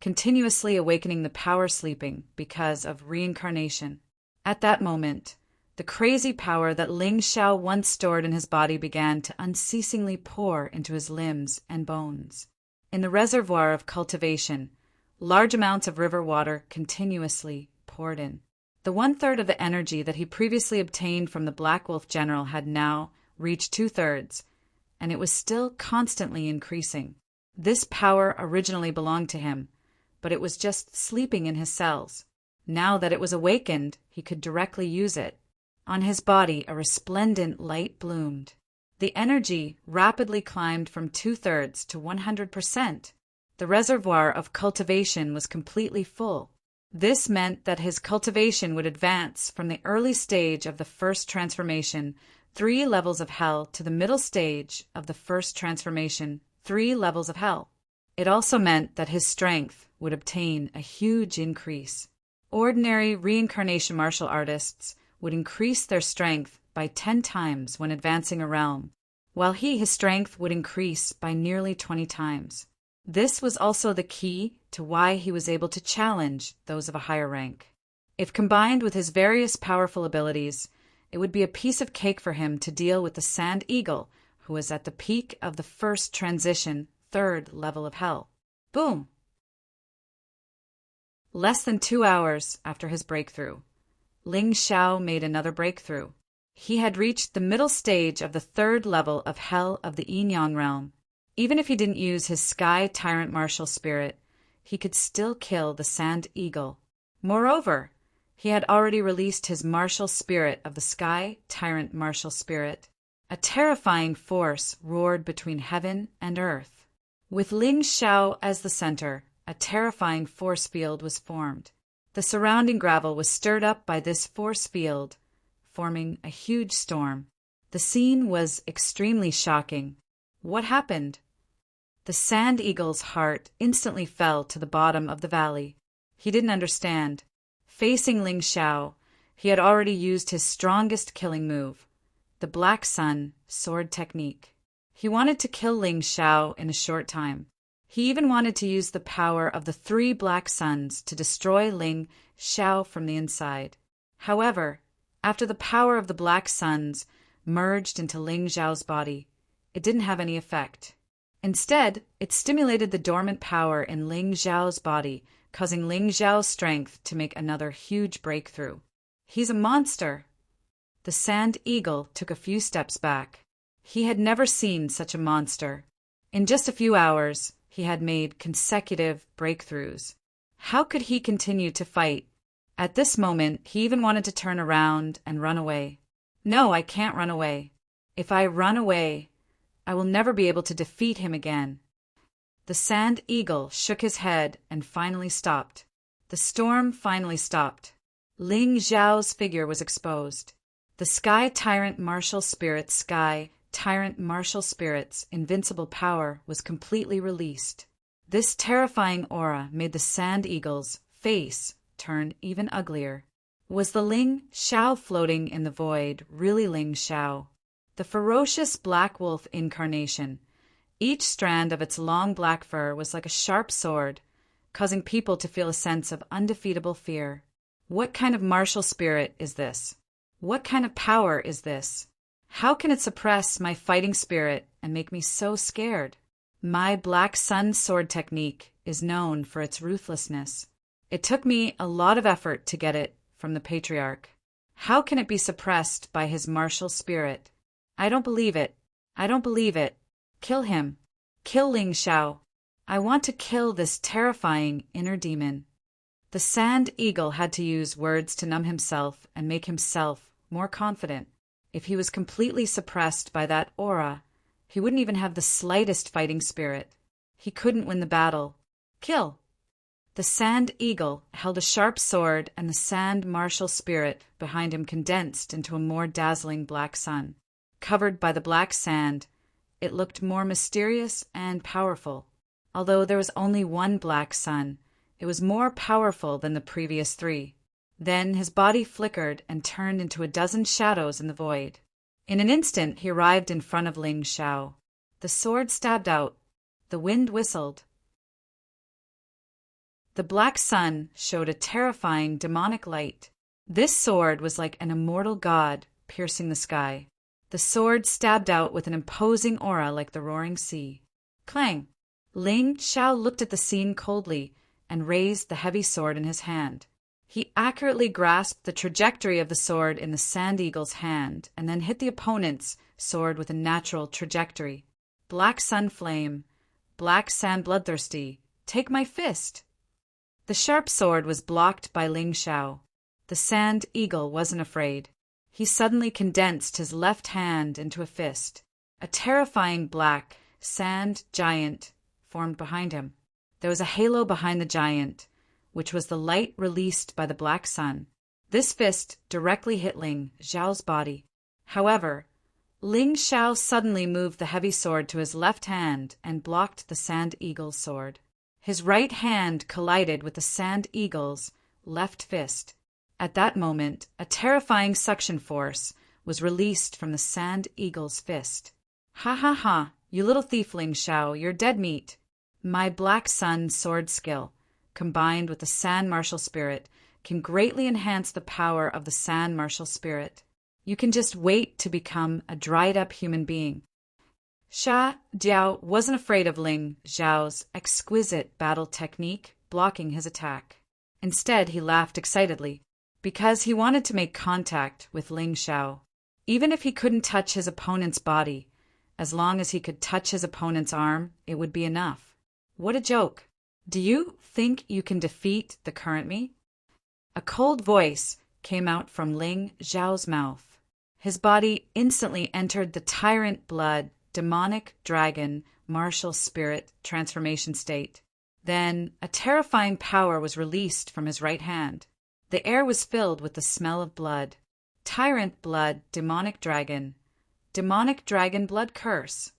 continuously awakening the power sleeping because of reincarnation. At that moment, the crazy power that Ling Xiao once stored in his body began to unceasingly pour into his limbs and bones. In the reservoir of cultivation, large amounts of river water continuously poured in. The 1/3 of the energy that he previously obtained from the Black Wolf General had now reached 2/3, and it was still constantly increasing. This power originally belonged to him, but it was just sleeping in his cells. Now that it was awakened, he could directly use it. On his body, a resplendent light bloomed. The energy rapidly climbed from 2/3 to 100%. The reservoir of cultivation was completely full. This meant that his cultivation would advance from the early stage of the first transformation, 3 levels of hell, to the middle stage of the first transformation, 3 levels of hell. It also meant that his strength would obtain a huge increase. Ordinary reincarnation martial artists would increase their strength by 10 times when advancing a realm, while his strength would increase by nearly 20 times. This was also the key to why he was able to challenge those of a higher rank. If combined with his various powerful abilities, it would be a piece of cake for him to deal with the Sand Eagle, who was at the peak of the first transition, 3rd level of hell. Boom! Less than 2 hours after his breakthrough, Ling Xiao made another breakthrough. He had reached the middle stage of the 3rd level of hell of the Yin-Yang realm. Even if he didn't use his Sky Tyrant martial spirit, he could still kill the Sand Eagle. Moreover, he had already released his martial spirit of the Sky Tyrant martial spirit. A terrifying force roared between heaven and earth. With Ling Xiao as the center, a terrifying force field was formed. The surrounding gravel was stirred up by this force field, forming a huge storm. The scene was extremely shocking. What happened? The Sand Eagle's heart instantly fell to the bottom of the valley. He didn't understand. Facing Ling Xiao, he had already used his strongest killing move, the Black Sun sword technique. He wanted to kill Ling Xiao in a short time. He even wanted to use the power of the 3 Black Suns to destroy Ling Xiao from the inside. However, after the power of the Black Suns merged into Ling Xiao's body, it didn't have any effect. Instead, it stimulated the dormant power in Ling Xiao's body, causing Ling Xiao's strength to make another huge breakthrough. He's a monster. The Sand Eagle took a few steps back. He had never seen such a monster. In just a few hours, he had made consecutive breakthroughs. How could he continue to fight? At this moment, he even wanted to turn around and run away. No, I can't run away. If I run away, I will never be able to defeat him again. The Sand Eagle shook his head and finally stopped. The storm finally stopped. Ling Xiao's figure was exposed. The Sky Tyrant martial spirit's invincible power was completely released. This terrifying aura made the Sand Eagle's face turn even uglier. Was the Ling Xiao floating in the void really Ling Xiao? The ferocious black wolf incarnation. Each strand of its long black fur was like a sharp sword, causing people to feel a sense of undefeatable fear. What kind of martial spirit is this? What kind of power is this? How can it suppress my fighting spirit and make me so scared? My Black Sun sword technique is known for its ruthlessness. It took me a lot of effort to get it from the patriarch. How can it be suppressed by his martial spirit? I don't believe it. I don't believe it. Kill him. Kill Ling Xiao. I want to kill this terrifying inner demon. The Sand Eagle had to use words to numb himself and make himself more confident. If he was completely suppressed by that aura, he wouldn't even have the slightest fighting spirit. He couldn't win the battle. Kill. The Sand Eagle held a sharp sword, and the sand martial spirit behind him condensed into a more dazzling black sun. Covered by the black sand, it looked more mysterious and powerful. Although there was only one black sun, it was more powerful than the previous 3. Then his body flickered and turned into a dozen shadows in the void. In an instant, he arrived in front of Ling Xiao. The sword stabbed out. The wind whistled. The black sun showed a terrifying demonic light. This sword was like an immortal god piercing the sky. The sword stabbed out with an imposing aura like the roaring sea. Clang! Ling Xiao looked at the scene coldly and raised the heavy sword in his hand. He accurately grasped the trajectory of the sword in the Sand Eagle's hand and then hit the opponent's sword with a natural trajectory. Black sun flame, black sand bloodthirsty, take my fist! The sharp sword was blocked by Ling Xiao. The Sand Eagle wasn't afraid. he suddenly condensed his left hand into a fist. A terrifying black sand giant formed behind him. There was a halo behind the giant, which was the light released by the black sun. This fist directly hit Ling Xiao's body. However, Ling Xiao suddenly moved the heavy sword to his left hand and blocked the Sand Eagle's sword. His right hand collided with the Sand Eagle's left fist. At that moment, a terrifying suction force was released from the Sand Eagle's fist. "Ha ha ha, you little thief Ling Xiao, you're dead meat." My Black Sun sword skill, combined with the Sand Martial Spirit, can greatly enhance the power of the Sand Martial Spirit. You can just wait to become a dried-up human being. Sha Jiao wasn't afraid of Ling Xiao's exquisite battle technique blocking his attack. Instead, he laughed excitedly, because he wanted to make contact with Ling Xiao. Even if he couldn't touch his opponent's body, as long as he could touch his opponent's arm, it would be enough. What a joke! Do you think you can defeat the current me? A cold voice came out from Ling Xiao's mouth. His body instantly entered the Tyrant blood, demonic dragon, martial spirit transformation state. Then a terrifying power was released from his right hand. The air was filled with the smell of blood. Tyrant blood, demonic dragon blood curse.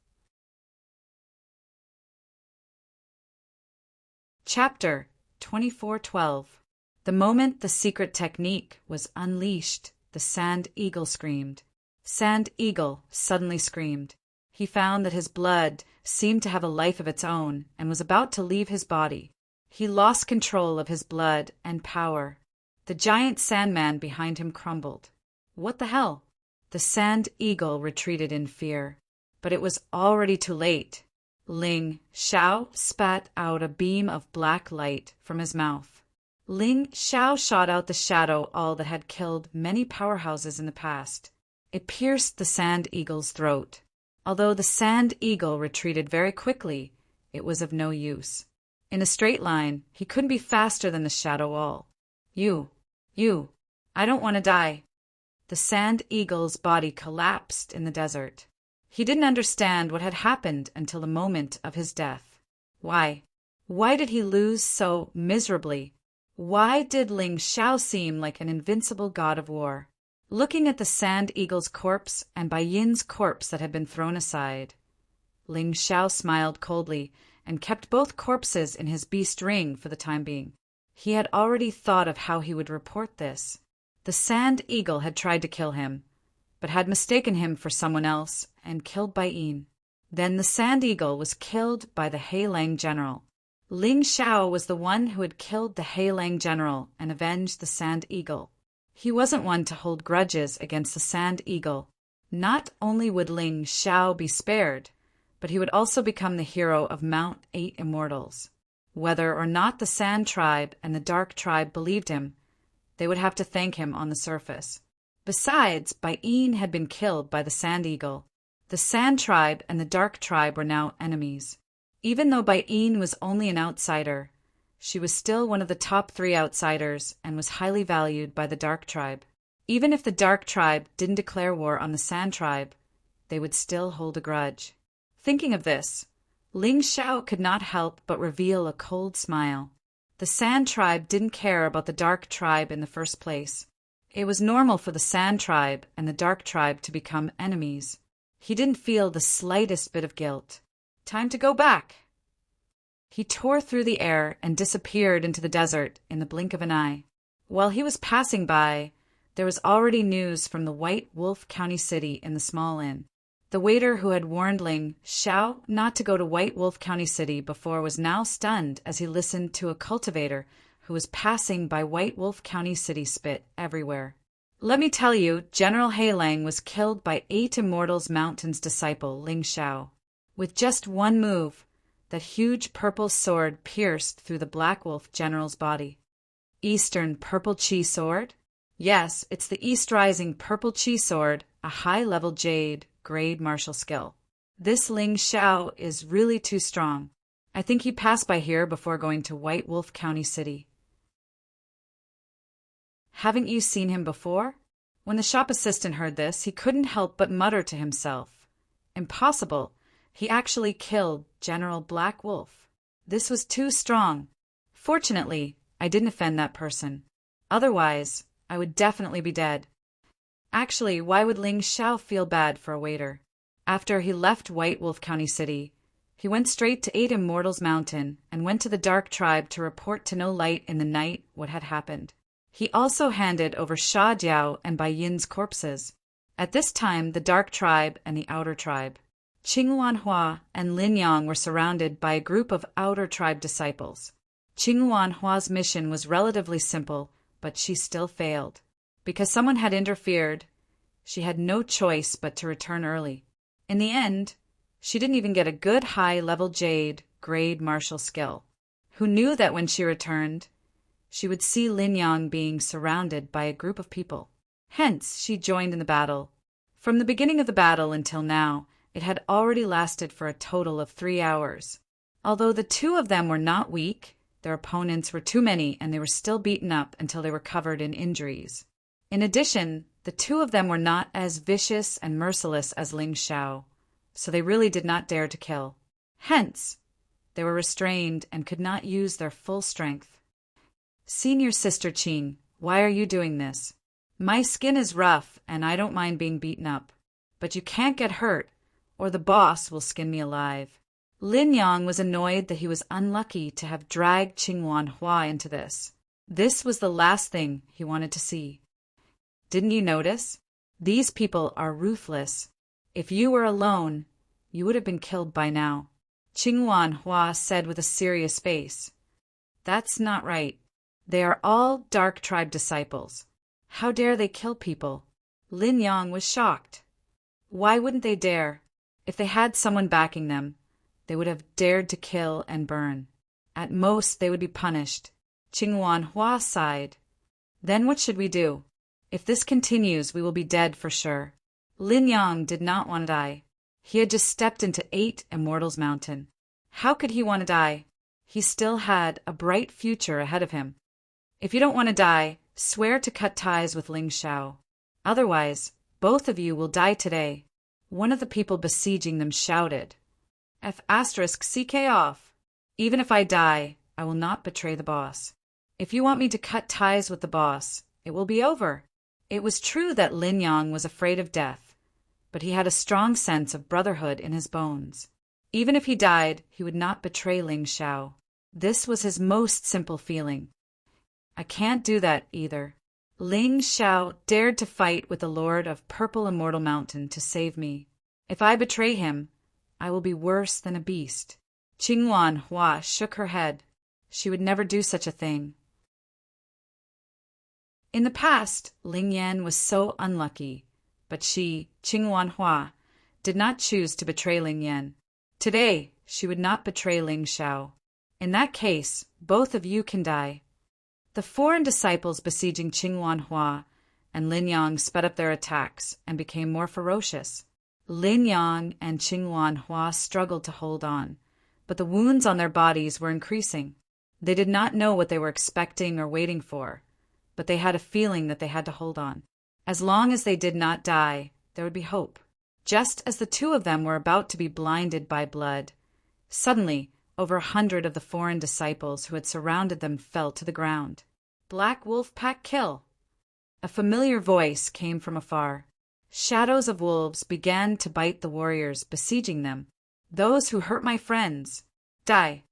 Chapter 24:12. The moment the secret technique was unleashed, the Sand Eagle screamed. Sand Eagle suddenly screamed. He found that his blood seemed to have a life of its own and was about to leave his body. He lost control of his blood and power. The giant Sandman behind him crumbled. What the hell? The Sand Eagle retreated in fear. But it was already too late. Ling Xiao spat out a beam of black light from his mouth. Ling Xiao shot out the shadow all that had killed many powerhouses in the past. It pierced the Sand Eagle's throat. Although the Sand Eagle retreated very quickly, it was of no use. In a straight line, he couldn't be faster than the shadow all. You, I don't want to die. The Sand Eagle's body collapsed in the desert. He didn't understand what had happened until the moment of his death. Why? Why did he lose so miserably? Why did Ling Xiao seem like an invincible god of war? Looking at the Sand Eagle's corpse and Bai Yin's corpse that had been thrown aside, Ling Xiao smiled coldly and kept both corpses in his beast ring for the time being. He had already thought of how he would report this. The Sand Eagle had tried to kill him, but had mistaken him for someone else and killed Bai Yin. Then the Sand Eagle was killed by the Heilang general. Ling Xiao was the one who had killed the Heilang general and avenged the Sand Eagle. He wasn't one to hold grudges against the Sand Eagle. Not only would Ling Xiao be spared, but he would also become the hero of Mount 8 Immortals. Whether or not the Sand Tribe and the Dark Tribe believed him, they would have to thank him on the surface. Besides, Bai Yin had been killed by the Sand Eagle. The Sand Tribe and the Dark Tribe were now enemies. Even though Bai Yin was only an outsider, she was still one of the top 3 outsiders and was highly valued by the Dark Tribe. Even if the Dark Tribe didn't declare war on the Sand Tribe, they would still hold a grudge. Thinking of this, Ling Xiao could not help but reveal a cold smile. The Sand Tribe didn't care about the Dark Tribe in the first place. It was normal for the Sand Tribe and the Dark Tribe to become enemies. He didn't feel the slightest bit of guilt. Time to go back. He tore through the air and disappeared into the desert in the blink of an eye. While he was passing by, there was already news from the White Wolf County City in the small inn. The waiter who had warned Ling Xiao not to go to White Wolf County City before was now stunned as he listened to a cultivator who was passing by White Wolf County City spit everywhere. Let me tell you, General Heilang was killed by 8 Immortals Mountain's disciple, Ling Xiao. With just one move, that huge purple sword pierced through the Black Wolf General's body. Eastern Purple Chi Sword? Yes, it's the East Rising Purple Chi Sword, a high-level jade grade martial skill. This Ling Xiao is really too strong. I think he passed by here before going to White Wolf County City. Haven't you seen him before? When the shop assistant heard this, he couldn't help but mutter to himself, "Impossible! He actually killed General Black Wolf. This was too strong. Fortunately, I didn't offend that person. Otherwise, I would definitely be dead." Actually, why would Ling Xiao feel bad for a waiter? After he left White Wolf County City, he went straight to 8 Immortals Mountain and went to the Dark Tribe to report to No Light in the night what had happened. He also handed over Sha Jiao and Bai Yin's corpses. At this time, the Dark Tribe and the Outer Tribe, Qing Wanhua and Lin Yang, were surrounded by a group of Outer Tribe disciples. Qing Wanhua's mission was relatively simple, but she still failed. Because someone had interfered, she had no choice but to return early. In the end, she didn't even get a good high-level Jade grade martial skill. Who knew that when she returned, she would see Lin Yang being surrounded by a group of people. Hence, she joined in the battle. From the beginning of the battle until now, it had already lasted for a total of 3 hours. Although the two of them were not weak, their opponents were too many and they were still beaten up until they were covered in injuries. In addition, the two of them were not as vicious and merciless as Ling Xiao, so they really did not dare to kill. Hence, they were restrained and could not use their full strength. "Senior Sister Qing, why are you doing this? My skin is rough and I don't mind being beaten up, but you can't get hurt or the boss will skin me alive." Lin Yang was annoyed that he was unlucky to have dragged Qing Wanhua into this. This was the last thing he wanted to see. "Didn't you notice? These people are ruthless. If you were alone, you would have been killed by now," Qing Wanhua said with a serious face. "That's not right. They are all Dark Tribe disciples. How dare they kill people?" Lin Yang was shocked. Why wouldn't they dare? If they had someone backing them, they would have dared to kill and burn. At most, they would be punished. Qing Wanhua sighed. "Then what should we do? If this continues, we will be dead for sure." Lin Yang did not want to die. He had just stepped into 8 Immortals Mountain. How could he want to die? He still had a bright future ahead of him. "If you don't want to die, swear to cut ties with Ling Xiao. Otherwise, both of you will die today," one of the people besieging them shouted. *CK off. Even if I die, I will not betray the boss. If you want me to cut ties with the boss, it will be over. It was true that Lin Yang was afraid of death, but he had a strong sense of brotherhood in his bones. Even if he died, he would not betray Ling Xiao. This was his most simple feeling. "I can't do that either. Ling Xiao dared to fight with the Lord of Purple Immortal Mountain to save me. If I betray him, I will be worse than a beast." Qing Wanhua shook her head. She would never do such a thing. In the past, Ling Yan was so unlucky, but she, Qing Wanhua, did not choose to betray Ling Yan. Today, she would not betray Ling Xiao. In that case, both of you can die. The foreign disciples besieging Qing Wanhua and Lin Yang sped up their attacks and became more ferocious. Lin Yang and Qing Wanhua struggled to hold on, but the wounds on their bodies were increasing. They did not know what they were expecting or waiting for, but they had a feeling that they had to hold on. As long as they did not die, there would be hope. Just as the two of them were about to be blinded by blood, suddenly, over 100 of the foreign disciples who had surrounded them fell to the ground. "Black Wolf Pack kill!" A familiar voice came from afar. Shadows of wolves began to bite the warriors besieging them. "Those who hurt my friends, die!"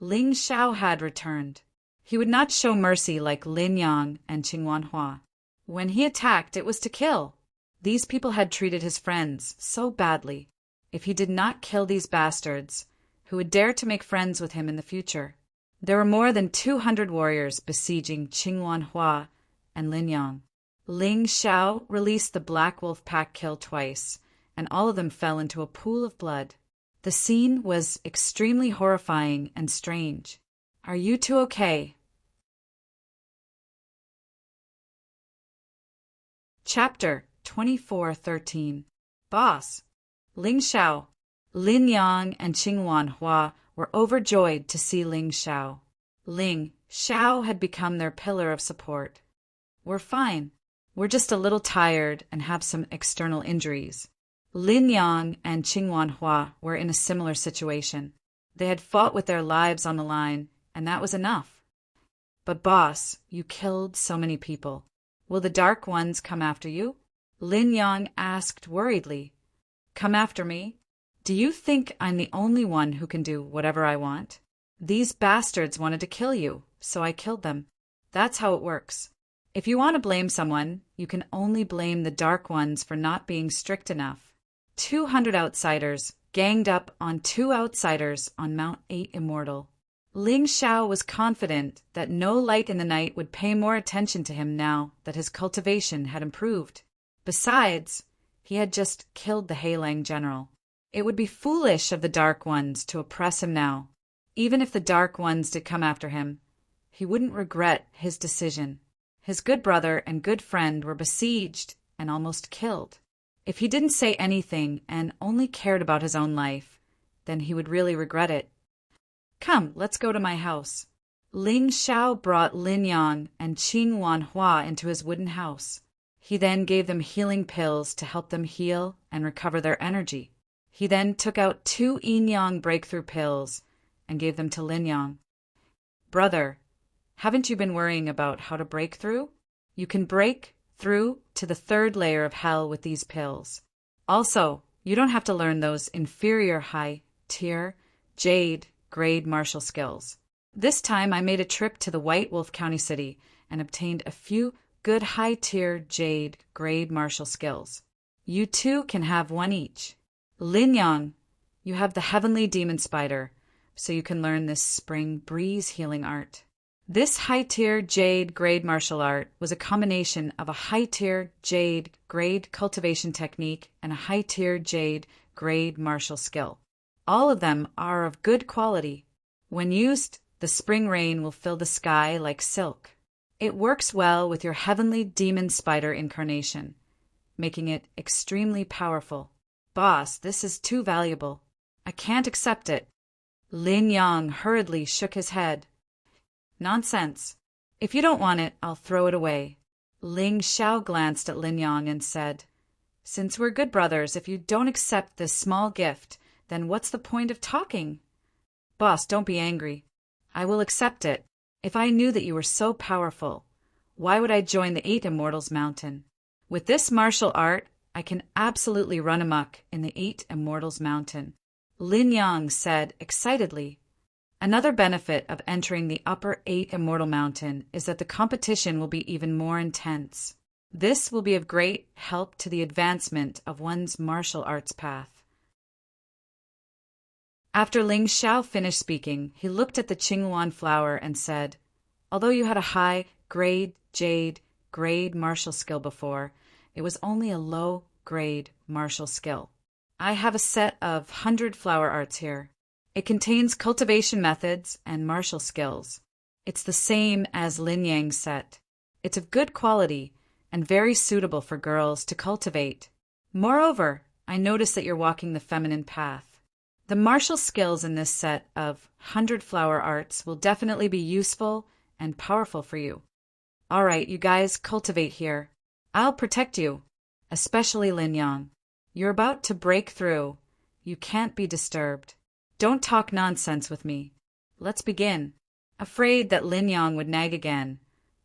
Ling Xiao had returned. He would not show mercy like Lin Yang and Qing Wanhua. When he attacked, it was to kill. These people had treated his friends so badly. If he did not kill these bastards, who would dare to make friends with him in the future? There were more than 200 warriors besieging Qing Wanhua and Lin Yang. Ling Xiao released the Black Wolf Pack kill twice, and all of them fell into a pool of blood. The scene was extremely horrifying and strange. "Are you two okay?" Chapter 24:13. Boss. Ling Xiao. Lin Yang and Qing Wanhua were overjoyed to see Ling Xiao. Ling Xiao had become their pillar of support. "We're fine. We're just a little tired and have some external injuries. Lin Yang and Qingwan Hua were in a similar situation. They had fought with their lives on the line, and that was enough. But boss, you killed so many people. Will the Dark Ones come after you? Lin Yang asked worriedly. Come after me? Do you think I'm the only one who can do whatever I want? These bastards wanted to kill you, so I killed them. That's how it works. If you want to blame someone, you can only blame the Dark Ones for not being strict enough. 200 outsiders ganged up on 2 outsiders on Mount 8 Immortal. Ling Xiao was confident that no light in the night would pay more attention to him now that his cultivation had improved. Besides, he had just killed the Heilang general. It would be foolish of the Dark Ones to oppress him now. Even if the Dark Ones did come after him, he wouldn't regret his decision. His good brother and good friend were besieged and almost killed. If he didn't say anything and only cared about his own life, then he would really regret it. Come, let's go to my house. Ling Xiao brought Lin Yang and Qingwan Hua into his wooden house. He then gave them healing pills to help them heal and recover their energy. He then took out 2 yin-yang breakthrough pills and gave them to Lin Yang. Brother, haven't you been worrying about how to break through? You can break through to the 3rd layer of hell with these pills. Also, you don't have to learn those inferior high-tier jade grade martial skills. This time I made a trip to the White Wolf County City and obtained a few good high-tier jade grade martial skills. You 2 can have 1 each. Lin Yang, you have the Heavenly Demon Spider, so you can learn this spring breeze healing art. This high-tier jade grade martial art was a combination of a high-tier jade grade cultivation technique and a high-tier jade grade martial skill. All of them are of good quality. When used, the spring rain will fill the sky like silk. It works well with your Heavenly Demon Spider incarnation, making it extremely powerful. Boss, this is too valuable. I can't accept it. Lin Yang hurriedly shook his head. Nonsense. If you don't want it, I'll throw it away. Ling Xiao glanced at Lin Yang and said, Since we're good brothers, if you don't accept this small gift, then what's the point of talking? Boss, don't be angry. I will accept it. If I knew that you were so powerful, why would I join the 8 Immortals Mountain? With this martial art, I can absolutely run amok in the 8 Immortals Mountain. Lin Yang said excitedly. Another benefit of entering the upper 8 Immortal Mountain is that the competition will be even more intense. This will be of great help to the advancement of one's martial arts path. After Ling Xiao finished speaking, he looked at the Qingwan flower and said, Although you had a high-grade jade grade martial skill before, it was only a low-grade martial skill. I have a set of 100 flower arts here. It contains cultivation methods and martial skills. It's the same as Lin Yang's set. It's of good quality and very suitable for girls to cultivate. Moreover, I notice that you're walking the feminine path. The martial skills in this set of 100 flower arts will definitely be useful and powerful for you. All right, you guys cultivate here. I'll protect you, especially Lin Yang. You're about to break through. You can't be disturbed. Don't talk nonsense with me. Let's begin. Afraid that Lin Yang would nag again,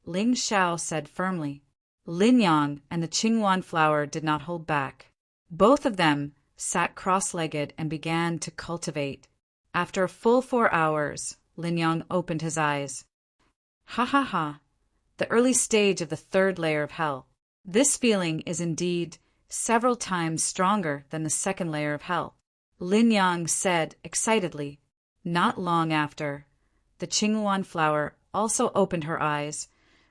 Ling Xiao said firmly. Lin Yang and the Qingwan flower did not hold back. Both of them sat cross-legged and began to cultivate. After a full 4 hours, Lin Yang opened his eyes. Ha ha ha, the early stage of the 3rd layer of hell. This feeling is indeed several times stronger than the 2nd layer of hell, Lin Yang said excitedly. Not long after, the Qingwan flower also opened her eyes.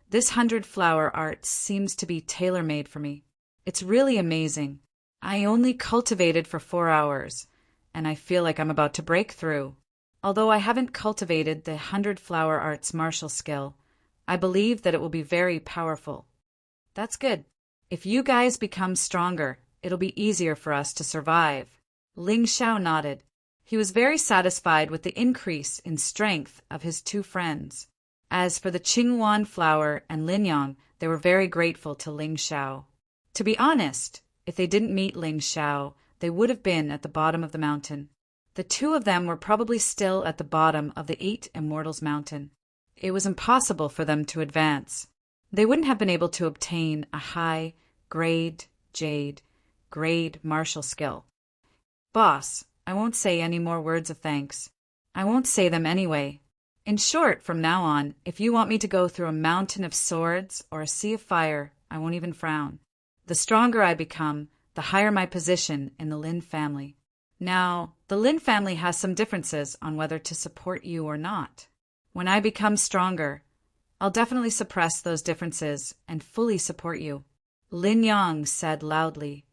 This 100 flower art seems to be tailor-made for me. It's really amazing. I only cultivated for 4 hours, and I feel like I'm about to break through. Although I haven't cultivated the 100 flower arts martial skill, I believe that it will be very powerful. That's good. If you guys become stronger, it'll be easier for us to survive. Ling Xiao nodded. He was very satisfied with the increase in strength of his 2 friends. As for the Qingwan flower and Lin Yang, they were very grateful to Ling Xiao. To be honest, if they didn't meet Ling Xiao, they would have been at the bottom of the mountain. The two of them were probably still at the bottom of the Eight Immortals Mountain. It was impossible for them to advance. They wouldn't have been able to obtain a high-grade grade martial skill. Boss, I won't say any more words of thanks. I won't say them anyway. In short, from now on, if you want me to go through a mountain of swords or a sea of fire, I won't even frown. The stronger I become, the higher my position in the Lin family. Now, the Lin family has some differences on whether to support you or not. When I become stronger, I'll definitely suppress those differences and fully support you. Lin Yang said loudly.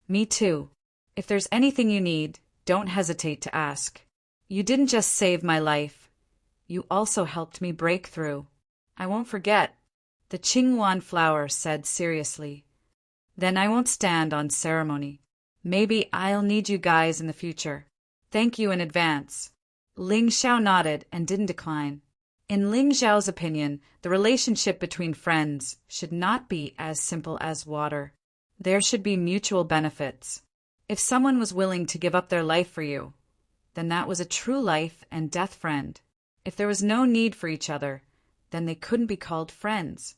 Me too. If there's anything you need, don't hesitate to ask. You didn't just save my life. You also helped me break through. I won't forget, the Qingwan flower said seriously. Then I won't stand on ceremony. Maybe I'll need you guys in the future. Thank you in advance. Ling Xiao nodded and didn't decline. In Ling Xiao's opinion, the relationship between friends should not be as simple as water. There should be mutual benefits. If someone was willing to give up their life for you, then that was a true life and death friend. If there was no need for each other, then they couldn't be called friends.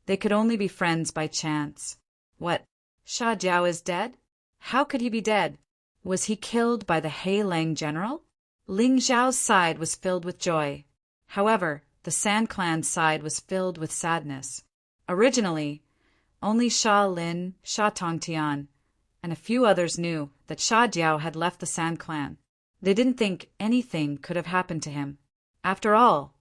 They could only be friends by chance. What? Sha Jiao is dead? How could he be dead? Was he killed by the He Lang general? Ling Xiao's side was filled with joy. However, the San clan's side was filled with sadness. Originally, only Sha Lin, Sha Tongtian, and a few others knew that Sha Jiao had left the San clan. They didn't think anything could have happened to him. After all,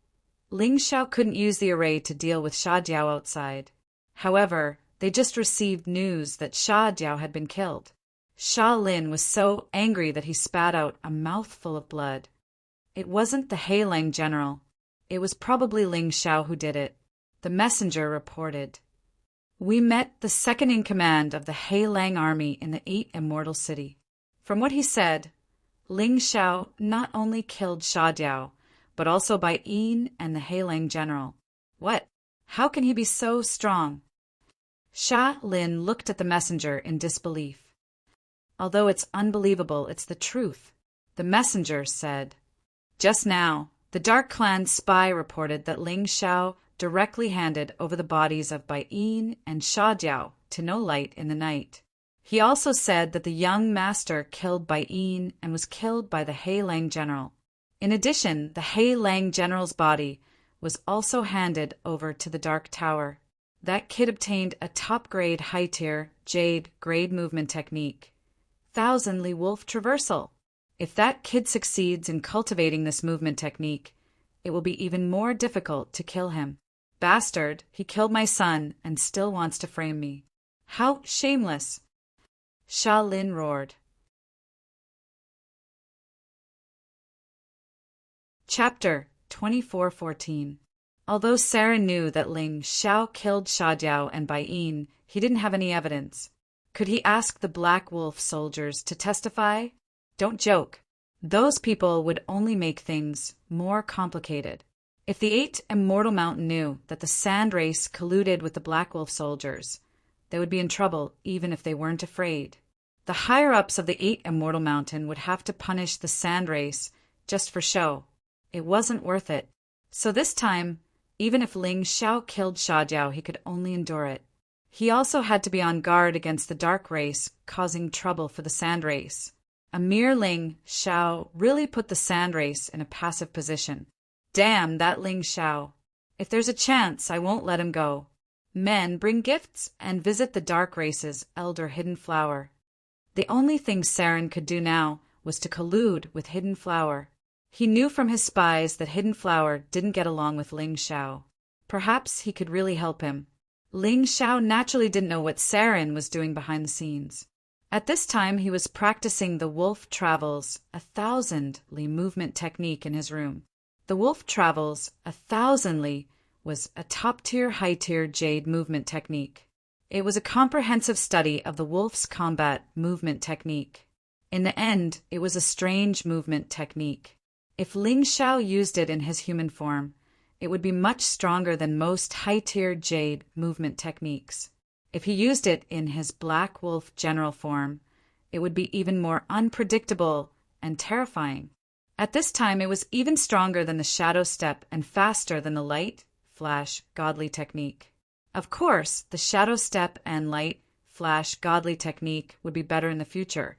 Ling Xiao couldn't use the array to deal with Sha Jiao outside. However, they just received news that Sha Jiao had been killed. Sha Lin was so angry that he spat out a mouthful of blood. It wasn't the He Lang general. It was probably Ling Xiao who did it. The messenger reported. We met the second-in-command of the He Lang army in the Eight Immortal City. From what he said, Ling Xiao not only killed Sha Jiao, but also Bai Yin and the He Lang general. What? How can he be so strong? Sha Lin looked at the messenger in disbelief. Although it's unbelievable, it's the truth. The messenger said. Just now, the Dark Clan's spy reported that Ling Xiao directly handed over the bodies of Bai Yin and Sha Jiao to No Light in the night. He also said that the young master killed Bai Yin and was killed by the He Lang general. In addition, the He Lang general's body was also handed over to the Dark Tower. That kid obtained a top-grade high-tier Jade grade movement technique. Thousandly Wolf Traversal. If that kid succeeds in cultivating this movement technique, it will be even more difficult to kill him. Bastard, he killed my son and still wants to frame me. How shameless! Sha Lin roared. Chapter 24:14. Although Saren knew that Ling Xiao killed Sha Jiao and Bai Yin, he didn't have any evidence. Could he ask the Black Wolf soldiers to testify? Don't joke. Those people would only make things more complicated. If the Eight Immortal Mountain knew that the Sand Race colluded with the Black Wolf soldiers, they would be in trouble even if they weren't afraid. The higher-ups of the Eight Immortal Mountain would have to punish the Sand Race just for show. It wasn't worth it. So this time, even if Ling Xiao killed Sha Jiao, he could only endure it. He also had to be on guard against the Dark Race causing trouble for the Sand Race. A mere Ling Xiao really put the Sand Race in a passive position. Damn that Ling Xiao. If there's a chance, I won't let him go. Men, bring gifts and visit the Dark Race's elder Hidden Flower. The only thing Saren could do now was to collude with Hidden Flower. He knew from his spies that Hidden Flower didn't get along with Ling Xiao. Perhaps he could really help him. Ling Xiao naturally didn't know what Saren was doing behind the scenes. At this time, he was practicing the Wolf Travels 1,000-li movement technique in his room. The Wolf Travels 1,000-li was a top-tier, high-tier Jade movement technique. It was a comprehensive study of the wolf's combat movement technique. In the end, it was a strange movement technique. If Ling Xiao used it in his human form, it would be much stronger than most high-tier jade movement techniques. If he used it in his Black Wolf general form, it would be even more unpredictable and terrifying. At this time, it was even stronger than the shadow step and faster than the light, flash, godly technique. Of course, the shadow step and light, flash, godly technique would be better in the future,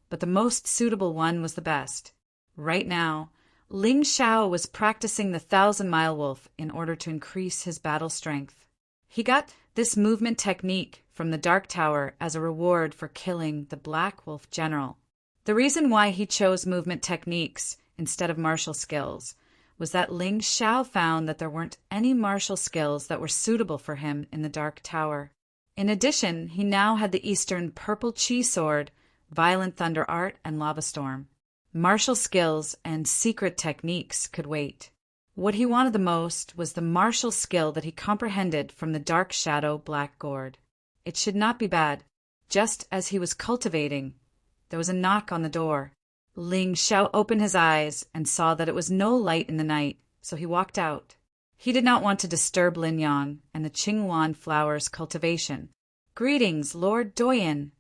but the most suitable one was the best. Right now, Ling Xiao was practicing the 1,000-mile wolf in order to increase his battle strength. He got this movement technique from the Dark Tower as a reward for killing the Black Wolf general. The reason why he chose movement techniques instead of martial skills was that Ling Xiao found that there weren't any martial skills that were suitable for him in the Dark Tower. In addition, he now had the Eastern Purple Chi Sword, Violent Thunder Art, and Lava Storm. Martial skills and secret techniques could wait. What he wanted the most was the martial skill that he comprehended from the Dark Shadow Black Gourd. It should not be bad. Just as he was cultivating, there was a knock on the door. Ling Xiao opened his eyes and saw that it was no light in the night, so he walked out. He did not want to disturb Lin Yang and the Qingwan flower's cultivation. "Greetings, Lord Doyen."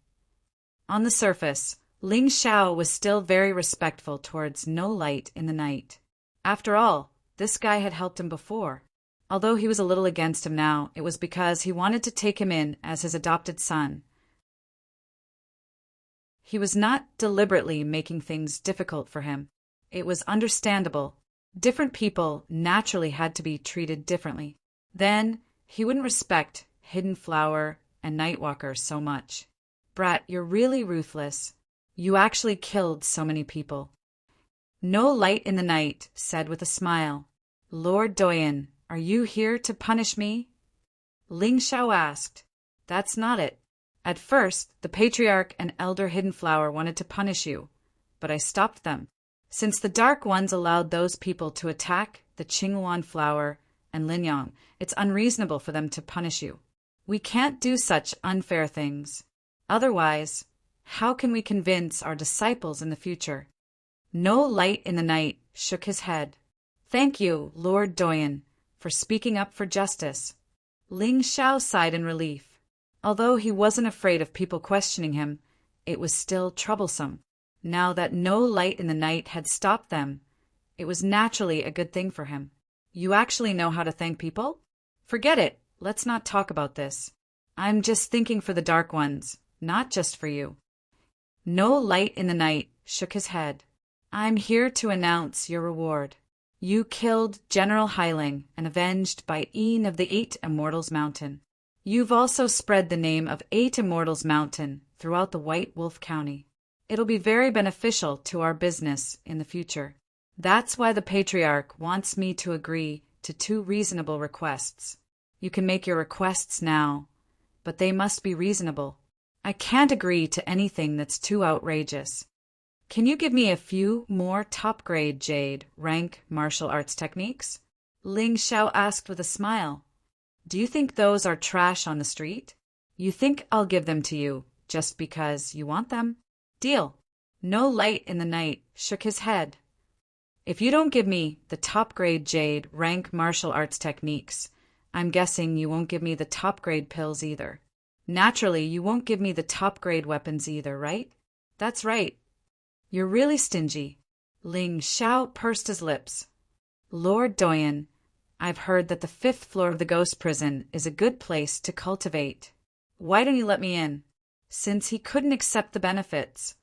On the surface, Ling Xiao was still very respectful towards no light in the night. After all, this guy had helped him before. Although he was a little against him now, it was because he wanted to take him in as his adopted son. He was not deliberately making things difficult for him. It was understandable. Different people naturally had to be treated differently. Then he wouldn't respect Hidden Flower and Nightwalker so much. "Brat, you're really ruthless. You actually killed so many people." No Light in the Night said with a smile, "Lord Doyen, are you here to punish me?" Ling Xiao asked. "That's not it. At first, the Patriarch and Elder Hidden Flower wanted to punish you, but I stopped them. Since the Dark Ones allowed those people to attack the Qingwan Flower and Lin Yang, it's unreasonable for them to punish you. We can't do such unfair things. Otherwise, how can we convince our disciples in the future?" No Light in the Night shook his head. "Thank you, Lord Doyen, for speaking up for justice." Ling Xiao sighed in relief. Although he wasn't afraid of people questioning him, it was still troublesome. Now that No Light in the Night had stopped them, it was naturally a good thing for him. "You actually know how to thank people? Forget it. Let's not talk about this. I'm just thinking for the Dark Ones, not just for you." No Light in the Night shook his head. "I'm here to announce your reward. You killed General Hailing and avenged by Een of the 8 Immortals Mountain. You've also spread the name of 8 Immortals Mountain throughout the White Wolf County. It'll be very beneficial to our business in the future. That's why the Patriarch wants me to agree to 2 reasonable requests. You can make your requests now, but they must be reasonable. I can't agree to anything that's too outrageous. Can you give me a few more top-grade jade rank martial arts techniques?" Ling Xiao asked with a smile. "Do you think those are trash on the street? You think I'll give them to you just because you want them? Deal." No Light in the Night shook his head. "If you don't give me the top-grade jade rank martial arts techniques, I'm guessing you won't give me the top-grade pills either. Naturally, you won't give me the top-grade weapons either, right?" "That's right. You're really stingy." Ling Xiao pursed his lips. "Lord Doyen, I've heard that the 5th floor of the ghost prison is a good place to cultivate. Why don't you let me in?" Since he couldn't accept the benefits,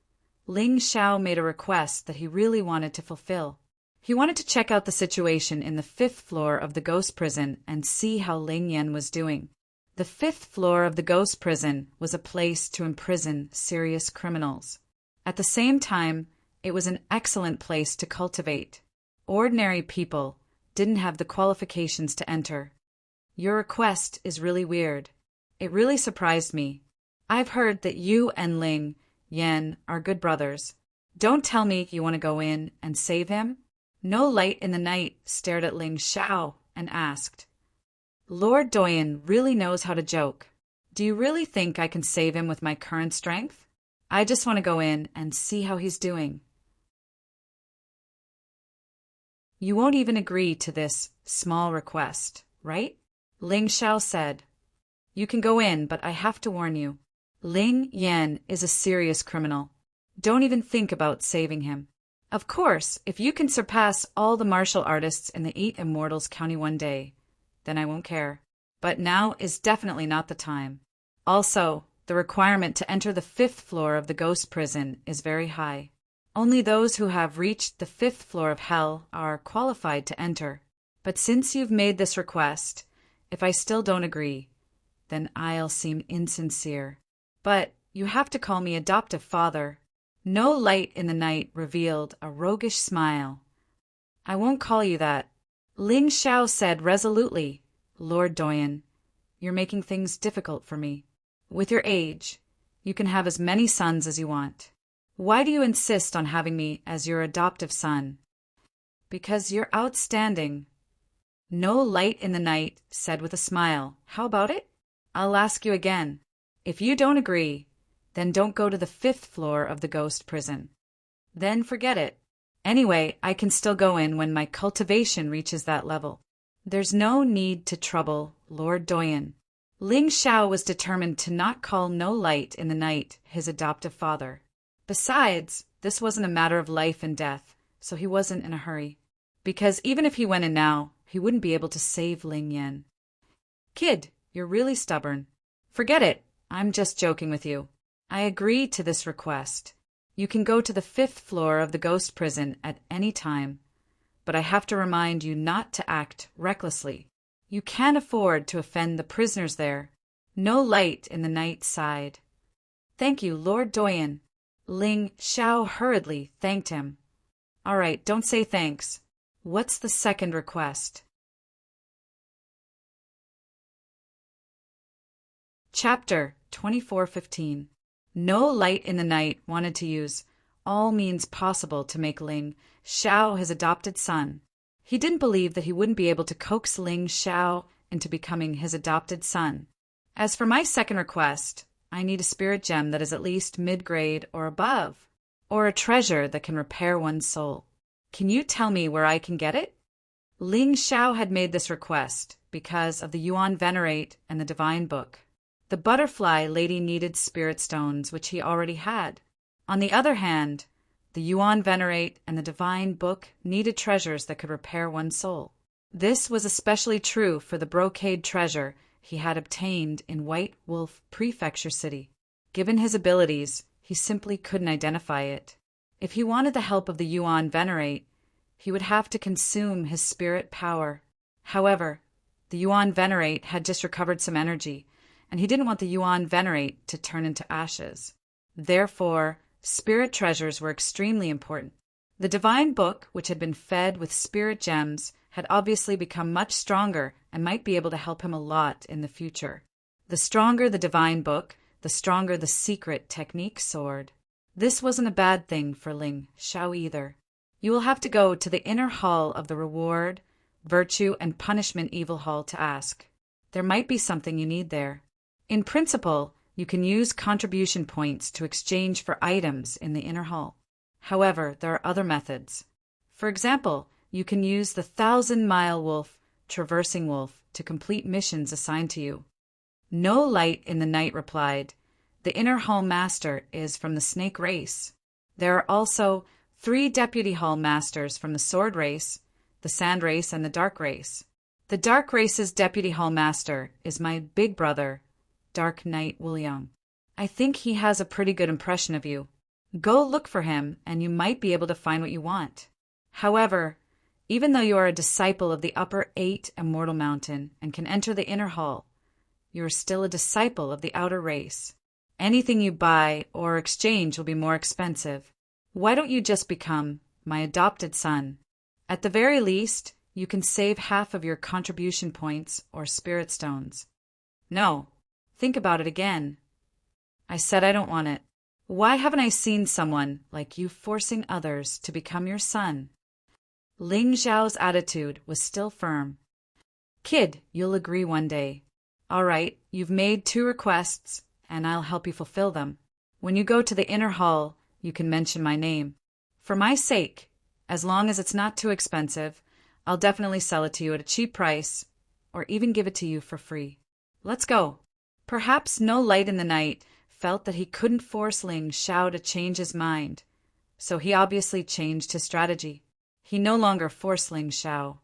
Ling Xiao made a request that he really wanted to fulfill. He wanted to check out the situation in the 5th floor of the ghost prison and see how Ling Yan was doing. The 5th floor of the ghost prison was a place to imprison serious criminals. At the same time, it was an excellent place to cultivate. Ordinary people didn't have the qualifications to enter. "Your request is really weird. It really surprised me. I've heard that you and Ling Yan are good brothers. Don't tell me you want to go in and save him?" No Light in the Night stared at Ling Xiao and asked, "Lord Doyen really knows how to joke. Do you really think I can save him with my current strength? I just want to go in and see how he's doing." You won't even agree to this small request, right? Ling Xiao said. You can go in, but I have to warn you. Ling Yan is a serious criminal. Don't even think about saving him. Of course, if you can surpass all the martial artists in the 8 Immortals County one day, then I won't care. But now is definitely not the time. Also, the requirement to enter the 5th floor of the ghost prison is very high. Only those who have reached the 5th floor of hell are qualified to enter. But since you've made this request, if I still don't agree, then I'll seem insincere. But you have to call me adoptive father. No light in the night revealed a roguish smile. I won't call you that. Ling Xiao said resolutely, Lord Doyen, you're making things difficult for me. With your age, you can have as many sons as you want. Why do you insist on having me as your adoptive son? Because you're outstanding. No light in the night said with a smile, how about it? I'll ask you again. If you don't agree, then don't go to the 5th floor of the ghost prison. Then forget it. Anyway, I can still go in when my cultivation reaches that level. There's no need to trouble Lord Doyen. Ling Xiao was determined to not call No Light in the Night his adoptive father. Besides, this wasn't a matter of life and death, so he wasn't in a hurry. Because even if he went in now, he wouldn't be able to save Ling Yan. Kid, you're really stubborn. Forget it. I'm just joking with you. I agree to this request. You can go to the 5th floor of the ghost prison at any time, but I have to remind you not to act recklessly. You can't afford to offend the prisoners there. No Light in the Night sighed. Thank you, Lord Doyen. Ling Xiao hurriedly thanked him. All right, don't say thanks. What's the second request? Chapter 24:15. No Light in the Night wanted to use all means possible to make Ling Xiao his adopted son. He didn't believe that he wouldn't be able to coax Ling Xiao into becoming his adopted son. As for my second request, I need a spirit gem that is at least mid-grade or above, or a treasure that can repair one's soul. Can you tell me where I can get it? Ling Xiao had made this request because of the Yuan Venerate and the Divine Book. The butterfly lady needed spirit stones, which he already had. On the other hand, the Yuan Venerate and the Divine Book needed treasures that could repair one's soul. This was especially true for the brocade treasure he had obtained in White Wolf Prefecture City. Given his abilities, he simply couldn't identify it. If he wanted the help of the Yuan Venerate, he would have to consume his spirit power. However, the Yuan Venerate had just recovered some energy, and he didn't want the Yuan Venerate to turn into ashes. Therefore, spirit treasures were extremely important. The Divine Book, which had been fed with spirit gems, had obviously become much stronger and might be able to help him a lot in the future. The stronger the Divine Book, the stronger the secret technique sword. This wasn't a bad thing for Ling Xiao either. You will have to go to the inner hall of the Reward, Virtue, and Punishment Evil Hall to ask. There might be something you need there. In principle, you can use contribution points to exchange for items in the inner hall. However, there are other methods. For example, you can use the 1,000-mile wolf, traversing wolf, to complete missions assigned to you. No Light in the Night replied, the inner hall master is from the snake race. There are also 3 deputy hall masters from the sword race, the sand race, and the dark race. The dark race's deputy hall master is my big brother, Dark Knight William. I think he has a pretty good impression of you. Go look for him, and you might be able to find what you want. However, even though you are a disciple of the upper 8 Immortal Mountain and can enter the inner hall, you are still a disciple of the outer race. Anything you buy or exchange will be more expensive. Why don't you just become my adopted son? At the very least, you can save half of your contribution points or spirit stones. No. Think about it again. I said I don't want it. Why haven't I seen someone like you forcing others to become your son? Ling Xiao's attitude was still firm. Kid, you'll agree one day. All right, you've made 2 requests, and I'll help you fulfill them. When you go to the inner hall, you can mention my name. For my sake, as long as it's not too expensive, I'll definitely sell it to you at a cheap price, or even give it to you for free. Let's go. Perhaps No Light in the Night felt that he couldn't force Ling Xiao to change his mind, so he obviously changed his strategy. He no longer forced Ling Xiao.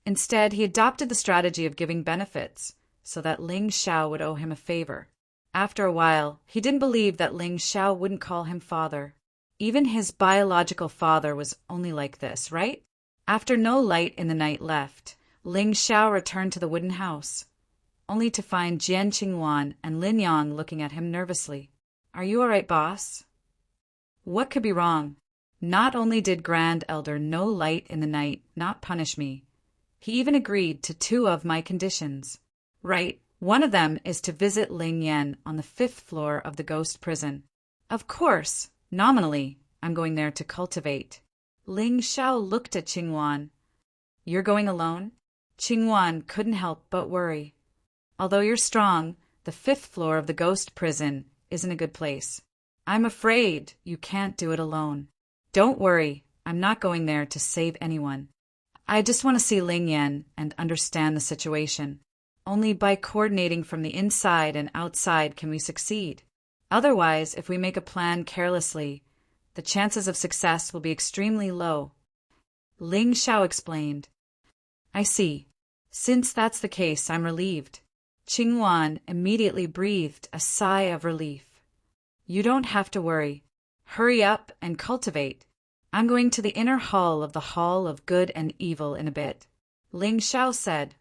Instead, he adopted the strategy of giving benefits, so that Ling Xiao would owe him a favor. After a while, he didn't believe that Ling Xiao wouldn't call him father. Even his biological father was only like this, right? After No Light in the Night left, Ling Xiao returned to the wooden house, only to find Jian Qingwan and Lin Yang looking at him nervously. Are you all right, boss? What could be wrong? Not only did Grand Elder No Light in the Night not punish me, he even agreed to 2 of my conditions. Right, one of them is to visit Ling Yan on the 5th floor of the ghost prison. Of course, nominally, I'm going there to cultivate. Ling Xiao looked at Qingwan. You're going alone? Qingwan couldn't help but worry. Although you're strong, the 5th floor of the ghost prison isn't a good place. I'm afraid you can't do it alone. Don't worry, I'm not going there to save anyone. I just want to see Ling Yan and understand the situation. Only by coordinating from the inside and outside can we succeed. Otherwise, if we make a plan carelessly, the chances of success will be extremely low. Ling Xiao explained. I see. Since that's the case, I'm relieved. Qingwan immediately breathed a sigh of relief. You don't have to worry. Hurry up and cultivate. I'm going to the inner hall of the Hall of Good and Evil in a bit. Ling Xiao said.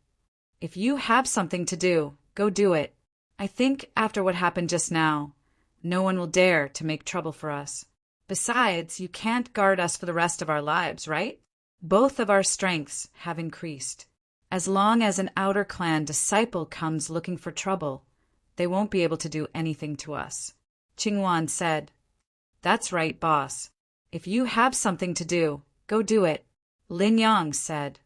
If you have something to do, go do it. I think after what happened just now, no one will dare to make trouble for us. Besides, you can't guard us for the rest of our lives, right? Both of our strengths have increased. As long as an outer clan disciple comes looking for trouble, they won't be able to do anything to us. Qingwan said. That's right, boss. If you have something to do, go do it. Lin Yang said.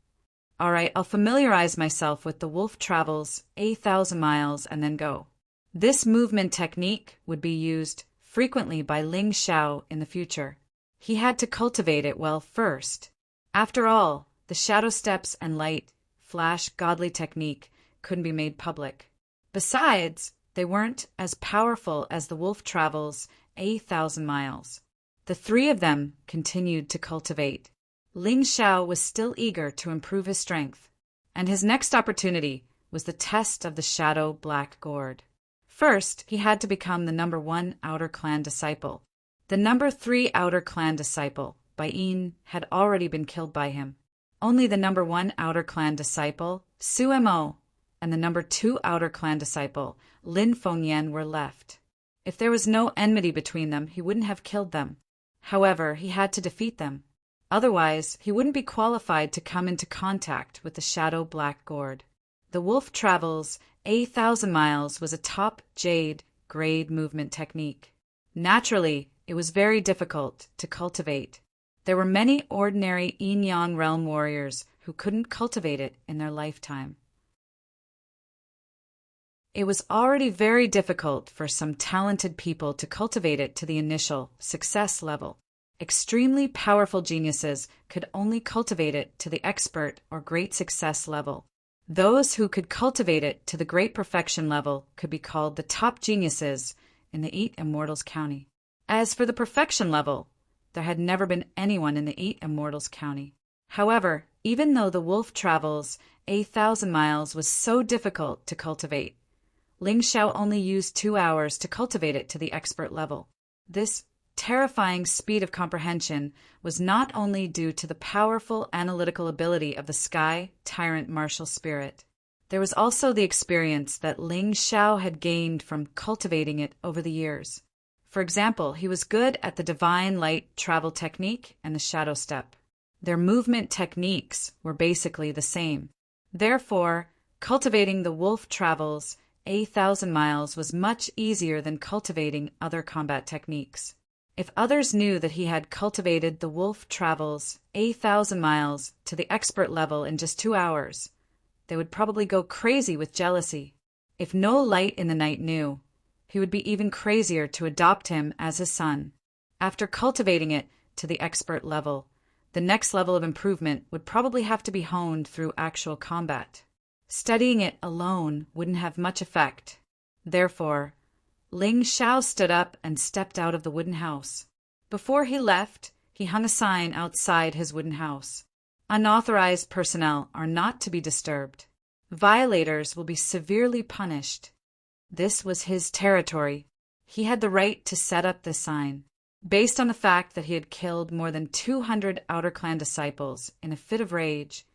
All right, I'll familiarize myself with the wolf travels 8,000 miles and then go. This movement technique would be used frequently by Ling Xiao in the future. He had to cultivate it well first. After all, the shadow steps and light, flash godly technique couldn't be made public. Besides, they weren't as powerful as the wolf travels 8,000 miles. The 3 of them continued to cultivate. Ling Xiao was still eager to improve his strength, and his next opportunity was the test of the Shadow Black Gourd. First, he had to become the number 1 outer clan disciple. The number 3 outer clan disciple, Bai Yin, had already been killed by him. Only the number 1 outer clan disciple, Su Mo, and the number 2 outer clan disciple, Lin Fengyan, were left. If there was no enmity between them, he wouldn't have killed them. However, he had to defeat them. Otherwise, he wouldn't be qualified to come into contact with the Shadow Black Gourd. The wolf travels 8,000 miles was a top jade grade movement technique. Naturally, it was very difficult to cultivate. There were many ordinary yin-yang realm warriors who couldn't cultivate it in their lifetime. It was already very difficult for some talented people to cultivate it to the initial success level. Extremely powerful geniuses could only cultivate it to the expert or great success level. Those who could cultivate it to the great perfection level could be called the top geniuses in the 8 Immortals County. As for the perfection level, there had never been anyone in the 8 Immortals County. However, even though the wolf travels 8,000 miles was so difficult to cultivate, Ling Xiao only used 2 hours to cultivate it to the expert level. This terrifying speed of comprehension was not only due to the powerful analytical ability of the Sky Tyrant martial spirit. There was also the experience that Ling Xiao had gained from cultivating it over the years. For example, he was good at the Divine Light travel technique and the Shadow Step. Their movement techniques were basically the same. Therefore, cultivating the wolf travels 8,000 miles was much easier than cultivating other combat techniques. If others knew that he had cultivated the wolf travels 8,000 miles to the expert level in just 2 hours, they would probably go crazy with jealousy. If No Light in the Night knew, he would be even crazier to adopt him as his son. After cultivating it to the expert level, The next level of improvement would probably have to be honed through actual combat. Studying it alone wouldn't have much effect. Therefore, Ling Xiao stood up and stepped out of the wooden house. Before he left, he hung a sign outside his wooden house. Unauthorized personnel are not to be disturbed. Violators will be severely punished. This was his territory. He had the right to set up this sign. Based on the fact that he had killed more than 200 Outer Clan disciples in a fit of rage,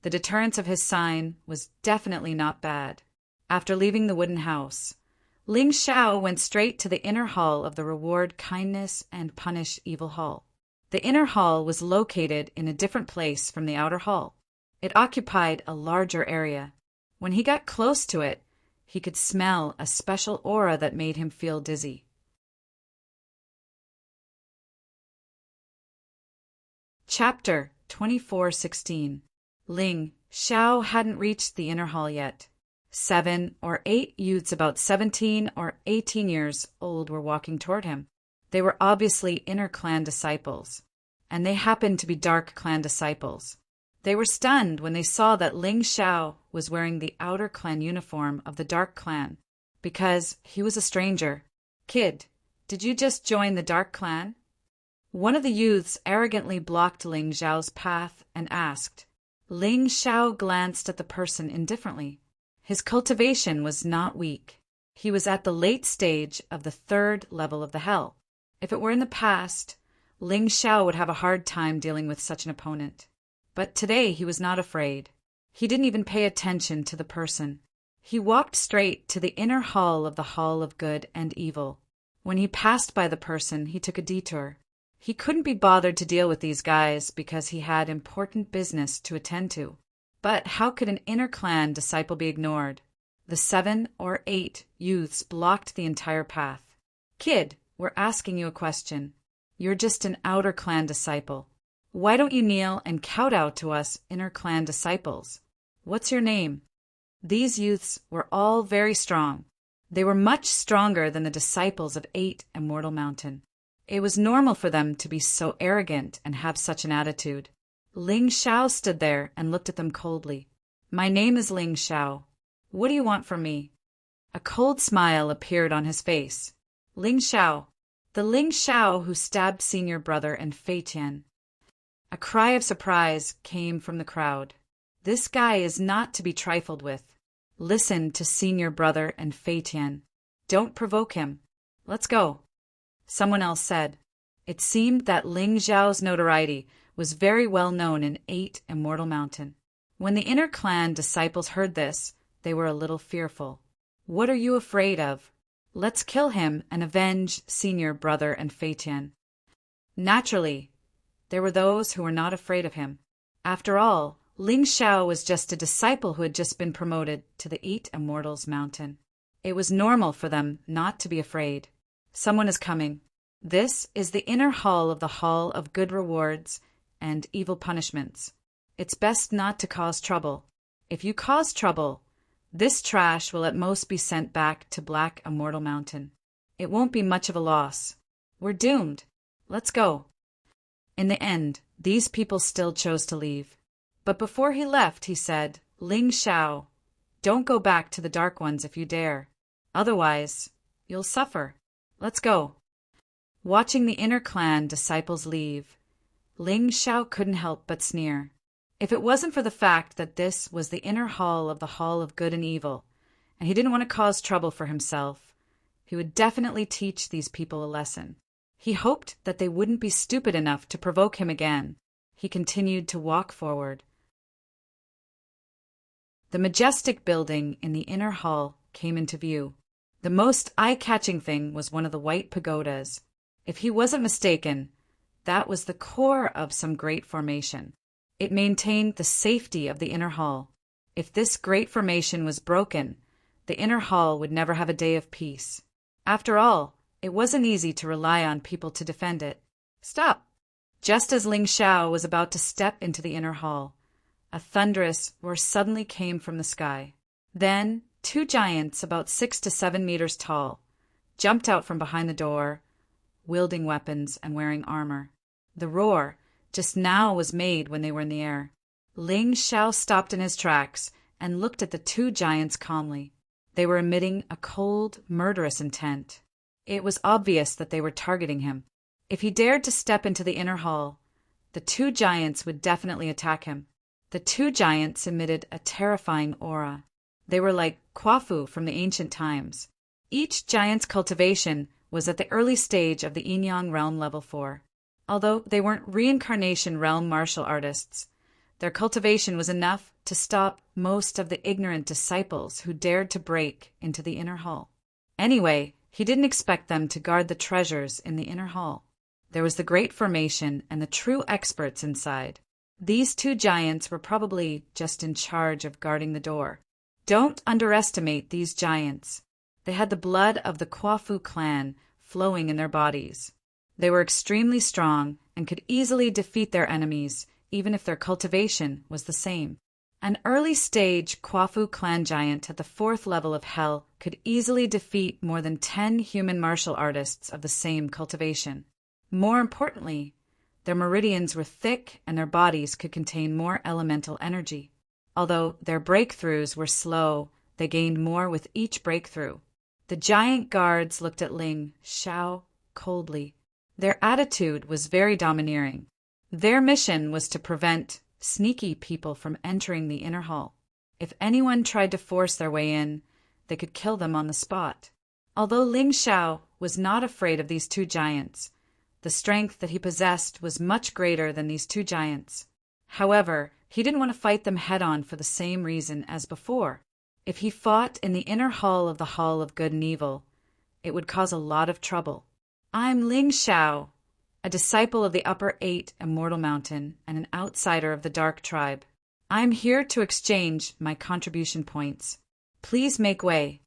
the deterrence of his sign was definitely not bad. After leaving the wooden house, Ling Xiao went straight to the inner hall of the Reward Kindness and Punish Evil Hall. The inner hall was located in a different place from the outer hall. It occupied a larger area. When he got close to it, he could smell a special aura that made him feel dizzy. Chapter 24:16. Ling Xiao hadn't reached the inner hall yet. 7 or 8 youths about 17 or 18 years old were walking toward him. They were obviously inner clan disciples, and they happened to be dark clan disciples. They were stunned when they saw that Ling Xiao was wearing the outer clan uniform of the dark clan, because he was a stranger. "Kid, did you just join the dark clan?" One of the youths arrogantly blocked Ling Xiao's path and asked. Ling Xiao glanced at the person indifferently. His cultivation was not weak. He was at the late stage of the 3rd level of the hell. If it were in the past, Ling Xiao would have a hard time dealing with such an opponent. But today he was not afraid. He didn't even pay attention to the person. He walked straight to the inner hall of the Hall of Good and Evil. When he passed by the person, he took a detour. He couldn't be bothered to deal with these guys because he had important business to attend to. But how could an inner clan disciple be ignored? The 7 or 8 youths blocked the entire path. "Kid, we're asking you a question. You're just an outer clan disciple. Why don't you kneel and kowtow to us inner clan disciples? What's your name?" These youths were all very strong. They were much stronger than the disciples of 8 Immortal Mountain. It was normal for them to be so arrogant and have such an attitude. Ling Xiao stood there and looked at them coldly. "My name is Ling Xiao. What do you want from me?" A cold smile appeared on his face. "Ling Xiao, the Ling Xiao who stabbed senior brother and Fei Tian." A cry of surprise came from the crowd. This guy is not to be trifled with. Listen to senior brother and Fei Tian. Don't provoke him. Let's go. Someone else said. It seemed that Ling Xiao's notoriety was very well known in 8 Immortal Mountain. When the inner clan disciples heard this, they were a little fearful. "What are you afraid of? Let's kill him and avenge senior brother and Fei Tian." Naturally, there were those who were not afraid of him. After all, Ling Xiao was just a disciple who had just been promoted to the 8 Immortals Mountain. It was normal for them not to be afraid. Someone is coming. This is the inner hall of the Hall of Good Rewards and Evil Punishments. It's best not to cause trouble. If you cause trouble, this trash will at most be sent back to Black Immortal Mountain. It won't be much of a loss. We're doomed. Let's go. In the end, these people still chose to leave. But before he left, he said, "Ling Xiao, don't go back to the Dark Ones if you dare. Otherwise, you'll suffer. Let's go." Watching the inner clan disciples leave, Ling Xiao couldn't help but sneer. If it wasn't for the fact that this was the inner hall of the Hall of Good and Evil, and he didn't want to cause trouble for himself, he would definitely teach these people a lesson. He hoped that they wouldn't be stupid enough to provoke him again. He continued to walk forward. The majestic building in the inner hall came into view. The most eye-catching thing was one of the white pagodas. If he wasn't mistaken, that was the core of some great formation. It maintained the safety of the inner hall. If this great formation was broken, the inner hall would never have a day of peace. After all, it wasn't easy to rely on people to defend it. "Stop!" Just as Ling Xiao was about to step into the inner hall, a thunderous roar suddenly came from the sky. Then 2 giants about 6 to 7 meters tall jumped out from behind the door, wielding weapons and wearing armor. The roar, just now was made when they were in the air. Ling Xiao stopped in his tracks and looked at the two giants calmly. They were emitting a cold, murderous intent. It was obvious that they were targeting him. If he dared to step into the inner hall, the two giants would definitely attack him. The two giants emitted a terrifying aura. They were like Kwafu from the ancient times. Each giant's cultivation was at the early stage of the Yin-Yang realm level 4. Although they weren't reincarnation realm martial artists, their cultivation was enough to stop most of the ignorant disciples who dared to break into the inner hall. Anyway, he didn't expect them to guard the treasures in the inner hall. There was the great formation and the true experts inside. These two giants were probably just in charge of guarding the door. Don't underestimate these giants. They had the blood of the Kwafu clan flowing in their bodies. They were extremely strong and could easily defeat their enemies, even if their cultivation was the same. An early-stage Kwafu clan giant at the 4th level of Hell could easily defeat more than 10 human martial artists of the same cultivation. More importantly, their meridians were thick and their bodies could contain more elemental energy. Although their breakthroughs were slow, they gained more with each breakthrough. The giant guards looked at Ling Xiao coldly. Their attitude was very domineering. Their mission was to prevent sneaky people from entering the inner hall. If anyone tried to force their way in, they could kill them on the spot. Although Ling Xiao was not afraid of these two giants, the strength that he possessed was much greater than these two giants. However, he didn't want to fight them head-on for the same reason as before. If he fought in the inner hall of the Hall of Good and Evil, it would cause a lot of trouble. I'm Ling Xiao, a disciple of the Upper 8 Immortal Mountain and an outsider of the Dark Tribe. I'm here to exchange my contribution points. Please make way.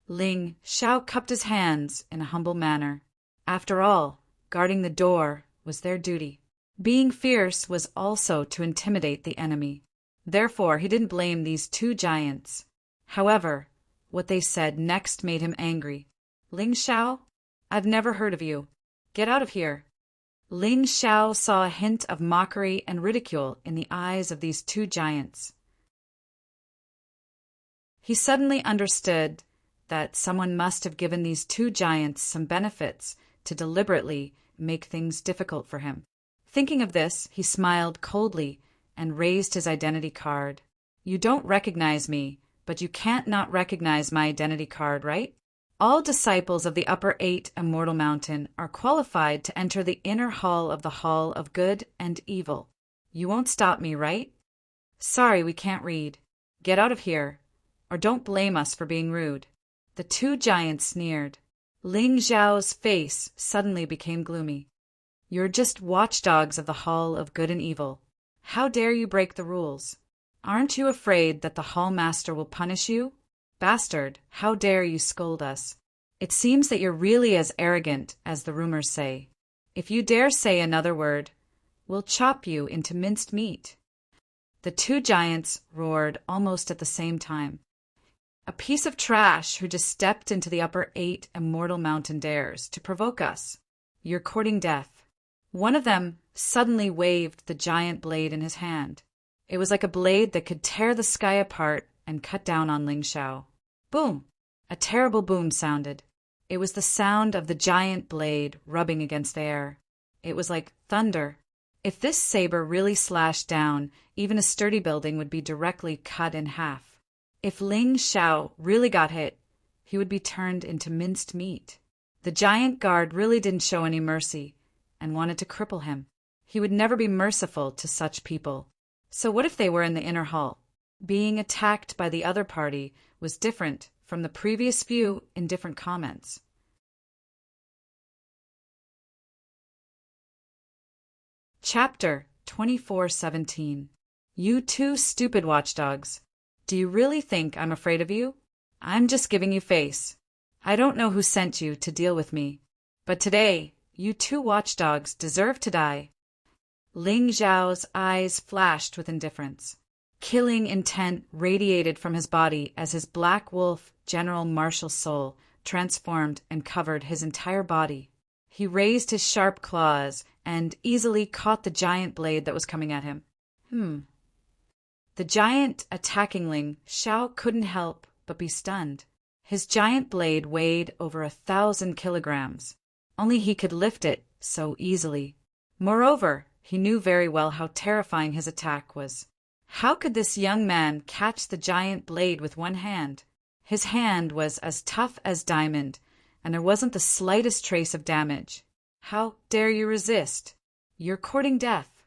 Ling Xiao cupped his hands in a humble manner. After all, guarding the door was their duty. Being fierce was also to intimidate the enemy. Therefore, he didn't blame these two giants. However, what they said next made him angry. Ling Xiao, I've never heard of you. Get out of here. Ling Xiao saw a hint of mockery and ridicule in the eyes of these two giants. He suddenly understood that someone must have given these two giants some benefits to deliberately make things difficult for him. Thinking of this, he smiled coldly and raised his identity card. You don't recognize me, but you can't not recognize my identity card, right? All disciples of the Upper 8 Immortal Mountain are qualified to enter the inner hall of the Hall of Good and Evil. You won't stop me, right? Sorry, we can't read. Get out of here, or don't blame us for being rude. The two giants sneered. Ling Xiao's face suddenly became gloomy. You're just watchdogs of the Hall of Good and Evil. How dare you break the rules? Aren't you afraid that the Hall Master will punish you? Bastard, how dare you scold us? It seems that you're really as arrogant as the rumors say. If you dare say another word, we'll chop you into minced meat. The two giants roared almost at the same time. A piece of trash who just stepped into the Upper 8 Immortal Mountain dares to provoke us. You're courting death. One of them suddenly waved the giant blade in his hand. It was like a blade that could tear the sky apart and cut down on Ling Xiao. Boom! A terrible boom sounded. It was the sound of the giant blade rubbing against the air. It was like thunder. If this saber really slashed down, even a sturdy building would be directly cut in half. If Ling Xiao really got hit, he would be turned into minced meat. The giant guard really didn't show any mercy and wanted to cripple him. He would never be merciful to such people. So what if they were in the inner hall? Being attacked by the other party was different from the previous few in different comments. Chapter 2417. You two stupid watchdogs. Do you really think I'm afraid of you? I'm just giving you face. I don't know who sent you to deal with me, but today, you two watchdogs deserve to die. Ling Xiao's eyes flashed with indifference. Killing intent radiated from his body as his black wolf general martial soul transformed and covered his entire body. He raised his sharp claws and easily caught the giant blade that was coming at him. The giant attacking Ling Xiao couldn't help but be stunned. His giant blade weighed over 1,000 kilograms. Only he could lift it so easily. Moreover, he knew very well how terrifying his attack was. How could this young man catch the giant blade with one hand? His hand was as tough as diamond, and there wasn't the slightest trace of damage. How dare you resist? You're courting death.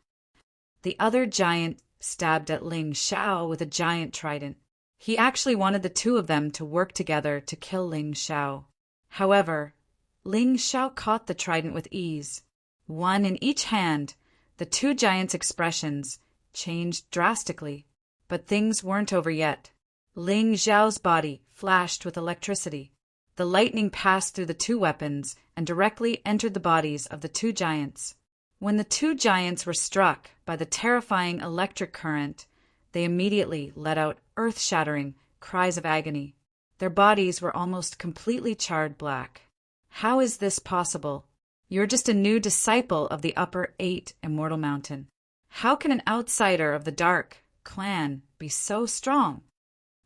The other giant stabbed at Ling Xiao with a giant trident. He actually wanted the two of them to work together to kill Ling Xiao. However, Ling Xiao caught the trident with ease. One in each hand, the two giants' expressions changed drastically. But things weren't over yet. Ling Xiao's body flashed with electricity. The lightning passed through the two weapons and directly entered the bodies of the two giants. When the two giants were struck by the terrifying electric current, they immediately let out earth-shattering cries of agony. Their bodies were almost completely charred black. How is this possible? You're just a new disciple of the Upper Eight Immortal Mountain. How can an outsider of the Dark clan be so strong?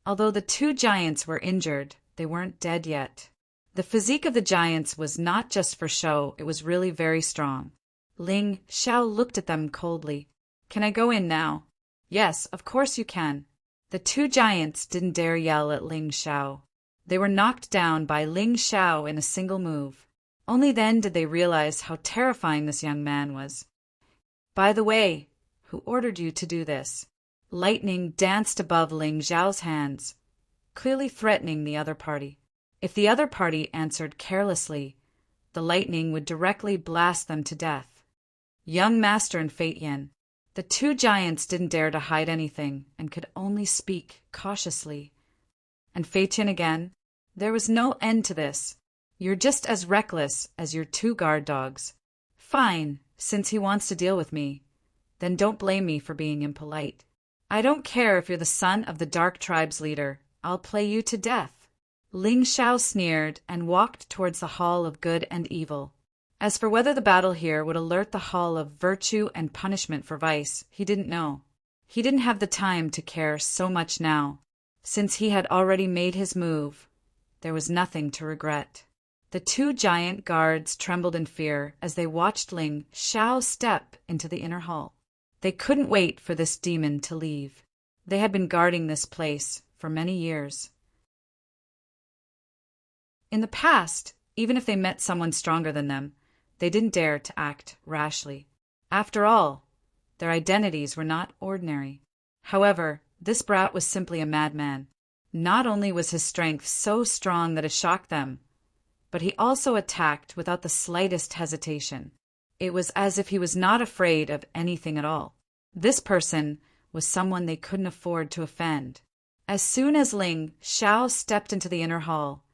Although the two giants were injured, they weren't dead yet. The physique of the giants was not just for show, it was really very strong. Ling Xiao looked at them coldly. Can I go in now? Yes, of course you can. The two giants didn't dare yell at Ling Xiao. They were knocked down by Ling Xiao in a single move. Only then did they realize how terrifying this young man was. By the way, who ordered you to do this? Lightning danced above Ling Xiao's hands, clearly threatening the other party. If the other party answered carelessly, the lightning would directly blast them to death. Young Master and Fate Yin, the two giants didn't dare to hide anything and could only speak cautiously. And Fate Yin again, there was no end to this. You're just as reckless as your two guard dogs. Fine, since he wants to deal with me, then don't blame me for being impolite. I don't care if you're the son of the Dark Tribe's leader. I'll play you to death. Ling Xiao sneered and walked towards the Hall of Good and Evil. As for whether the battle here would alert the Hall of Virtue and Punishment for Vice, he didn't know. He didn't have the time to care so much now. Since he had already made his move, there was nothing to regret. The two giant guards trembled in fear as they watched Ling Xiao step into the inner hall. They couldn't wait for this demon to leave. They had been guarding this place for many years. In the past, even if they met someone stronger than them, they didn't dare to act rashly. After all, their identities were not ordinary. However, this brat was simply a madman. Not only was his strength so strong that it shocked them, but he also attacked without the slightest hesitation. It was as if he was not afraid of anything at all. This person was someone they couldn't afford to offend. As soon as Ling Xiao stepped into the inner hall,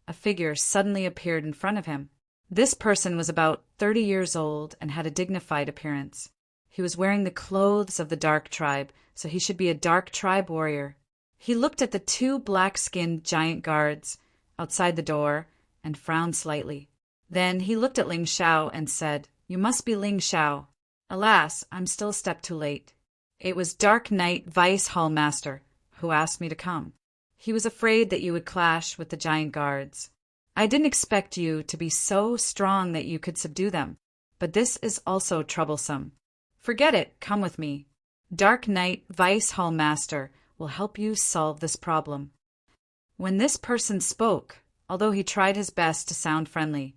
a figure suddenly appeared in front of him. This person was about 30 years old and had a dignified appearance. He was wearing the clothes of the Dark Tribe, so he should be a Dark Tribe warrior. He looked at the two black-skinned giant guards outside the door and frowned slightly. Then he looked at Ling Xiao and said, "You must be Ling Xiao. Alas, I'm still a step too late. It was Dark Knight Vice Hall Master who asked me to come. He was afraid that you would clash with the giant guards. I didn't expect you to be so strong that you could subdue them, but this is also troublesome. Forget it, come with me. Dark Knight Vice Hall Master will help you solve this problem." When this person spoke, although he tried his best to sound friendly,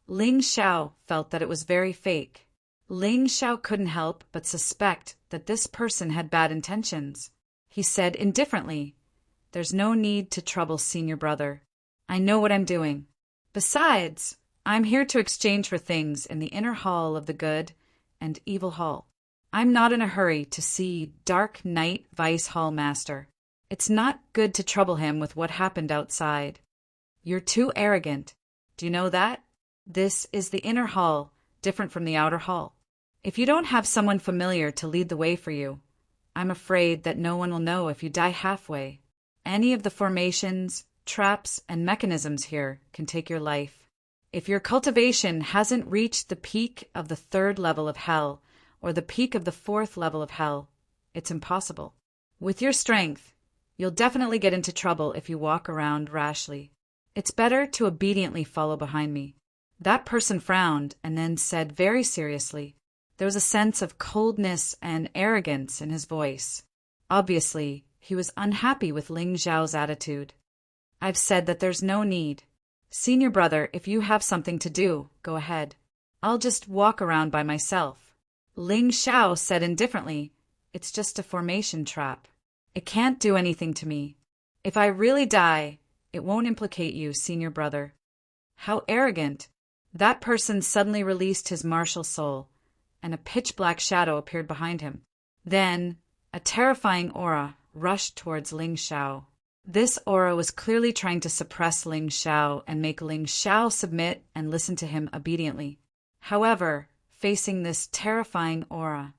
Ling Xiao felt that it was very fake. Ling Xiao couldn't help but suspect that this person had bad intentions. He said indifferently, "There's no need to trouble senior brother. I know what I'm doing. Besides, I'm here to exchange for things in the inner hall of the Good and Evil Hall. I'm not in a hurry to see Dark Knight Vice Hall Master. It's not good to trouble him with what happened outside. You're too arrogant. Do you know that? This is the inner hall, different from the outer hall. If you don't have someone familiar to lead the way for you, I'm afraid that no one will know if you die halfway. Any of the formations, traps, and mechanisms here can take your life. If your cultivation hasn't reached the peak of the 3rd level of hell or the peak of the 4th level of hell, it's impossible. With your strength, you'll definitely get into trouble if you walk around rashly. It's better to obediently follow behind me." That person frowned and then said very seriously. There was a sense of coldness and arrogance in his voice. Obviously, he was unhappy with Ling Xiao's attitude. "I've said that there's no need. Senior brother, if you have something to do, go ahead. I'll just walk around by myself." Ling Xiao said indifferently, "It's just a formation trap. It can't do anything to me. If I really die, it won't implicate you, senior brother." How arrogant! That person suddenly released his martial soul, and a pitch-black shadow appeared behind him. Then, a terrifying aura rushed towards Ling Xiao. This aura was clearly trying to suppress Ling Xiao and make Ling Xiao submit and listen to him obediently. However, facing this terrifying aura,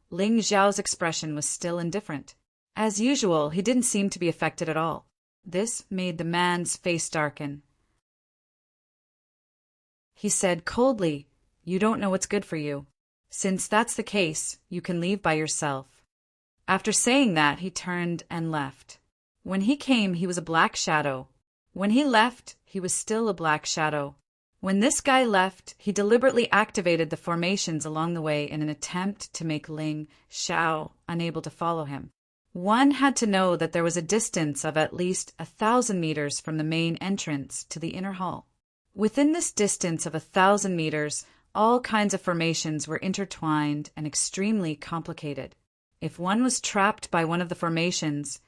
Ling Xiao's expression was still indifferent. As usual, he didn't seem to be affected at all. This made the man's face darken. He said coldly, "You don't know what's good for you. Since that's the case, you can leave by yourself." After saying that, he turned and left. When he came, he was a black shadow. When he left, he was still a black shadow. When this guy left, he deliberately activated the formations along the way in an attempt to make Ling Xiao unable to follow him. One had to know that there was a distance of at least 1,000 meters from the main entrance to the inner hall. Within this distance of 1,000 meters, all kinds of formations were intertwined and extremely complicated. If one was trapped by one of the formations,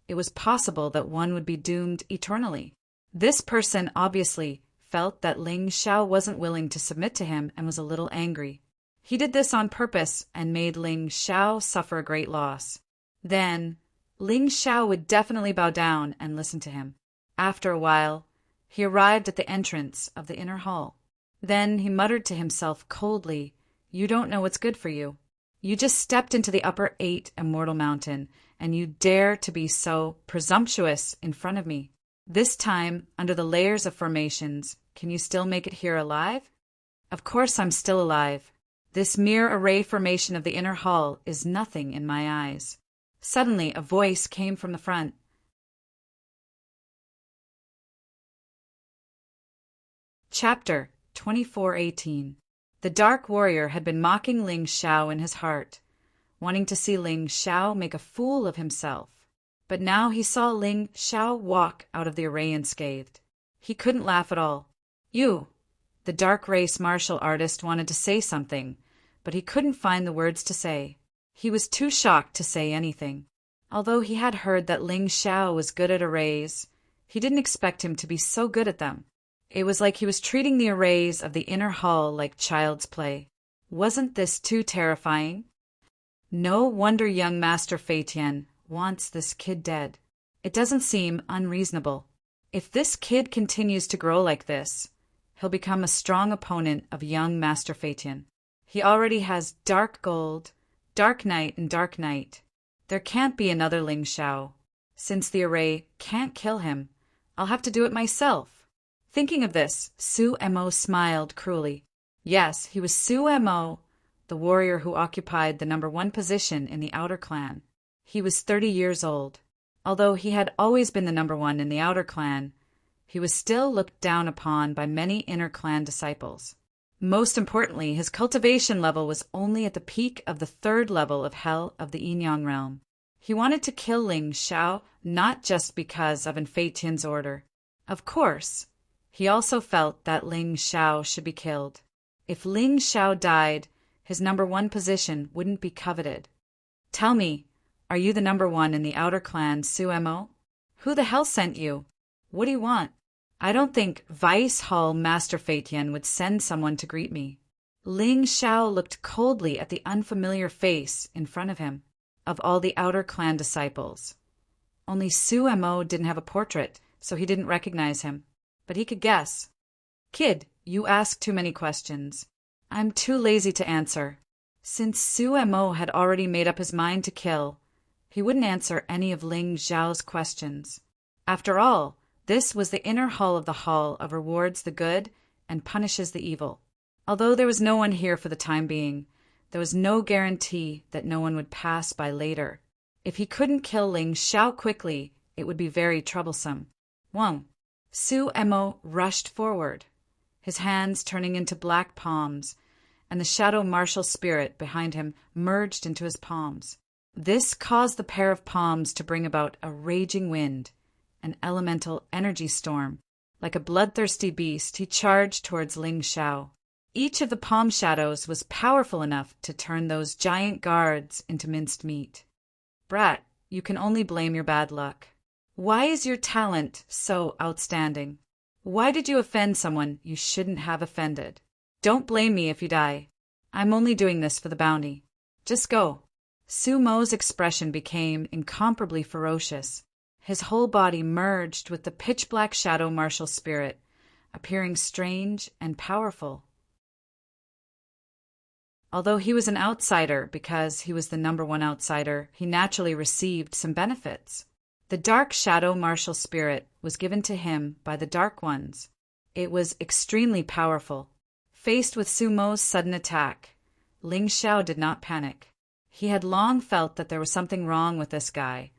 it was possible that one would be doomed eternally. This person obviously felt that Ling Xiao wasn't willing to submit to him and was a little angry. He did this on purpose and made Ling Xiao suffer a great loss. Then, Ling Xiao would definitely bow down and listen to him. After a while, he arrived at the entrance of the inner hall. Then he muttered to himself coldly, "You don't know what's good for you. You just stepped into the upper 8 Immortal Mountain, and you dare to be so presumptuous in front of me. This time, under the layers of formations, can you still make it here alive?" "Of course I'm still alive. This mere array formation of the inner hall is nothing in my eyes." Suddenly, a voice came from the front. Chapter 2418. The Dark Warrior had been mocking Ling Xiao in his heart, wanting to see Ling Xiao make a fool of himself. But now he saw Ling Xiao walk out of the array unscathed. He couldn't laugh at all. "You!" The dark race martial artist wanted to say something, but he couldn't find the words to say. He was too shocked to say anything. Although he had heard that Ling Xiao was good at arrays, he didn't expect him to be so good at them. It was like he was treating the arrays of the inner hall like child's play. Wasn't this too terrifying? No wonder young Master Fei Tian wants this kid dead. It doesn't seem unreasonable. If this kid continues to grow like this, he'll become a strong opponent of young Master Fei Tian. He already has Dark Gold, Dark Knight, and Dark Knight. There can't be another Ling Xiao. Since the array can't kill him, I'll have to do it myself. Thinking of this, Su Mo smiled cruelly. Yes, he was Su Mo, the warrior who occupied the #1 position in the outer clan. He was 30 years old. Although he had always been the #1 in the outer clan, he was still looked down upon by many inner clan disciples. Most importantly, his cultivation level was only at the peak of the 3rd level of hell of the Yin-Yang realm. He wanted to kill Ling Xiao not just because of Fei Tian's order. Of course, he also felt that Ling Xiao should be killed. If Ling Xiao died, his #1 position wouldn't be coveted. "Tell me, are you the #1 in the outer clan, Su Mo? Who the hell sent you? What do you want?" "I don't think Vice Hall Master Fei Tian would send someone to greet me." Ling Xiao looked coldly at the unfamiliar face in front of him. Of all the outer clan disciples, only Su Mo didn't have a portrait, so he didn't recognize him. But he could guess. "Kid, you ask too many questions. I'm too lazy to answer." Since Su Mo had already made up his mind to kill, he wouldn't answer any of Ling Xiao's questions. After all, this was the inner hall of the Hall of Rewards the Good and punishes the evil. Although there was no one here for the time being, there was no guarantee that no one would pass by later. If he couldn't kill Ling Xiao quickly, it would be very troublesome. Wang. Su Emo rushed forward, his hands turning into black palms, and the shadow martial spirit behind him merged into his palms. This caused the pair of palms to bring about a raging wind, an elemental energy storm. Like a bloodthirsty beast, he charged towards Ling Xiao. Each of the palm shadows was powerful enough to turn those giant guards into minced meat. Brat, you can only blame your bad luck. Why is your talent so outstanding? Why did you offend someone you shouldn't have offended? Don't blame me if you die. I'm only doing this for the bounty. Just go. Su Mo's expression became incomparably ferocious. His whole body merged with the pitch-black shadow martial spirit, appearing strange and powerful. Although he was an outsider because he was the #1 outsider, he naturally received some benefits. The dark shadow martial spirit was given to him by the Dark Ones. It was extremely powerful. Faced with Su Mo's sudden attack, Ling Xiao did not panic. He had long felt that there was something wrong with this guy,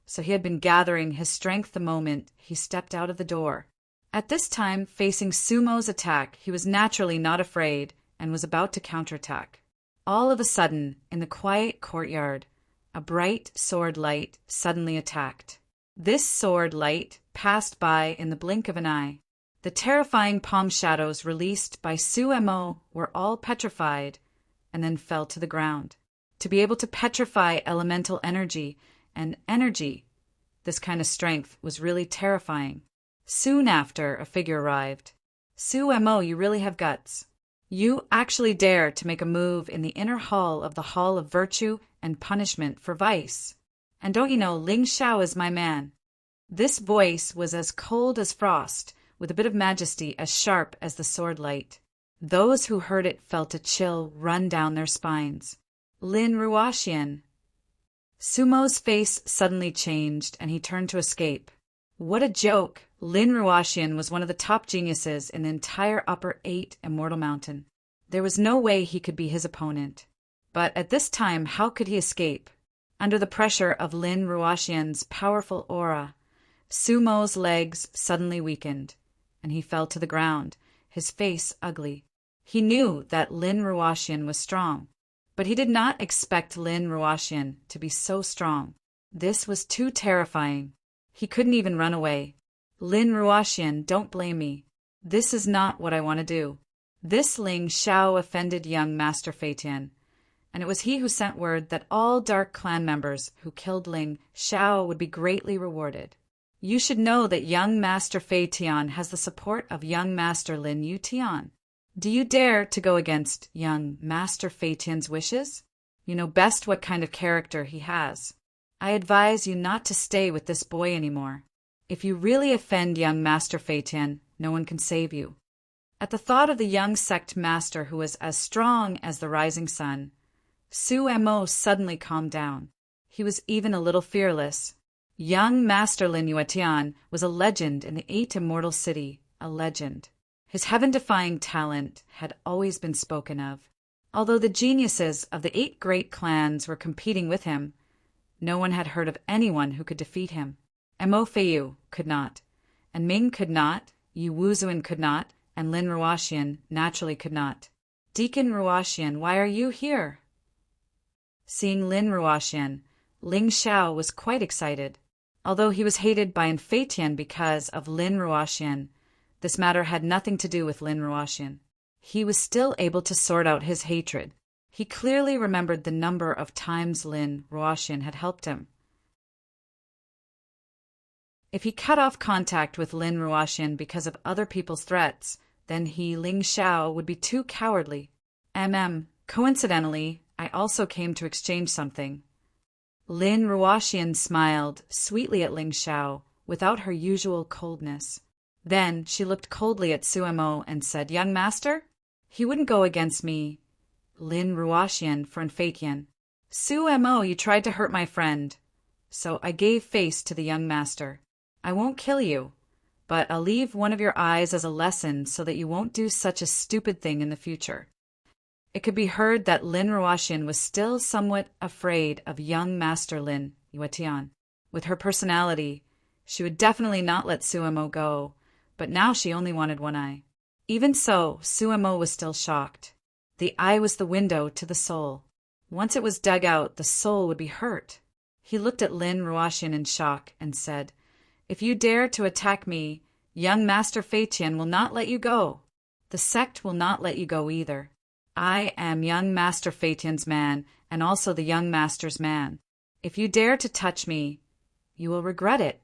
so he had been gathering his strength the moment he stepped out of the door. At this time, facing Su Mo's attack, he was naturally not afraid and was about to counterattack. All of a sudden, in the quiet courtyard, a bright sword light suddenly attacked. This sword light passed by in the blink of an eye. The terrifying palm shadows released by Su Mo were all petrified and then fell to the ground. To be able to petrify elemental energy and energy, this kind of strength was really terrifying. Soon after, a figure arrived. Su Mo, you really have guts. You actually dare to make a move in the inner hall of the Hall of Virtue and Punishment for Vice. And don't you know, Ling Xiao is my man. This voice was as cold as frost, with a bit of majesty as sharp as the sword light. Those who heard it felt a chill run down their spines. Lin Ruoxian. Su Mo's face suddenly changed, and he turned to escape. What a joke! Lin Ruoxian was one of the top geniuses in the entire Upper 8 Immortal Mountain. There was no way he could be his opponent. But at this time, how could he escape? Under the pressure of Lin Ruoxian's powerful aura, Su Mo's legs suddenly weakened, and he fell to the ground, his face ugly. He knew that Lin Ruoxian was strong, but he did not expect Lin Ruoxian to be so strong. This was too terrifying. He couldn't even run away. Lin Ruoxian, don't blame me. This is not what I want to do. This Ling Xiao offended young Master Feitian, and it was he who sent word that all Dark Clan members who killed Ling Xiao would be greatly rewarded. You should know that young Master Feitian has the support of young Master Lin Yutian. Do you dare to go against young Master Feitian's wishes? You know best what kind of character he has. I advise you not to stay with this boy anymore. If you really offend young Master Feitian, no one can save you. At the thought of the young sect master who was as strong as the rising sun, Su Mo suddenly calmed down. He was even a little fearless. Young Master Lin Yutian was a legend in the 8 Immortal City, a legend. His heaven-defying talent had always been spoken of. Although the geniuses of the 8 great clans were competing with him, no one had heard of anyone who could defeat him. Mo Feiyu could not, and Ming could not, Yu Wuzuan could not, and Lin Ruoxian naturally could not. Deacon Ruoxian, why are you here? Seeing Lin Ruoxian, Ling Xiao was quite excited. Although he was hated by Feitian because of Lin Ruoxian, this matter had nothing to do with Lin Ruoxian. He was still able to sort out his hatred. He clearly remembered the number of times Lin Ruoxian had helped him. If he cut off contact with Lin Ruoxian because of other people's threats, then he, Ling Xiao, would be too cowardly. Coincidentally, I also came to exchange something. Lin Ruoxian smiled sweetly at Ling Xiao without her usual coldness. Then she looked coldly at Su Mo and said, Young master? He wouldn't go against me, Lin Ruoxian, for Feitian. Su Mo, you tried to hurt my friend. So I gave face to the young master. I won't kill you, but I'll leave one of your eyes as a lesson so that you won't do such a stupid thing in the future." It could be heard that Lin Ruoxian was still somewhat afraid of young Master Lin Yuetian. With her personality, she would definitely not let Suemo go, but now she only wanted one eye. Even so, Suemo was still shocked. The eye was the window to the soul. Once it was dug out, the soul would be hurt. He looked at Lin Ruoxian in shock and said, "If you dare to attack me, young Master Feiqian will not let you go. The sect will not let you go either. I am young Master Feiqian's man and also the young master's man. If you dare to touch me, you will regret it.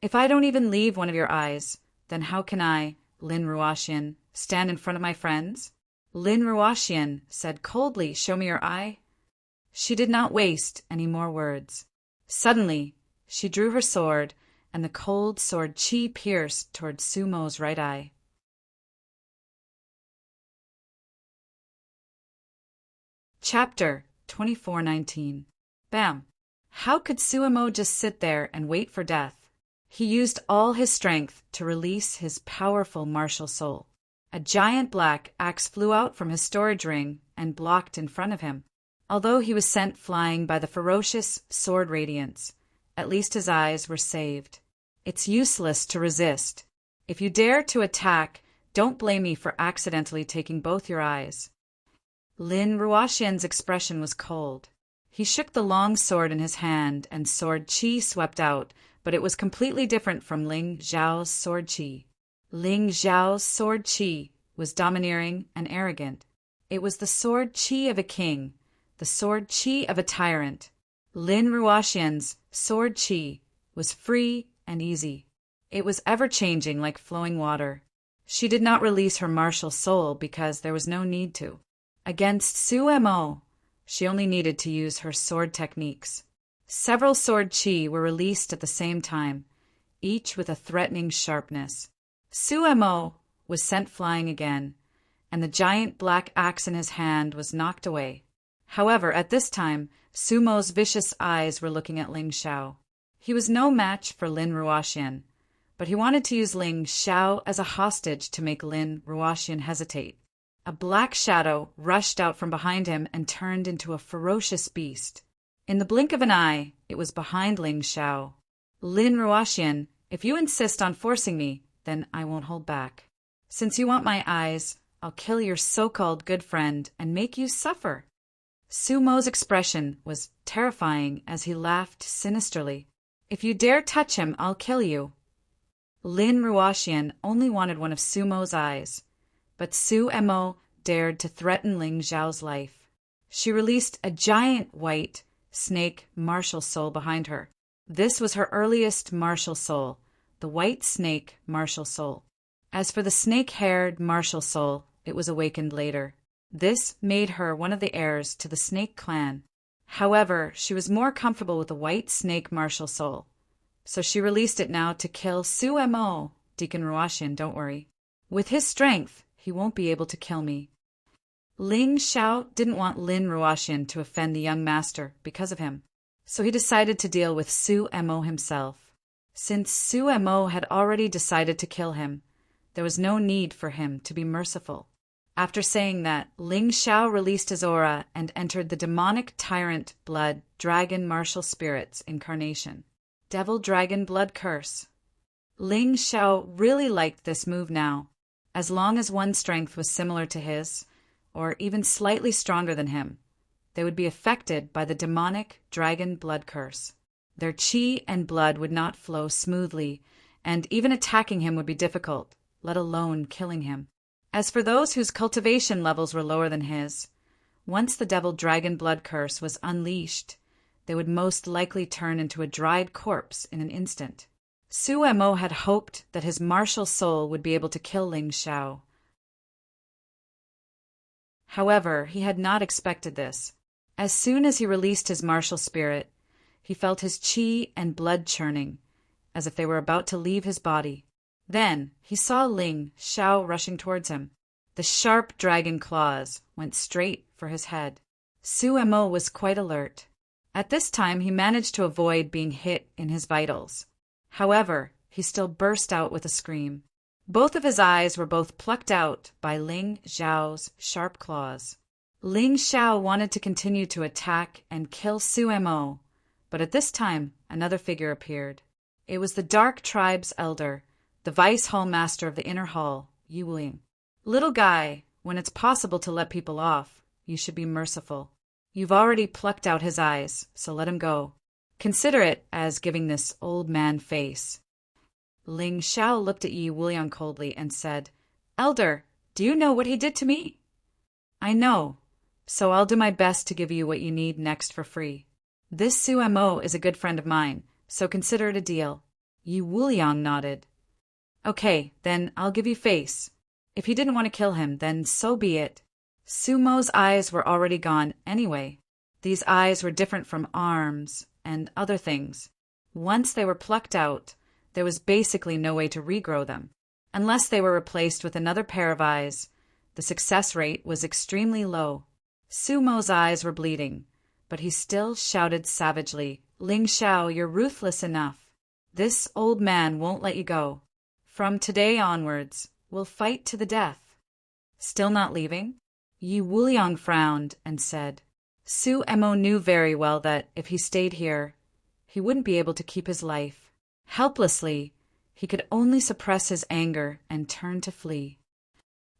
If I don't even leave one of your eyes, then how can I, Lin Ruoxian, stand in front of my friends?" Lin Ruoxian said coldly, "Show me your eye." She did not waste any more words. Suddenly, she drew her sword, and the cold sword chi pierced toward Sumo's right eye. Chapter 2419. Bam! How could Suemo just sit there and wait for death? He used all his strength to release his powerful martial soul. A giant black axe flew out from his storage ring and blocked in front of him. Although he was sent flying by the ferocious sword radiance, at least his eyes were saved. It's useless to resist. If you dare to attack, don't blame me for accidentally taking both your eyes. Lin Ruoxian's expression was cold. He shook the long sword in his hand and sword chi swept out, but it was completely different from Ling Zhao's sword chi. Ling Zhao's sword chi was domineering and arrogant. It was the sword chi of a king, the sword chi of a tyrant. Lin Ruoxian's sword chi was free and easy. It was ever-changing like flowing water. She did not release her martial soul because there was no need to. Against Suemo, she only needed to use her sword techniques. Several sword chi were released at the same time, each with a threatening sharpness. Suemo was sent flying again, and the giant black axe in his hand was knocked away. However, at this time, Sumo's vicious eyes were looking at Ling Xiao. He was no match for Lin Ruoxian, but he wanted to use Ling Xiao as a hostage to make Lin Ruoxian hesitate. A black shadow rushed out from behind him and turned into a ferocious beast. In the blink of an eye, it was behind Ling Xiao. "Lin Ruoxian, if you insist on forcing me, then I won't hold back. Since you want my eyes, I'll kill your so-called good friend and make you suffer." Sumo's expression was terrifying as he laughed sinisterly. "If you dare touch him, I'll kill you." Lin Ruoxian only wanted one of Sumo's eyes, but Suemo dared to threaten Ling Zhao's life. She released a giant white snake martial soul behind her. This was her earliest martial soul, the white snake martial soul. As for the snake-haired martial soul, it was awakened later. This made her one of the heirs to the snake clan. However, she was more comfortable with the white snake martial soul, so she released it now to kill Suemo. "Deacon Ruoxian, don't worry. With his strength, he won't be able to kill me." Ling Xiao didn't want Lin Ruoxian to offend the young master because of him, so he decided to deal with Suemo himself. Since Suemo had already decided to kill him, there was no need for him to be merciful. After saying that, Ling Xiao released his aura and entered the demonic tyrant blood dragon martial spirit's incarnation. Devil dragon blood curse. Ling Xiao really liked this move now. As long as one's strength was similar to his, or even slightly stronger than him, they would be affected by the demonic dragon blood curse. Their chi and blood would not flow smoothly, and even attacking him would be difficult, let alone killing him. As for those whose cultivation levels were lower than his, once the devil dragon blood curse was unleashed, they would most likely turn into a dried corpse in an instant. Suemo had hoped that his martial soul would be able to kill Ling Xiao. However, he had not expected this. As soon as he released his martial spirit, he felt his chi and blood churning, as if they were about to leave his body. Then he saw Ling Xiao rushing towards him. The sharp dragon claws went straight for his head. Suemo was quite alert. At this time he managed to avoid being hit in his vitals. However, he still burst out with a scream. Both of his eyes were both plucked out by Ling Xiao's sharp claws. Ling Xiao wanted to continue to attack and kill Su Mo, but at this time another figure appeared. It was the Dark Tribe's elder, the Vice Hall Master of the Inner Hall, Yi Wuling. Little guy, when it's possible to let people off, you should be merciful. You've already plucked out his eyes, so let him go. Consider it as giving this old man face. Ling Xiao looked at Yi Wuliang coldly and said, Elder, do you know what he did to me? I know, so I'll do my best to give you what you need next for free. This Su Mo is a good friend of mine, so consider it a deal. Yi Wuliang nodded. Okay, then I'll give you face. If he didn't want to kill him, then so be it. Su Mo's eyes were already gone anyway. These eyes were different from arms and other things. Once they were plucked out, there was basically no way to regrow them. Unless they were replaced with another pair of eyes, the success rate was extremely low. Su Mo's eyes were bleeding, but he still shouted savagely, Ling Xiao, you're ruthless enough. This old man won't let you go. From today onwards, we'll fight to the death. Still not leaving? Yi Wuliang frowned and said, Su Mo knew very well that if he stayed here, he wouldn't be able to keep his life. Helplessly, he could only suppress his anger and turn to flee.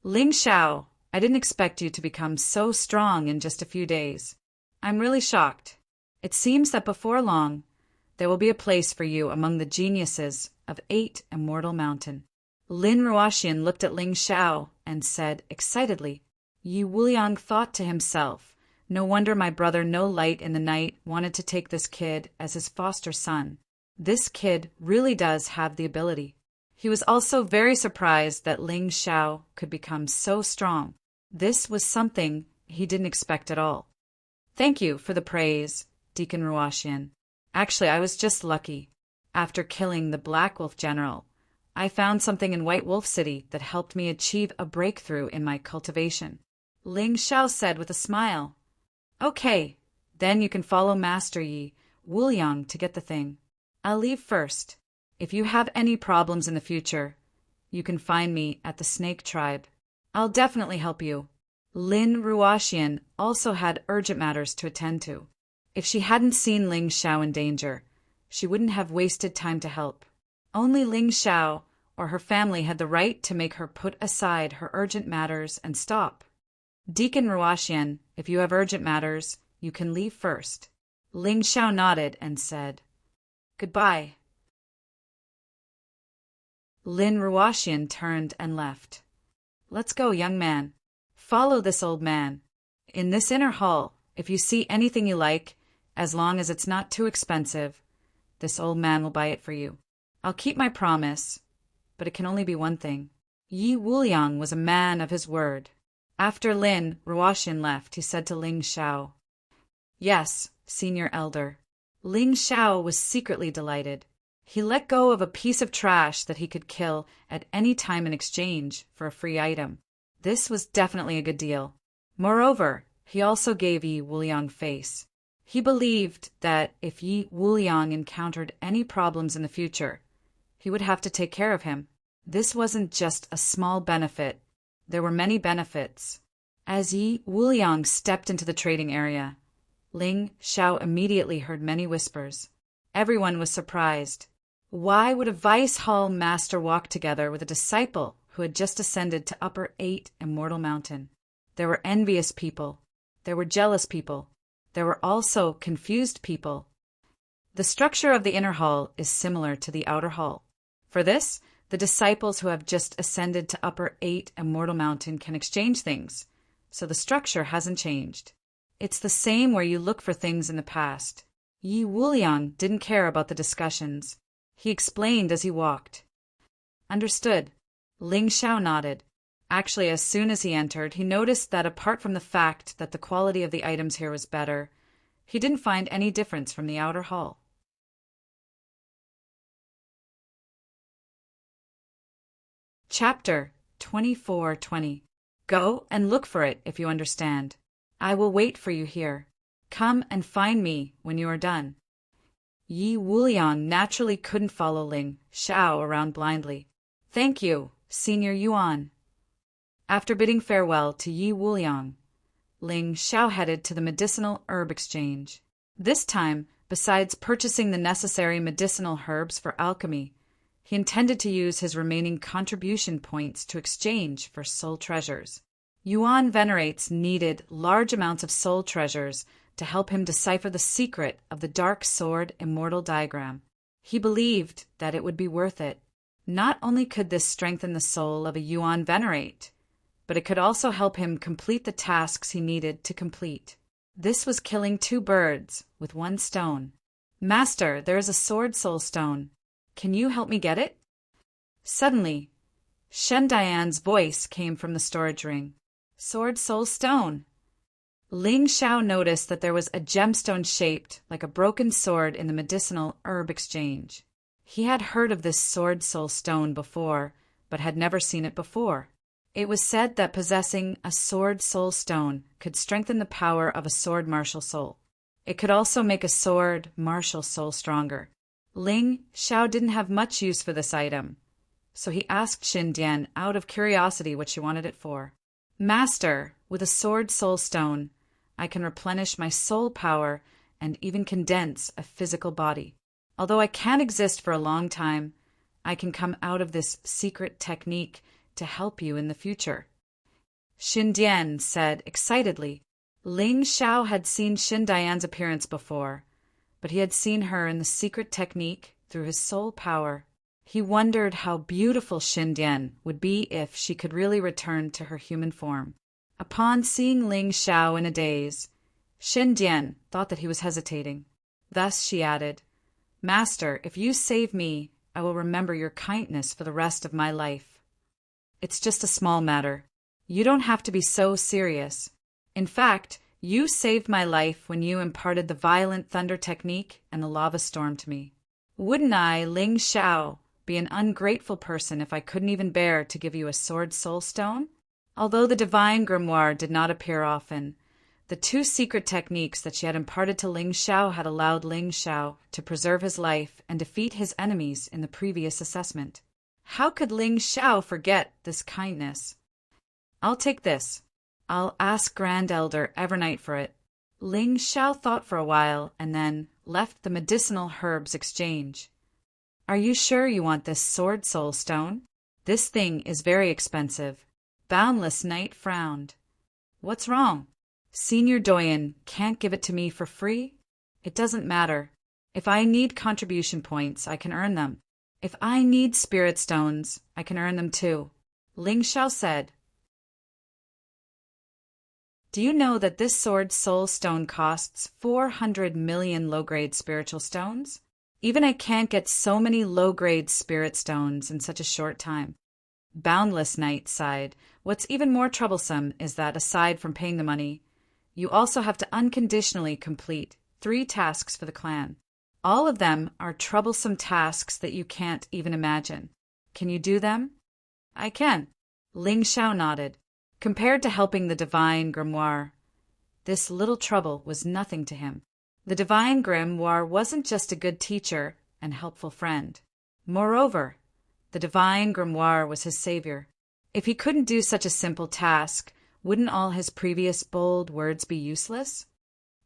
Ling Xiao, I didn't expect you to become so strong in just a few days. I'm really shocked. It seems that before long, there will be a place for you among the geniuses of 8 Immortal Mountain. Lin Ruoxian looked at Ling Xiao and said excitedly, Yi Wuliang thought to himself, no wonder my brother No Light in the Night wanted to take this kid as his foster son. This kid really does have the ability. He was also very surprised that Ling Xiao could become so strong. This was something he didn't expect at all. Thank you for the praise, Deacon Ruoxian. Actually, I was just lucky. After killing the Black Wolf General, I found something in White Wolf City that helped me achieve a breakthrough in my cultivation. Ling Xiao said with a smile. Okay, then you can follow Master Yi Wuliang to get the thing. I'll leave first. If you have any problems in the future, you can find me at the Snake Tribe. I'll definitely help you. Lin Ruoxian also had urgent matters to attend to. If she hadn't seen Ling Xiao in danger, she wouldn't have wasted time to help. Only Ling Xiao or her family had the right to make her put aside her urgent matters and stop. Deacon Ruoxian, if you have urgent matters, you can leave first. Ling Xiao nodded and said, Goodbye. Lin Ruoxian turned and left. Let's go, young man. Follow this old man. In this inner hall, if you see anything you like, as long as it's not too expensive, this old man will buy it for you. I'll keep my promise, but it can only be one thing. Yi Wuliang was a man of his word. After Lin Ruoxian left, he said to Ling Xiao, Yes, Senior Elder. Ling Xiao was secretly delighted. He let go of a piece of trash that he could kill at any time in exchange for a free item. This was definitely a good deal. Moreover, he also gave Yi Wuliang face. He believed that if Yi Wuliang encountered any problems in the future, he would have to take care of him. This wasn't just a small benefit. There were many benefits. As Yi Wuliang stepped into the trading area, Ling Xiao immediately heard many whispers. Everyone was surprised. Why would a Vice Hall Master walk together with a disciple who had just ascended to Upper 8 Immortal Mountain? There were envious people. There were jealous people. There were also confused people. The structure of the inner hall is similar to the outer hall. For this, the disciples who have just ascended to Upper 8 Immortal Mountain can exchange things, so the structure hasn't changed. It's the same where you look for things in the past. Yi Wuliang didn't care about the discussions. He explained as he walked. Understood. Ling Xiao nodded. Actually, as soon as he entered, he noticed that apart from the fact that the quality of the items here was better, he didn't find any difference from the outer hall. Chapter 24:20. Go and look for it if you understand. I will wait for you here. Come and find me when you are done. Yi Wuliang naturally couldn't follow Ling Xiao around blindly. Thank you, Senior Yuan. After bidding farewell to Yi Wuliang, Ling Xiao headed to the medicinal herb exchange. This time, besides purchasing the necessary medicinal herbs for alchemy, he intended to use his remaining contribution points to exchange for soul treasures. Yuan venerates needed large amounts of soul treasures to help him decipher the secret of the Dark Sword Immortal Diagram. He believed that it would be worth it. Not only could this strengthen the soul of a Yuan venerate, but it could also help him complete the tasks he needed to complete. This was killing two birds with one stone. Master, there is a sword soul stone. Can you help me get it? Suddenly, Shen Dian's voice came from the storage ring. Sword soul stone. Ling Xiao noticed that there was a gemstone shaped like a broken sword in the medicinal herb exchange. He had heard of this sword soul stone before, but had never seen it before. It was said that possessing a sword soul stone could strengthen the power of a sword martial soul. It could also make a sword martial soul stronger. Ling Xiao didn't have much use for this item, so he asked Xindian out of curiosity what she wanted it for. Master, with a sword soul stone, I can replenish my soul power and even condense a physical body. Although I can't exist for a long time, I can come out of this secret technique to help you in the future. Xindian said excitedly. Ling Xiao had seen Xindian's appearance before, but he had seen her in the secret technique through his soul power. He wondered how beautiful Xindian would be if she could really return to her human form. Upon seeing Ling Xiao in a daze, Xindian thought that he was hesitating. Thus she added, Master, if you save me, I will remember your kindness for the rest of my life. It's just a small matter. You don't have to be so serious. In fact, you saved my life when you imparted the violent thunder technique and the lava storm to me. Wouldn't I, Ling Xiao, be an ungrateful person if I couldn't even bear to give you a sword soul stone? Although the divine grimoire did not appear often, the two secret techniques that she had imparted to Ling Xiao had allowed Ling Xiao to preserve his life and defeat his enemies in the previous assessment. How could Ling Xiao forget this kindness? I'll take this. I'll ask Grand Elder Evernight for it. Ling Xiao thought for a while and then left the medicinal herbs exchange. Are you sure you want this sword soul stone? This thing is very expensive. Boundless Knight frowned. What's wrong? Senior Doyen can't give it to me for free? It doesn't matter. If I need contribution points, I can earn them. If I need spirit stones, I can earn them too. Ling Xiao said. Do you know that this sword soul stone costs 400 million low-grade spiritual stones? Even I can't get so many low-grade spirit stones in such a short time. Boundless Knight sighed. What's even more troublesome is that aside from paying the money, you also have to unconditionally complete 3 tasks for the clan. All of them are troublesome tasks that you can't even imagine. Can you do them? I can. Ling Xiao nodded. Compared to helping the divine grimoire, this little trouble was nothing to him. The divine grimoire wasn't just a good teacher and helpful friend. Moreover, the divine grimoire was his savior. If he couldn't do such a simple task, wouldn't all his previous bold words be useless?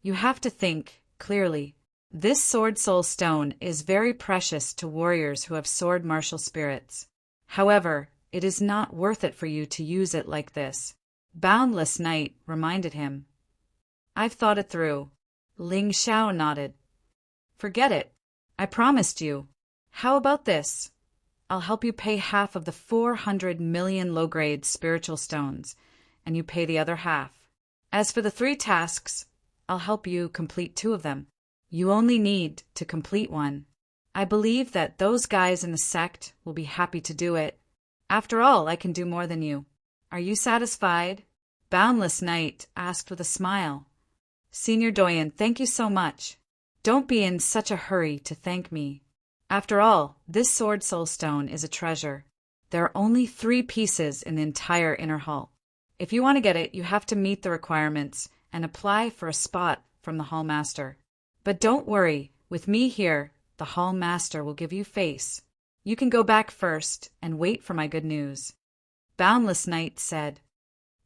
You have to think clearly. This sword soul stone is very precious to warriors who have sword martial spirits. However, it is not worth it for you to use it like this. Boundless Knight reminded him. I've thought it through. Ling Xiao nodded. Forget it. I promised you. How about this? I'll help you pay half of the 400 million low-grade spiritual stones, and you pay the other half. As for the 3 tasks, I'll help you complete 2 of them. You only need to complete 1. I believe that those guys in the sect will be happy to do it. After all, I can do more than you. Are you satisfied? Boundless Knight asked with a smile. Senior Doyen, thank you so much. Don't be in such a hurry to thank me. After all, this sword soul stone is a treasure. There are only 3 pieces in the entire inner hall. If you want to get it, you have to meet the requirements and apply for a spot from the hall master. But don't worry, with me here, the hall master will give you face. You can go back first and wait for my good news." Boundless Knight said,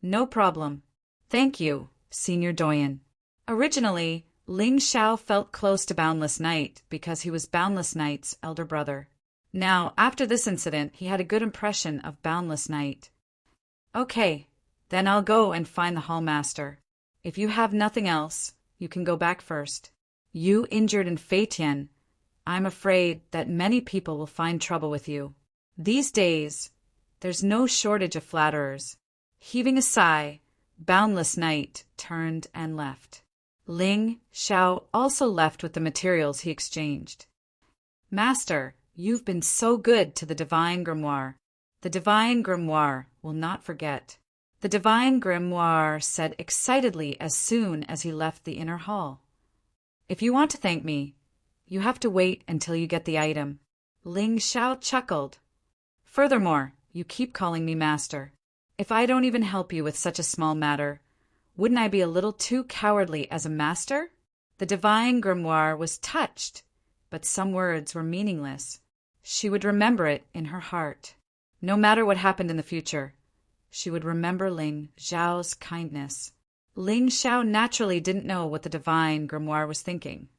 "No problem. Thank you, Senior Doyen." Originally, Ling Xiao felt close to Boundless Knight because he was Boundless Knight's elder brother. Now, after this incident, he had a good impression of Boundless Knight. "Okay, then I'll go and find the hall master. If you have nothing else, you can go back first. You injured in Feitian, I'm afraid that many people will find trouble with you. These days, there's no shortage of flatterers." Heaving a sigh, Boundless Knight turned and left. Ling Xiao also left with the materials he exchanged. "Master, you've been so good to the Divine Grimoire. The Divine Grimoire will not forget." The Divine Grimoire said excitedly as soon as he left the inner hall. "If you want to thank me, you have to wait until you get the item." Ling Xiao chuckled. "Furthermore, you keep calling me master. If I don't even help you with such a small matter, wouldn't I be a little too cowardly as a master?" The Divine Grimoire was touched, but some words were meaningless. She would remember it in her heart. No matter what happened in the future, she would remember Ling Xiao's kindness. Ling Xiao naturally didn't know what the Divine Grimoire was thinking.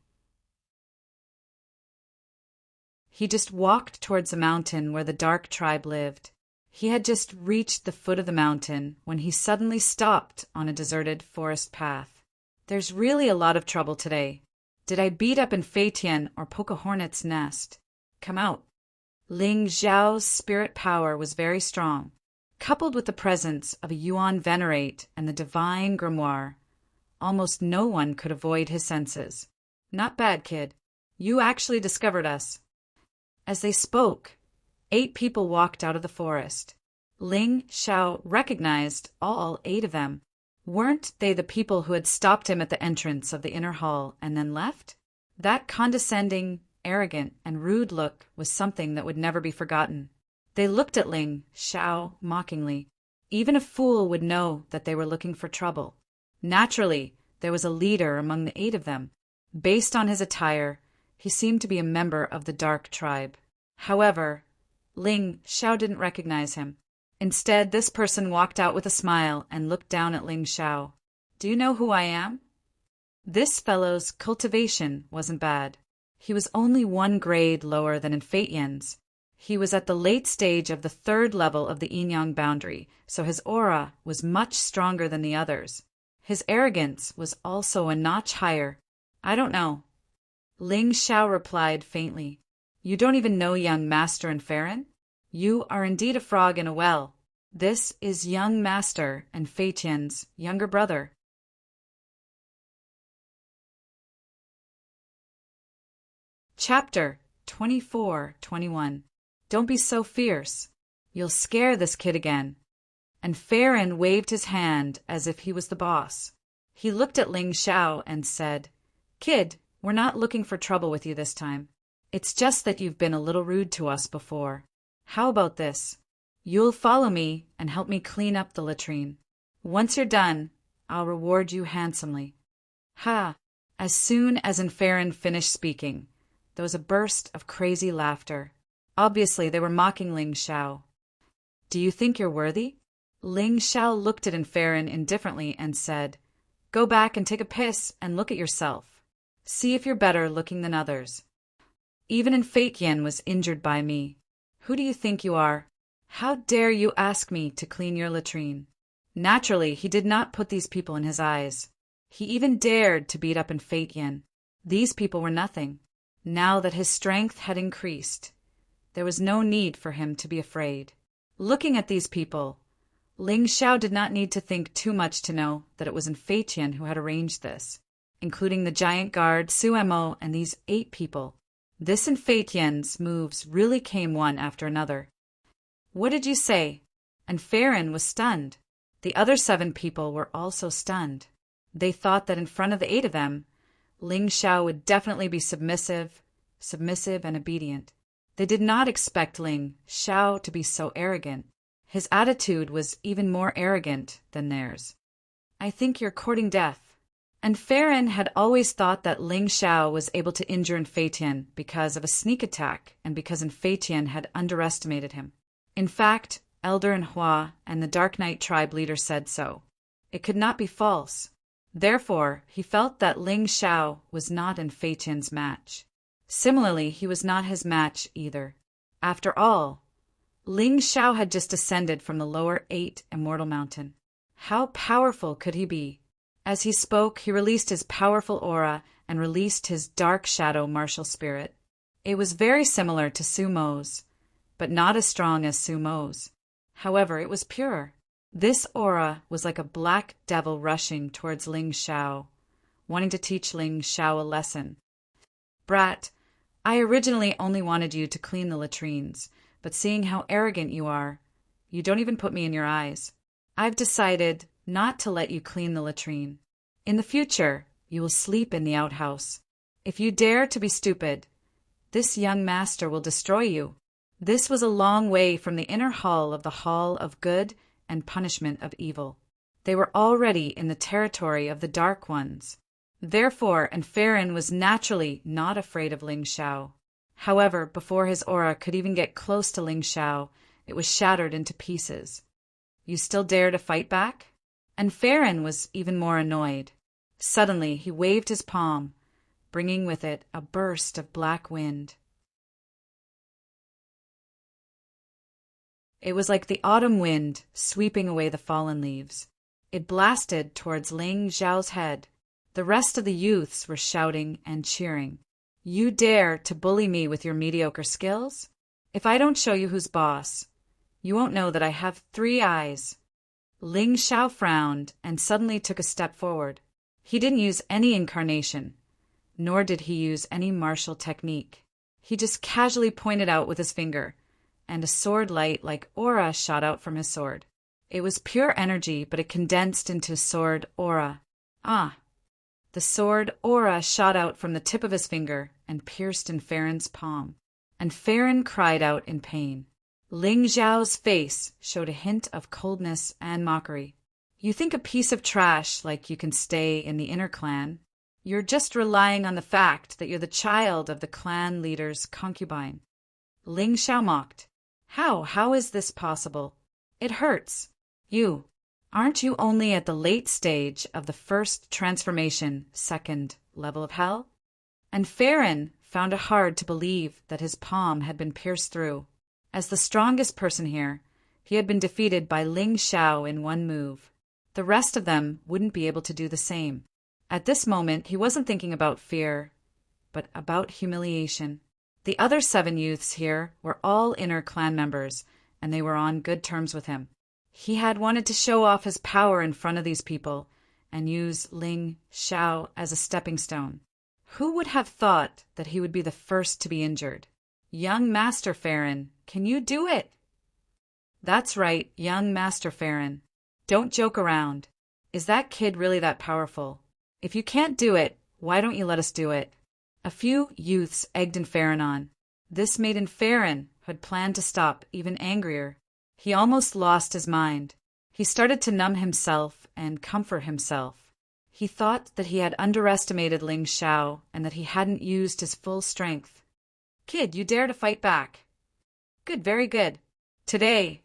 He just walked towards the mountain where the Dark Tribe lived. He had just reached the foot of the mountain when he suddenly stopped on a deserted forest path. "There's really a lot of trouble today. Did I beat up in Feitian or poke a hornet's nest? Come out." Ling Xiao's spirit power was very strong. Coupled with the presence of a Yuan Venerate and the Divine Grimoire, almost no one could avoid his senses. "Not bad, kid. You actually discovered us." As they spoke, 8 people walked out of the forest. Ling Xiao recognized all 8 of them. Weren't they the people who had stopped him at the entrance of the inner hall and then left? That condescending, arrogant, and rude look was something that would never be forgotten. They looked at Ling Xiao mockingly. Even a fool would know that they were looking for trouble. Naturally, there was a leader among the 8 of them. Based on his attire, he seemed to be a member of the Dark Tribe. However, Ling Xiao didn't recognize him. Instead, this person walked out with a smile and looked down at Ling Xiao. "Do you know who I am?" This fellow's cultivation wasn't bad. He was only 1 grade lower than in Feitian's. He was at the late stage of the 3rd level of the yin-yang boundary, so his aura was much stronger than the others. His arrogance was also a notch higher. "I don't know." Ling Xiao replied faintly. "You don't even know young Master and Farron? You are indeed a frog in a well. This is young Master and Feitian's younger brother." Chapter 24-21. Don't be so fierce. You'll scare this kid again. And Farron waved his hand as if he was the boss. He looked at Ling Xiao and said, "Kid, we're not looking for trouble with you this time. It's just that you've been a little rude to us before. How about this? You'll follow me and help me clean up the latrine. Once you're done, I'll reward you handsomely." Ha! As soon as Farron finished speaking, there was a burst of crazy laughter. Obviously, they were mocking Ling Xiao. "Do you think you're worthy?" Ling Xiao looked at Farron indifferently and said, "Go back and take a piss and look at yourself. See if you're better looking than others. Even Feitian was injured by me. Who do you think you are? How dare you ask me to clean your latrine?" Naturally, he did not put these people in his eyes. He even dared to beat up Feitian. These people were nothing. Now that his strength had increased, there was no need for him to be afraid. Looking at these people, Ling Xiao did not need to think too much to know that it was Feitian who had arranged this, including the giant guard, Suemo, and these 8 people. This Feitian's moves really came one after another. "What did you say?" And Farron was stunned. The other 7 people were also stunned. They thought that in front of the 8 of them, Ling Xiao would definitely be submissive and obedient. They did not expect Ling Xiao to be so arrogant. His attitude was even more arrogant than theirs. "I think you're courting death. And Farron had always thought that Ling Xiao was able to injure Infatian because of a sneak attack and because Infatian had underestimated him. In fact, Elder and Hua and the Dark Knight tribe leader said so. It could not be false. Therefore, he felt that Ling Xiao was not Infatian's match. Similarly, he was not his match either. After all, Ling Xiao had just ascended from the lower 8 Immortal Mountain. How powerful could he be? As he spoke, he released his powerful aura and released his dark shadow martial spirit. It was very similar to Su Mo's, but not as strong as Su Mo's. However, it was pure. This aura was like a black devil rushing towards Ling Xiao, wanting to teach Ling Xiao a lesson. Brat, I originally only wanted you to clean the latrines, but seeing how arrogant you are, you don't even put me in your eyes. I've decided not to let you clean the latrine. In the future, you will sleep in the outhouse. If you dare to be stupid, this young master will destroy you. This was a long way from the inner hall of the Hall of Good and Punishment of Evil. They were already in the territory of the Dark Ones. Therefore, Farron was naturally not afraid of Ling Xiao. However, before his aura could even get close to Ling Xiao, it was shattered into pieces. You still dare to fight back? And Farron was even more annoyed. Suddenly, he waved his palm, bringing with it a burst of black wind. It was like the autumn wind sweeping away the fallen leaves. It blasted towards Ling Xiao's head. The rest of the youths were shouting and cheering. You dare to bully me with your mediocre skills? If I don't show you who's boss, you won't know that I have 3 eyes. Ling Xiao frowned and suddenly took a step forward. He didn't use any incarnation, nor did he use any martial technique. He just casually pointed out with his finger, and a sword light like aura shot out from his sword. It was pure energy, but it condensed into sword aura. Ah! The sword aura shot out from the tip of his finger and pierced in Farron's palm, and Farron cried out in pain. Ling Xiao's face showed a hint of coldness and mockery. You think a piece of trash like you can stay in the inner clan? You're just relying on the fact that you're the child of the clan leader's concubine. Ling Xiao mocked. How is this possible? It hurts. Aren't you only at the late stage of the first transformation, 2nd level of hell? And Farron found it hard to believe that his palm had been pierced through. As the strongest person here, he had been defeated by Ling Xiao in one move. The rest of them wouldn't be able to do the same. At this moment, he wasn't thinking about fear, but about humiliation. The other 7 youths here were all inner clan members, and they were on good terms with him. He had wanted to show off his power in front of these people and use Ling Xiao as a stepping stone. Who would have thought that he would be the first to be injured? Young Master Farron, can you do it? That's right, young Master Farron. Don't joke around. Is that kid really that powerful? If you can't do it, why don't you let us do it? A few youths egged Farron on. This made Farron, who had planned to stop, even angrier. He almost lost his mind. He started to numb himself and comfort himself. He thought that he had underestimated Ling Xiao and that he hadn't used his full strength. Kid, you dare to fight back. Good, very good. Today,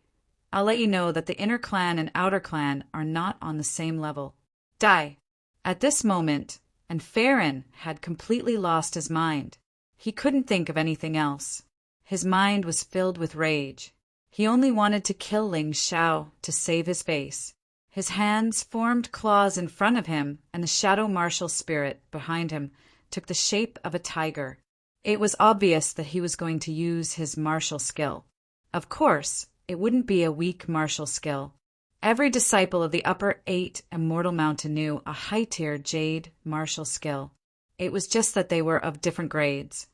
I'll let you know that the inner clan and outer clan are not on the same level. Die. At this moment, Farron had completely lost his mind. He couldn't think of anything else. His mind was filled with rage. He only wanted to kill Ling Xiao to save his face. His hands formed claws in front of him, and the shadow martial spirit behind him took the shape of a tiger. It was obvious that he was going to use his martial skill. Of course, it wouldn't be a weak martial skill. Every disciple of the upper 8 Immortal Mountain knew a high-tier jade martial skill. It was just that they were of different grades.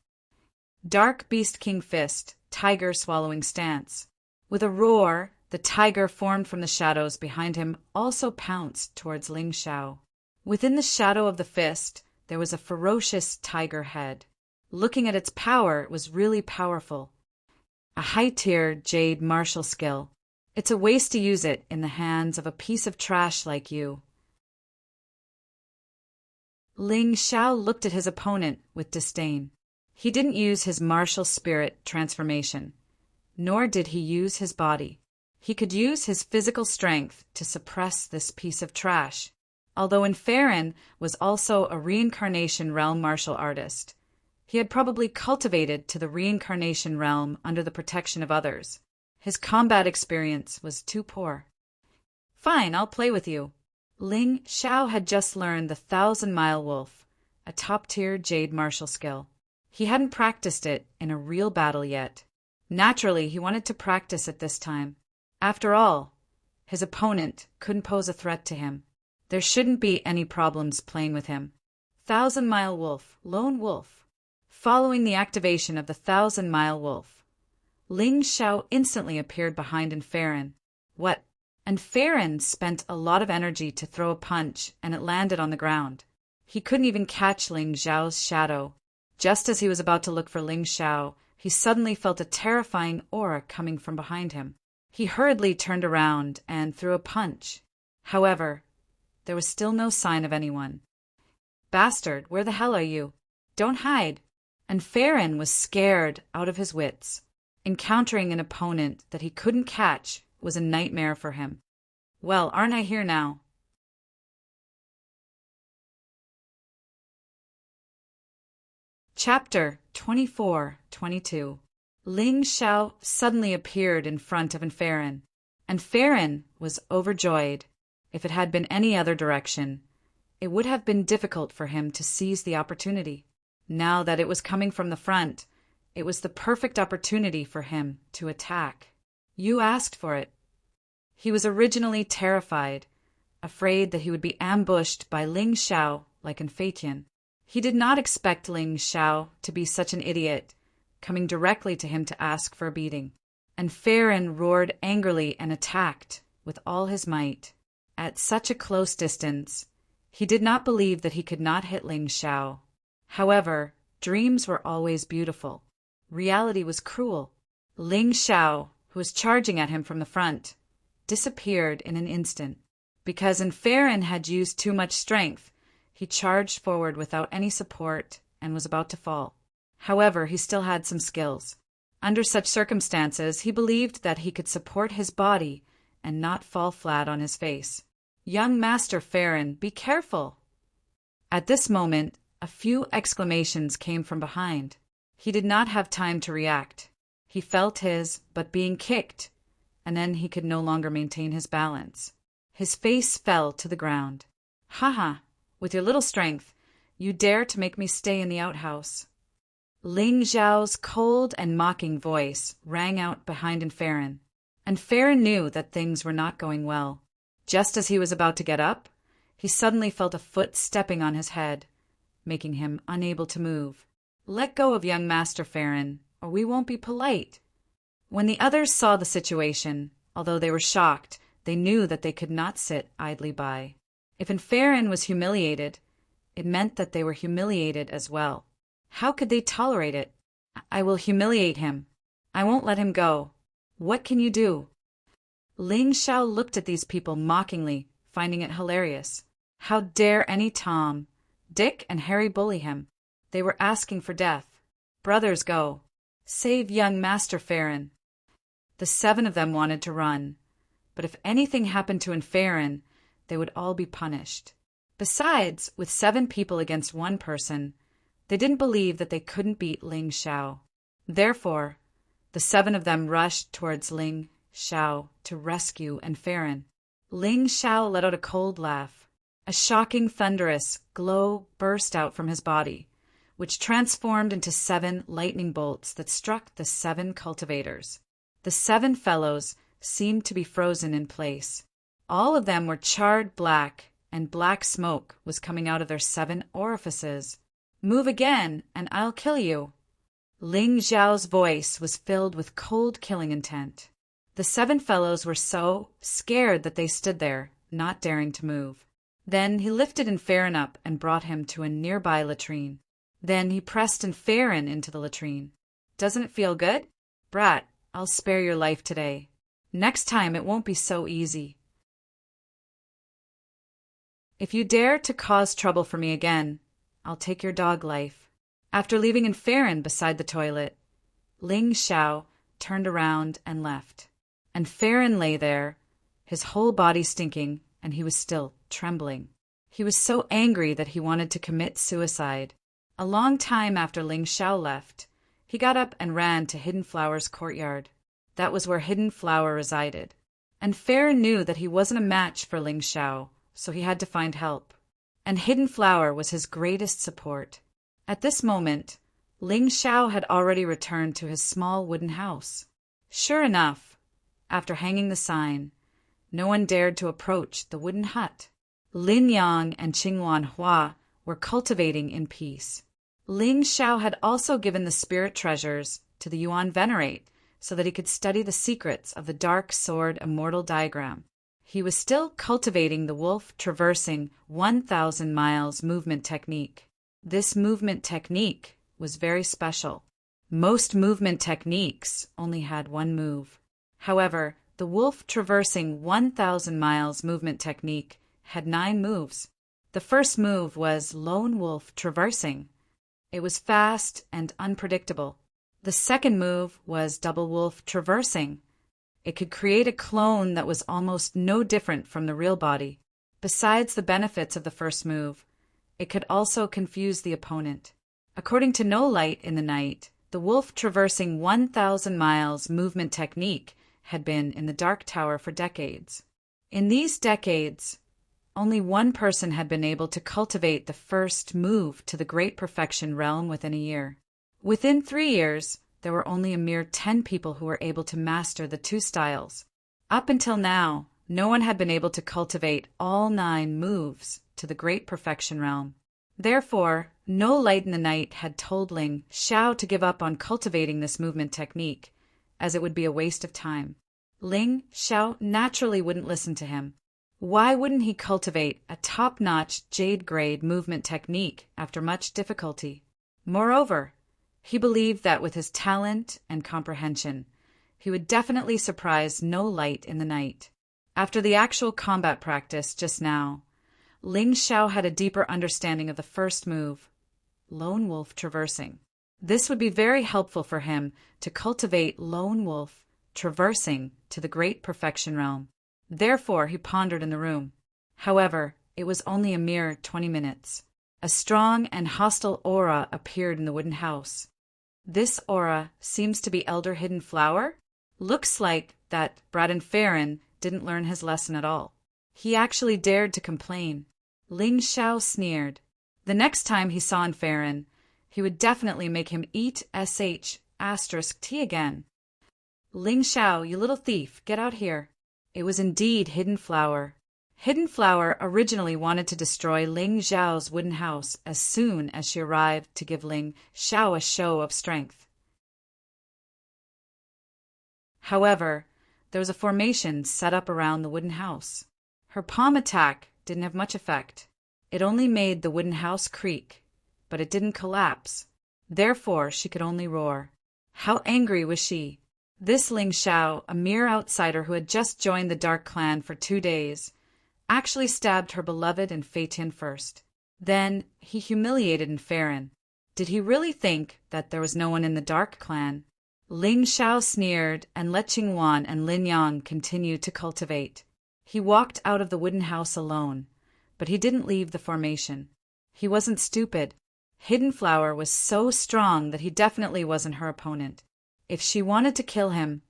Dark Beast King Fist, Tiger Swallowing Stance. With a roar, the tiger formed from the shadows behind him also pounced towards Ling Xiao. Within the shadow of the fist, there was a ferocious tiger head. Looking at its power, it was really powerful. A high-tier jade martial skill. It's a waste to use it in the hands of a piece of trash like you. Ling Xiao looked at his opponent with disdain. He didn't use his martial spirit transformation, nor did he use his body. He could use his physical strength to suppress this piece of trash. Although Inferin was also a reincarnation realm martial artist, he had probably cultivated to the reincarnation realm under the protection of others. His combat experience was too poor. Fine, I'll play with you. Ling Xiao had just learned the 1,000-Mile Wolf, a top-tier jade martial skill. He hadn't practiced it in a real battle yet. Naturally, he wanted to practice it this time. After all, his opponent couldn't pose a threat to him. There shouldn't be any problems playing with him. 1,000-Mile Wolf, Lone Wolf. Following the activation of the 1,000-Mile Wolf, Ling Xiao instantly appeared behind Inferin. What? Inferin spent a lot of energy to throw a punch, and it landed on the ground. He couldn't even catch Ling Xiao's shadow. Just as he was about to look for Ling Xiao, he suddenly felt a terrifying aura coming from behind him. He hurriedly turned around and threw a punch. However, there was still no sign of anyone. Bastard, where the hell are you? Don't hide. Inferin was scared out of his wits. Encountering an opponent that he couldn't catch was a nightmare for him. Well, aren't I here now? Chapter 24-22. Ling Xiao suddenly appeared in front of Inferin. Inferin was overjoyed. If it had been any other direction, it would have been difficult for him to seize the opportunity. Now that it was coming from the front, it was the perfect opportunity for him to attack. You asked for it. He was originally terrified, afraid that he would be ambushed by Ling Xiao like in Feitian. He did not expect Ling Xiao to be such an idiot, coming directly to him to ask for a beating. And Inferin roared angrily and attacked with all his might. At such a close distance, he did not believe that he could not hit Ling Xiao. However, dreams were always beautiful. Reality was cruel. Ling Xiao, who was charging at him from the front, disappeared in an instant. Because Inferin had used too much strength, he charged forward without any support and was about to fall. However, he still had some skills. Under such circumstances, he believed that he could support his body and not fall flat on his face. Young Master Ferrin, be careful! At this moment, a few exclamations came from behind. He did not have time to react. He felt his butt being kicked, and then he could no longer maintain his balance. His face fell to the ground. "Haha, with your little strength, you dare to make me stay in the outhouse." Ling Xiao's cold and mocking voice rang out behind Inferin. Inferin knew that things were not going well. Just as he was about to get up, he suddenly felt a foot stepping on his head, making him unable to move. "Let go of young Master Ferrin, or we won't be polite." When the others saw the situation, although they were shocked, they knew that they could not sit idly by. If Inferin was humiliated, it meant that they were humiliated as well. How could they tolerate it? "I will humiliate him. I won't let him go. What can you do?" Ling Xiao looked at these people mockingly, finding it hilarious. How dare any Tom, Dick, and Harry bully him? They were asking for death. "Brothers, go. Save young Master Ferrin." The 7 of them wanted to run, but if anything happened to Inferin, they would all be punished. Besides, with 7 people against 1 person, they didn't believe that they couldn't beat Ling Xiao. Therefore, the 7 of them rushed towards Ling Xiao to rescue Inferin. Ling Xiao let out a cold laugh. A shocking thunderous glow burst out from his body, which transformed into 7 lightning bolts that struck the 7 cultivators. The 7 fellows seemed to be frozen in place. All of them were charred black, and black smoke was coming out of their 7 orifices. "Move again, and I'll kill you." Ling Xiao's voice was filled with cold killing intent. The 7 fellows were so scared that they stood there, not daring to move. Then he lifted Inferin up and brought him to a nearby latrine. Then he pressed Inferin into the latrine. "Doesn't it feel good? Brat, I'll spare your life today. Next time it won't be so easy. If you dare to cause trouble for me again, I'll take your dog life. After leaving Farron beside the toilet, Ling Xiao turned around and left. And Farron lay there, his whole body stinking, and he was still trembling. He was so angry that he wanted to commit suicide. A long time after Ling Xiao left, he got up and ran to Hidden Flower's courtyard. That was where Hidden Flower resided. And Farron knew that he wasn't a match for Ling Xiao, so he had to find help. And Hidden Flower was his greatest support. At this moment, Ling Xiao had already returned to his small wooden house. Sure enough, after hanging the sign, no one dared to approach the wooden hut. Lin Yang and Qingwan Hua were cultivating in peace. Ling Xiao had also given the spirit treasures to the Yuan Venerate so that he could study the secrets of the Dark Sword Immortal Diagram. He was still cultivating the wolf traversing 1,000 miles movement technique. This movement technique was very special. Most movement techniques only had one move. However, the wolf traversing 1,000 miles movement technique had 9 moves. The first move was lone wolf traversing. It was fast and unpredictable. The second move was double wolf traversing. It could create a clone that was almost no different from the real body. Besides the benefits of the first move, it could also confuse the opponent. According to No Light in the Night, the wolf traversing 1,000 miles movement technique had been in the Dark Tower for decades. In these decades, only one person had been able to cultivate the first move to the Great Perfection realm within a year. Within 3 years, there were only a mere 10 people who were able to master the 2 styles. Up until now, no one had been able to cultivate all 9 moves to the Great Perfection realm. Therefore, No Light in the Night had told Ling Xiao to give up on cultivating this movement technique, as it would be a waste of time. Ling Xiao naturally wouldn't listen to him. Why wouldn't he cultivate a top-notch jade-grade movement technique after much difficulty? Moreover, he believed that with his talent and comprehension, he would definitely surprise No Light in the Night. After the actual combat practice just now, Ling Xiao had a deeper understanding of the first move, lone wolf traversing. This would be very helpful for him to cultivate lone wolf traversing to the Great Perfection realm. Therefore, he pondered in the room. However, it was only a mere 20 minutes. A strong and hostile aura appeared in the wooden house. This aura seems to be Elder Hidden Flower. Looks like that Braden Farron didn't learn his lesson at all. He actually dared to complain. Ling Xiao sneered. The next time he saw Farron, he would definitely make him eat *T again. Ling Xiao, you little thief, get out here. It was indeed Hidden Flower. Hidden Flower originally wanted to destroy Ling Xiao's wooden house as soon as she arrived to give Ling Xiao a show of strength. However, there was a formation set up around the wooden house. Her palm attack didn't have much effect. It only made the wooden house creak, but it didn't collapse. Therefore, she could only roar. How angry was she? This Ling Xiao, a mere outsider who had just joined the Dark Clan for 2 days, actually stabbed her beloved and Feitin first. Then he humiliated Farron. Did he really think that there was no one in the Dark Clan? Ling Xiao sneered and let Qingwan and Lin Yang continue to cultivate. He walked out of the wooden house alone, but he didn't leave the formation. He wasn't stupid. Hidden Flower was so strong that he definitely wasn't her opponent. If she wanted to kill him,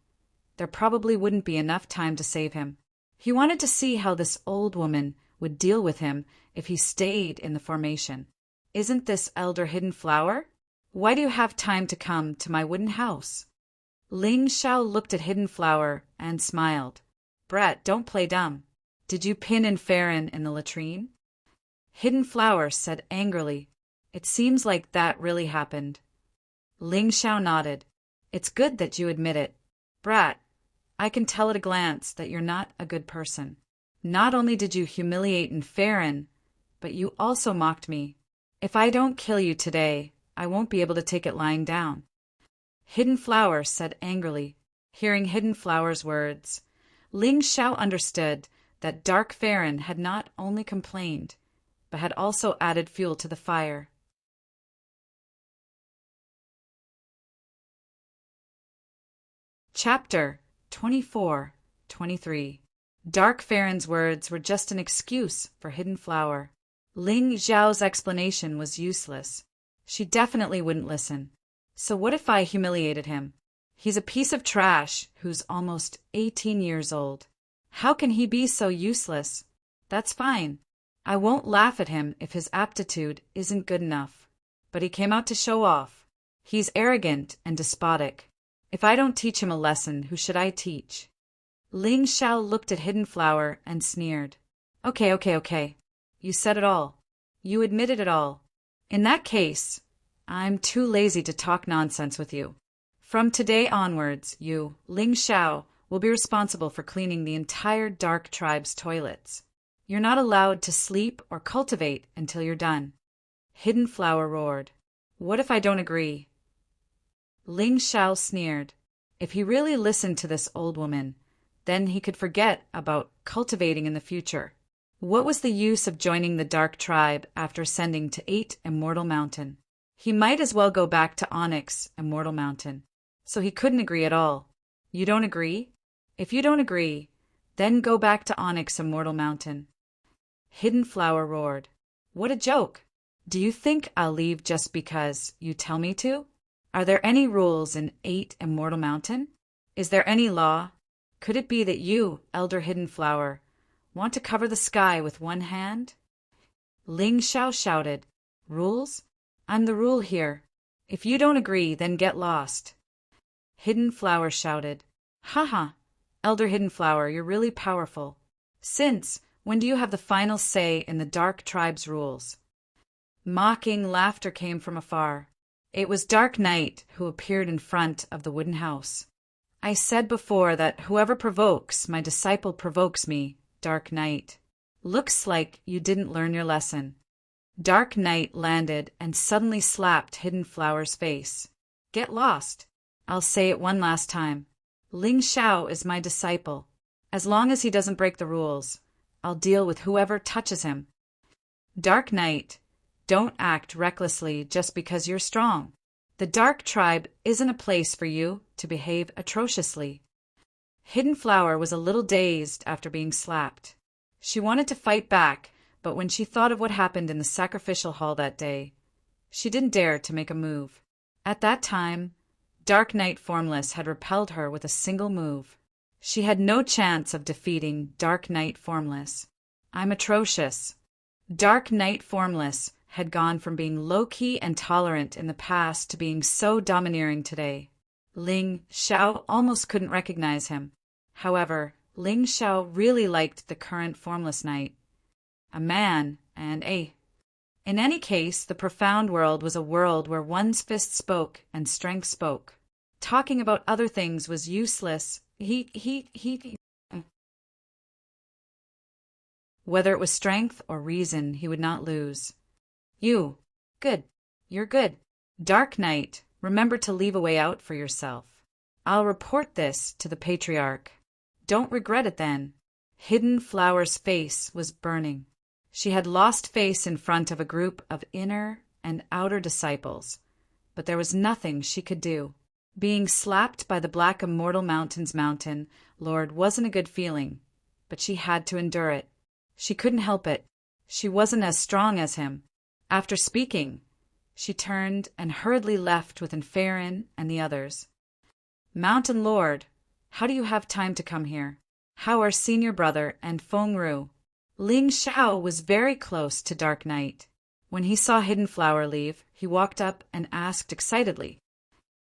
there probably wouldn't be enough time to save him. He wanted to see how this old woman would deal with him if he stayed in the formation. Isn't this Elder Hidden Flower? Why do you have time to come to my wooden house? Ling Xiao looked at Hidden Flower and smiled. Brat, don't play dumb. Did you pin Farron in the latrine? Hidden Flower said angrily. It seems like that really happened. Ling Xiao nodded. It's good that you admit it. Brat, I can tell at a glance that you're not a good person. Not only did you humiliate Farron, but you also mocked me. If I don't kill you today, I won't be able to take it lying down. Hidden Flower said angrily. Hearing Hidden Flower's words, Ling Xiao understood that Dark Farron had not only complained, but had also added fuel to the fire. Chapter 24-23. Dark Farron's words were just an excuse for Hidden Flower. Ling Xiao's explanation was useless. She definitely wouldn't listen. So what if I humiliated him? He's a piece of trash who's almost 18 years old. How can he be so useless? That's fine. I won't laugh at him if his aptitude isn't good enough. But he came out to show off. He's arrogant and despotic. If I don't teach him a lesson, who should I teach? Ling Xiao looked at Hidden Flower and sneered. Okay. You said it all. You admitted it all. In that case, I'm too lazy to talk nonsense with you. From today onwards, you, Ling Xiao, will be responsible for cleaning the entire Dark Tribe's toilets. You're not allowed to sleep or cultivate until you're done. Hidden Flower roared. What if I don't agree? Ling Xiao sneered. If he really listened to this old woman, then he could forget about cultivating in the future. What was the use of joining the Dark Tribe after ascending to 8 Immortal Mountain? He might as well go back to Onyx Immortal Mountain. So he couldn't agree at all. You don't agree? If you don't agree, then go back to Onyx Immortal Mountain. Hidden Flower roared. What a joke! Do you think I'll leave just because you tell me to? Are there any rules in 8 Immortal Mountain? Is there any law? Could it be that you, Elder Hidden Flower, want to cover the sky with one hand? Ling Xiao shouted. Rules? I'm the rule here. If you don't agree, then get lost. Hidden Flower shouted. Haha, Elder Hidden Flower, you're really powerful. When do you have the final say in the Dark Tribe's rules? Mocking laughter came from afar. It was Dark Knight who appeared in front of the wooden house. I said before that whoever provokes my disciple provokes me, Dark Knight. Looks like you didn't learn your lesson. Dark Knight landed and suddenly slapped Hidden Flower's face. Get lost. I'll say it one last time. Ling Xiao is my disciple. As long as he doesn't break the rules, I'll deal with whoever touches him. Dark Knight, don't act recklessly just because you're strong. The Dark Tribe isn't a place for you to behave atrociously. Hidden Flower was a little dazed after being slapped. She wanted to fight back, but when she thought of what happened in the sacrificial hall that day, she didn't dare to make a move. At that time, Dark Knight Formless had repelled her with a single move. She had no chance of defeating Dark Knight Formless. I'm atrocious. Dark Knight Formless had gone from being low-key and tolerant in the past to being so domineering today. Ling Xiao almost couldn't recognize him. However, Ling Xiao really liked the current Formless Knight. A man and a... In any case, the profound world was a world where one's fist spoke and strength spoke. Talking about other things was useless. Whether it was strength or reason, he would not lose. You. Good. You're good. Dark Knight, remember to leave a way out for yourself. I'll report this to the Patriarch. Don't regret it then. Hidden Flower's face was burning. She had lost face in front of a group of inner and outer disciples, but there was nothing she could do. Being slapped by the Black Immortal Mountain's Mountain Lord wasn't a good feeling, but she had to endure it. She couldn't help it. She wasn't as strong as him. After speaking, she turned and hurriedly left with Farron and the others. Mountain Lord, how do you have time to come here? How are Senior Brother and Feng Ru? Ling Xiao was very close to Dark Knight. When he saw Hidden Flower leave, he walked up and asked excitedly,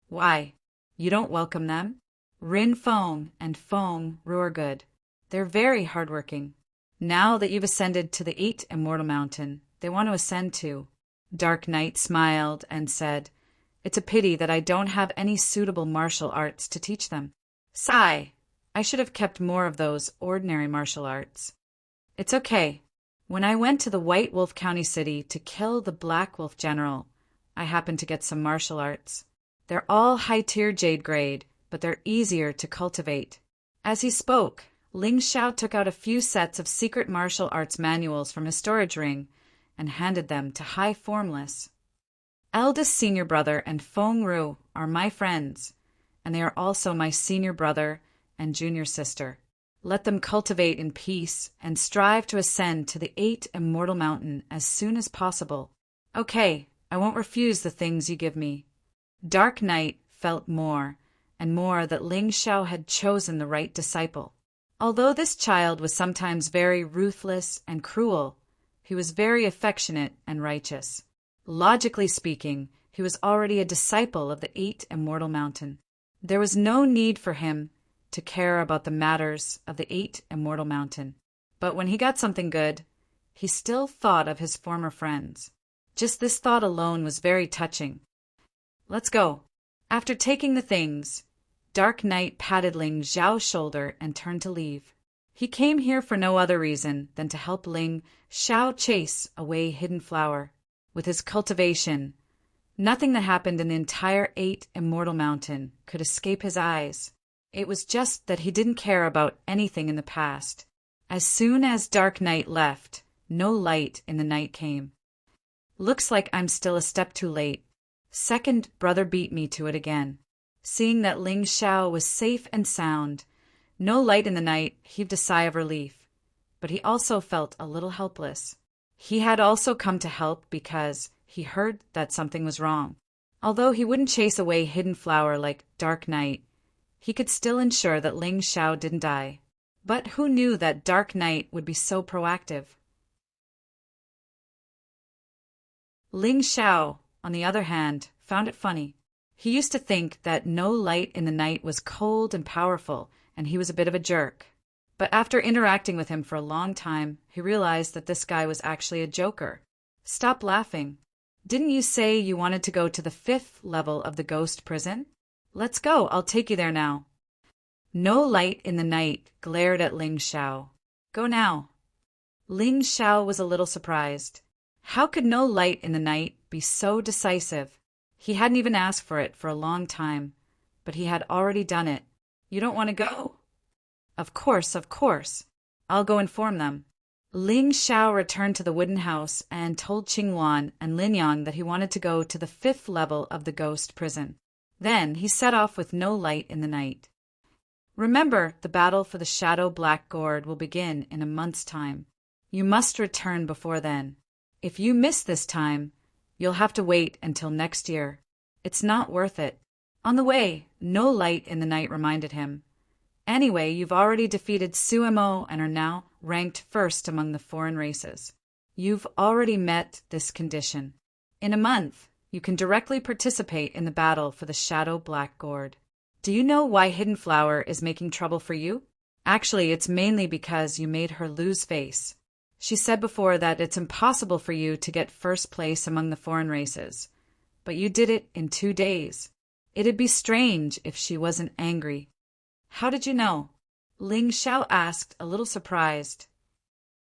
Why, you don't welcome them? Rin Feng and Feng Ru are good. They're very hardworking. Now that you've ascended to the 8 Immortal Mountain, they want to ascend too. Dark Knight smiled and said, It's a pity that I don't have any suitable martial arts to teach them. Sigh, I should have kept more of those ordinary martial arts. It's okay. When I went to the White Wolf County City to kill the Black Wolf General, I happened to get some martial arts. They're all high-tier jade grade, but they're easier to cultivate. As he spoke, Ling Xiao took out a few sets of secret martial arts manuals from his storage ring and handed them to High Formless. Eldest Senior Brother and Feng Ru are my friends, and they are also my senior brother and junior sister. Let them cultivate in peace and strive to ascend to the 8 Immortal Mountain as soon as possible. Okay, I won't refuse the things you give me. Dark Knight felt more and more that Ling Xiao had chosen the right disciple. Although this child was sometimes very ruthless and cruel, he was very affectionate and righteous. Logically speaking, he was already a disciple of the 8 Immortal Mountain. There was no need for him to care about the matters of the 8 Immortal Mountain. But when he got something good, he still thought of his former friends. Just this thought alone was very touching. Let's go. After taking the things, Dark Knight patted Ling Xiao's shoulder and turned to leave. He came here for no other reason than to help Ling Xiao chase away Hidden Flower. With his cultivation, nothing that happened in the entire 8 Immortal Mountain could escape his eyes. It was just that he didn't care about anything in the past. As soon as Dark Knight left, no light in the night came. Looks like I'm still a step too late. Second brother beat me to it again. Seeing that Ling Xiao was safe and sound, no light in the night heaved a sigh of relief. But he also felt a little helpless. He had also come to help because he heard that something was wrong. Although he wouldn't chase away Hidden Flower like Dark Knight, he could still ensure that Ling Xiao didn't die. But who knew that Dark Knight would be so proactive? Ling Xiao, on the other hand, found it funny. He used to think that no light in the night was cold and powerful, and he was a bit of a jerk. But after interacting with him for a long time, he realized that this guy was actually a joker. Stop laughing. Didn't you say you wanted to go to the 5th level of the ghost prison? Let's go, I'll take you there now. No light in the night glared at Ling Xiao. Go now. Ling Xiao was a little surprised. How could no light in the night be so decisive? He hadn't even asked for it for a long time, but he had already done it. You don't want to go? Of course, of course. I'll go inform them. Ling Xiao returned to the wooden house and told Qingwan and Lin Yang that he wanted to go to the 5th level of the ghost prison. Then he set off with no light in the night. Remember, the battle for the Shadow Black Gourd will begin in a month's time. You must return before then. If you miss this time, you'll have to wait until next year. It's not worth it. On the way, no light in the night reminded him. Anyway, you've already defeated Suemo and are now ranked 1st among the foreign races. You've already met this condition. In a month, you can directly participate in the battle for the Shadow Black Gourd. Do you know why Hidden Flower is making trouble for you? Actually, it's mainly because you made her lose face. She said before that it's impossible for you to get 1st place among the foreign races, but you did it in 2 days. It'd be strange if she wasn't angry. How did you know? Ling Xiao asked, a little surprised.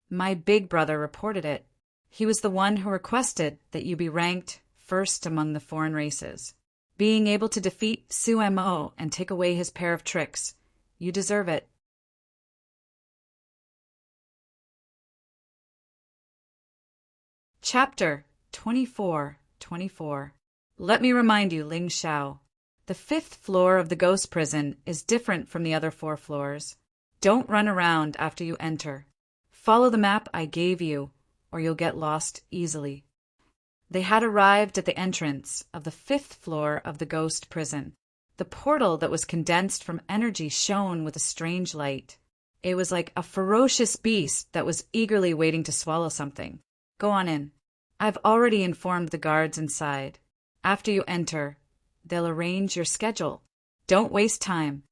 My big brother reported it. He was the one who requested that you be ranked 1st among the foreign races. Being able to defeat Suemo and take away his pair of tricks, you deserve it. Chapter 24:24. Let me remind you, Ling Xiao. The 5th floor of the ghost prison is different from the other 4 floors. Don't run around after you enter. Follow the map I gave you, or you'll get lost easily. They had arrived at the entrance of the 5th floor of the ghost prison. The portal that was condensed from energy shone with a strange light. It was like a ferocious beast that was eagerly waiting to swallow something. Go on in. I've already informed the guards inside. After you enter, they'll arrange your schedule. Don't waste time.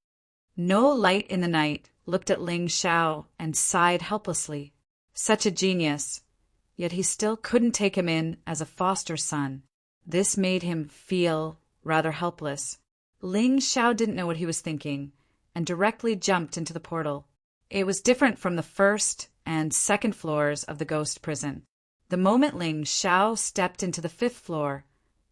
No light in the night looked at Ling Xiao and sighed helplessly. Such a genius. Yet he still couldn't take him in as a foster son. This made him feel rather helpless. Ling Xiao didn't know what he was thinking, and directly jumped into the portal. It was different from the 1st and 2nd floors of the ghost prison. The moment Ling Xiao stepped into the 5th floor,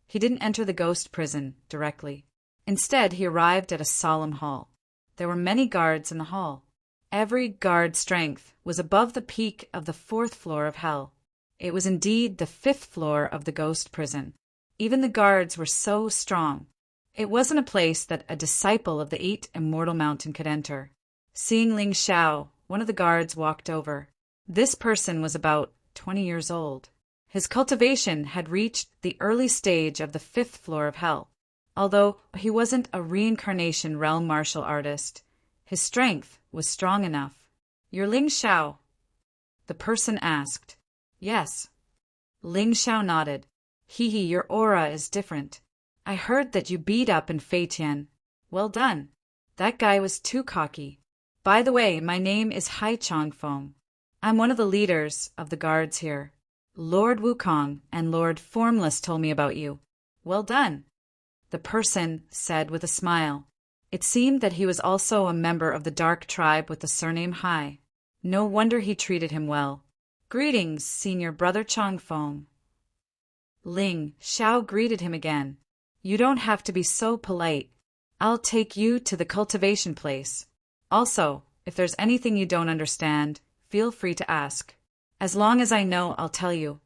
he didn't enter the ghost prison directly. Instead, he arrived at a solemn hall. There were many guards in the hall. Every guard's strength was above the peak of the 4th floor of hell. It was indeed the 5th floor of the ghost prison. Even the guards were so strong. It wasn't a place that a disciple of the 8 Immortal Mountain could enter. Seeing Ling Xiao, one of the guards walked over. This person was about 20 years old. His cultivation had reached the early stage of the 5th floor of hell. Although he wasn't a reincarnation realm martial artist, his strength was strong enough. "You're Ling Xiao?" the person asked. "Yes." Ling Xiao nodded. "Hee, your aura is different. I heard that you beat up in Feitian. Well done. That guy was too cocky. By the way, my name is Hai Chongfeng. I'm one of the leaders of the guards here. Lord Wukong and Lord Formless told me about you. Well done," the person said with a smile. It seemed that he was also a member of the dark tribe with the surname Hai. No wonder he treated him well. "Greetings, senior brother Chongfeng." Ling Xiao greeted him again. "You don't have to be so polite. I'll take you to the cultivation place. Also, if there's anything you don't understand, feel free to ask. As long as I know, I'll tell you."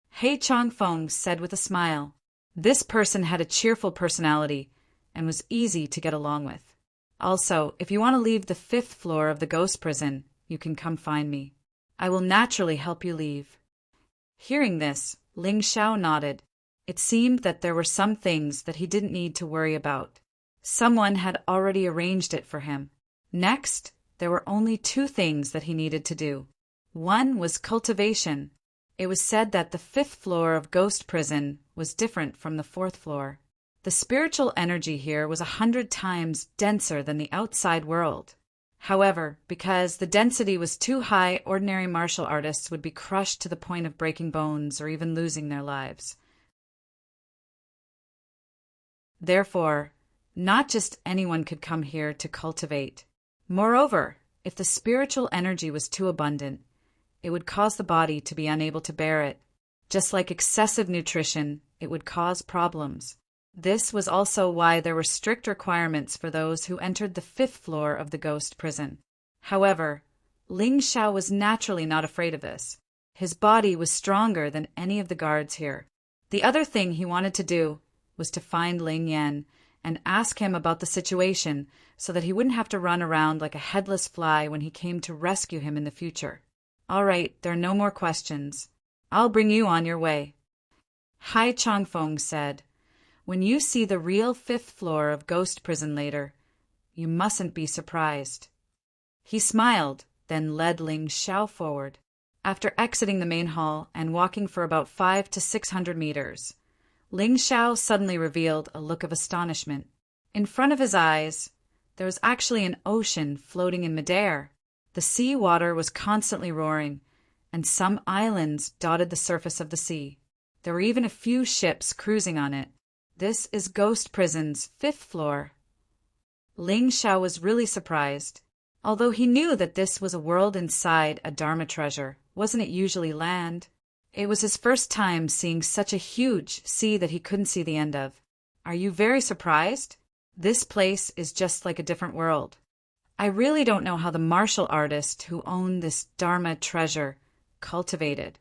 Hai Chongfeng said with a smile. This person had a cheerful personality and was easy to get along with. "Also, if you want to leave the 5th floor of the ghost prison, you can come find me. I will naturally help you leave." Hearing this, Ling Xiao nodded. It seemed that there were some things that he didn't need to worry about. Someone had already arranged it for him. Next, there were only 2 things that he needed to do. One was cultivation. It was said that the 5th floor of Ghost Prison was different from the 4th floor. The spiritual energy here was 100 times denser than the outside world. However, because the density was too high, ordinary martial artists would be crushed to the point of breaking bones or even losing their lives. Therefore, not just anyone could come here to cultivate. Moreover, if the spiritual energy was too abundant, it would cause the body to be unable to bear it. Just like excessive nutrition, it would cause problems. This was also why there were strict requirements for those who entered the 5th floor of the ghost prison. However, Ling Xiao was naturally not afraid of this. His body was stronger than any of the guards here. The other thing he wanted to do was to find Ling Yan and ask him about the situation so that he wouldn't have to run around like a headless fly when he came to rescue him in the future. "All right, there are no more questions. I'll bring you on your way." Hai Chongfeng said, "When you see the real 5th floor of Ghost Prison later, you mustn't be surprised." He smiled, then led Ling Xiao forward. After exiting the main hall and walking for about 500 to 600 meters, Ling Xiao suddenly revealed a look of astonishment. In front of his eyes, there was actually an ocean floating in midair. The sea water was constantly roaring, and some islands dotted the surface of the sea. There were even a few ships cruising on it. "This is Ghost Prison's 5th floor." Ling Xiao was really surprised. Although he knew that this was a world inside a Dharma treasure, wasn't it usually land? It was his first time seeing such a huge sea that he couldn't see the end of. "Are you very surprised? This place is just like a different world. I really don't know how the martial artist who owned this Dharma treasure cultivated."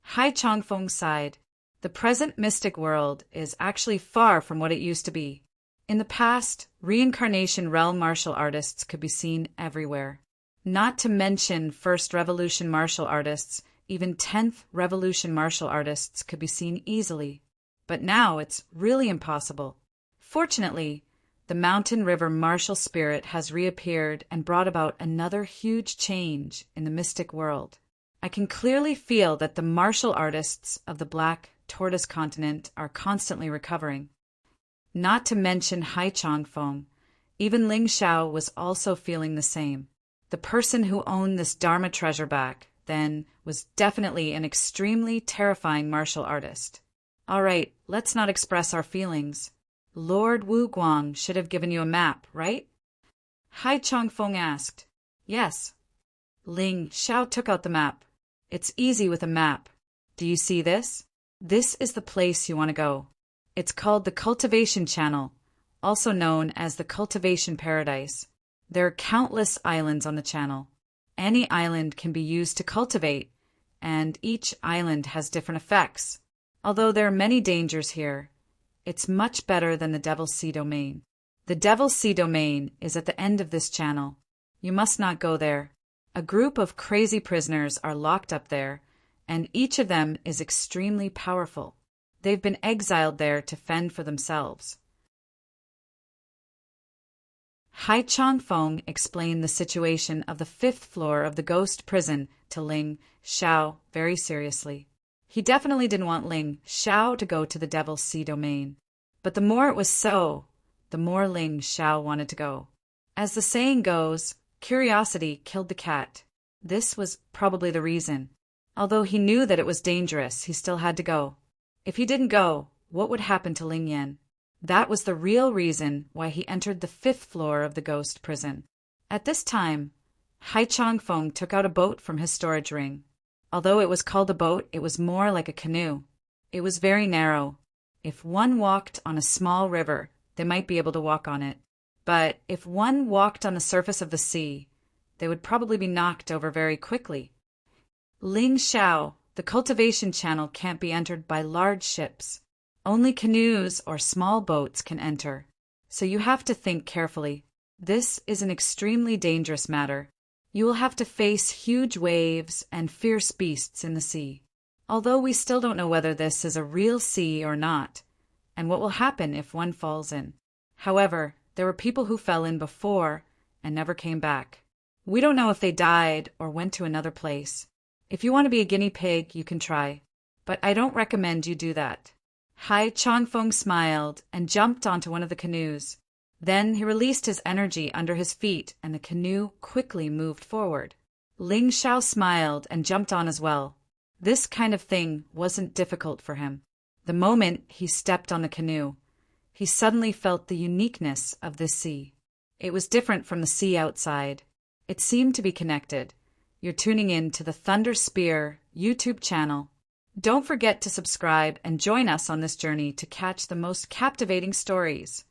Hai Chongfeng sighed. The present mystic world is actually far from what it used to be. In the past, reincarnation realm martial artists could be seen everywhere. Not to mention First Revolution martial artists, even 10th Revolution martial artists could be seen easily. But now it's really impossible. Fortunately, the mountain river martial spirit has reappeared and brought about another huge change in the mystic world. I can clearly feel that the martial artists of the Black Tortoise continent are constantly recovering. Not to mention Hai Chongfeng, even Ling Xiao was also feeling the same. The person who owned this Dharma treasure back then was definitely an extremely terrifying martial artist. All right, let's not express our feelings. Lord Wu Guang should have given you a map, right? Hai Chongfeng asked. Yes. Ling Xiao took out the map. It's easy with a map. Do you see this? This is the place you want to go. It's called the Cultivation Channel, also known as the Cultivation Paradise. There are countless islands on the channel. Any island can be used to cultivate, and each island has different effects. Although there are many dangers here, It's much better than the Devil's Sea domain. The Devil's Sea domain is at the end of this channel. You must not go there. A group of crazy prisoners are locked up there, and each of them is extremely powerful. They've been exiled there to fend for themselves. Hai Changfeng explained the situation of the 5th floor of the ghost prison to Ling Xiao very seriously. He definitely didn't want Ling Xiao to go to the Devil's Sea domain. But the more it was so, the more Ling Xiao wanted to go. As the saying goes, curiosity killed the cat. This was probably the reason. Although he knew that it was dangerous, he still had to go. If he didn't go, what would happen to Ling Yan? That was the real reason why he entered the 5th floor of the ghost prison. At this time, Hai Changfeng took out a boat from his storage ring. Although it was called a boat, it was more like a canoe. It was very narrow. If one walked on a small river, they might be able to walk on it. But if one walked on the surface of the sea, they would probably be knocked over very quickly. Ling Xiao, the cultivation channel can't be entered by large ships. Only canoes or small boats can enter. So you have to think carefully. This is an extremely dangerous matter. You will have to face huge waves and fierce beasts in the sea. Although we still don't know whether this is a real sea or not, and what will happen if one falls in. However, there were people who fell in before and never came back. We don't know if they died or went to another place. If you want to be a guinea pig, you can try. But I don't recommend you do that. Hai Changfeng smiled and jumped onto one of the canoes. Then he released his energy under his feet and the canoe quickly moved forward. Ling Xiao smiled and jumped on as well. This kind of thing wasn't difficult for him. The moment he stepped on the canoe, he suddenly felt the uniqueness of this sea. It was different from the sea outside. It seemed to be connected. You're tuning in to the Thunder Spear YouTube channel. Don't forget to subscribe and join us on this journey to catch the most captivating stories.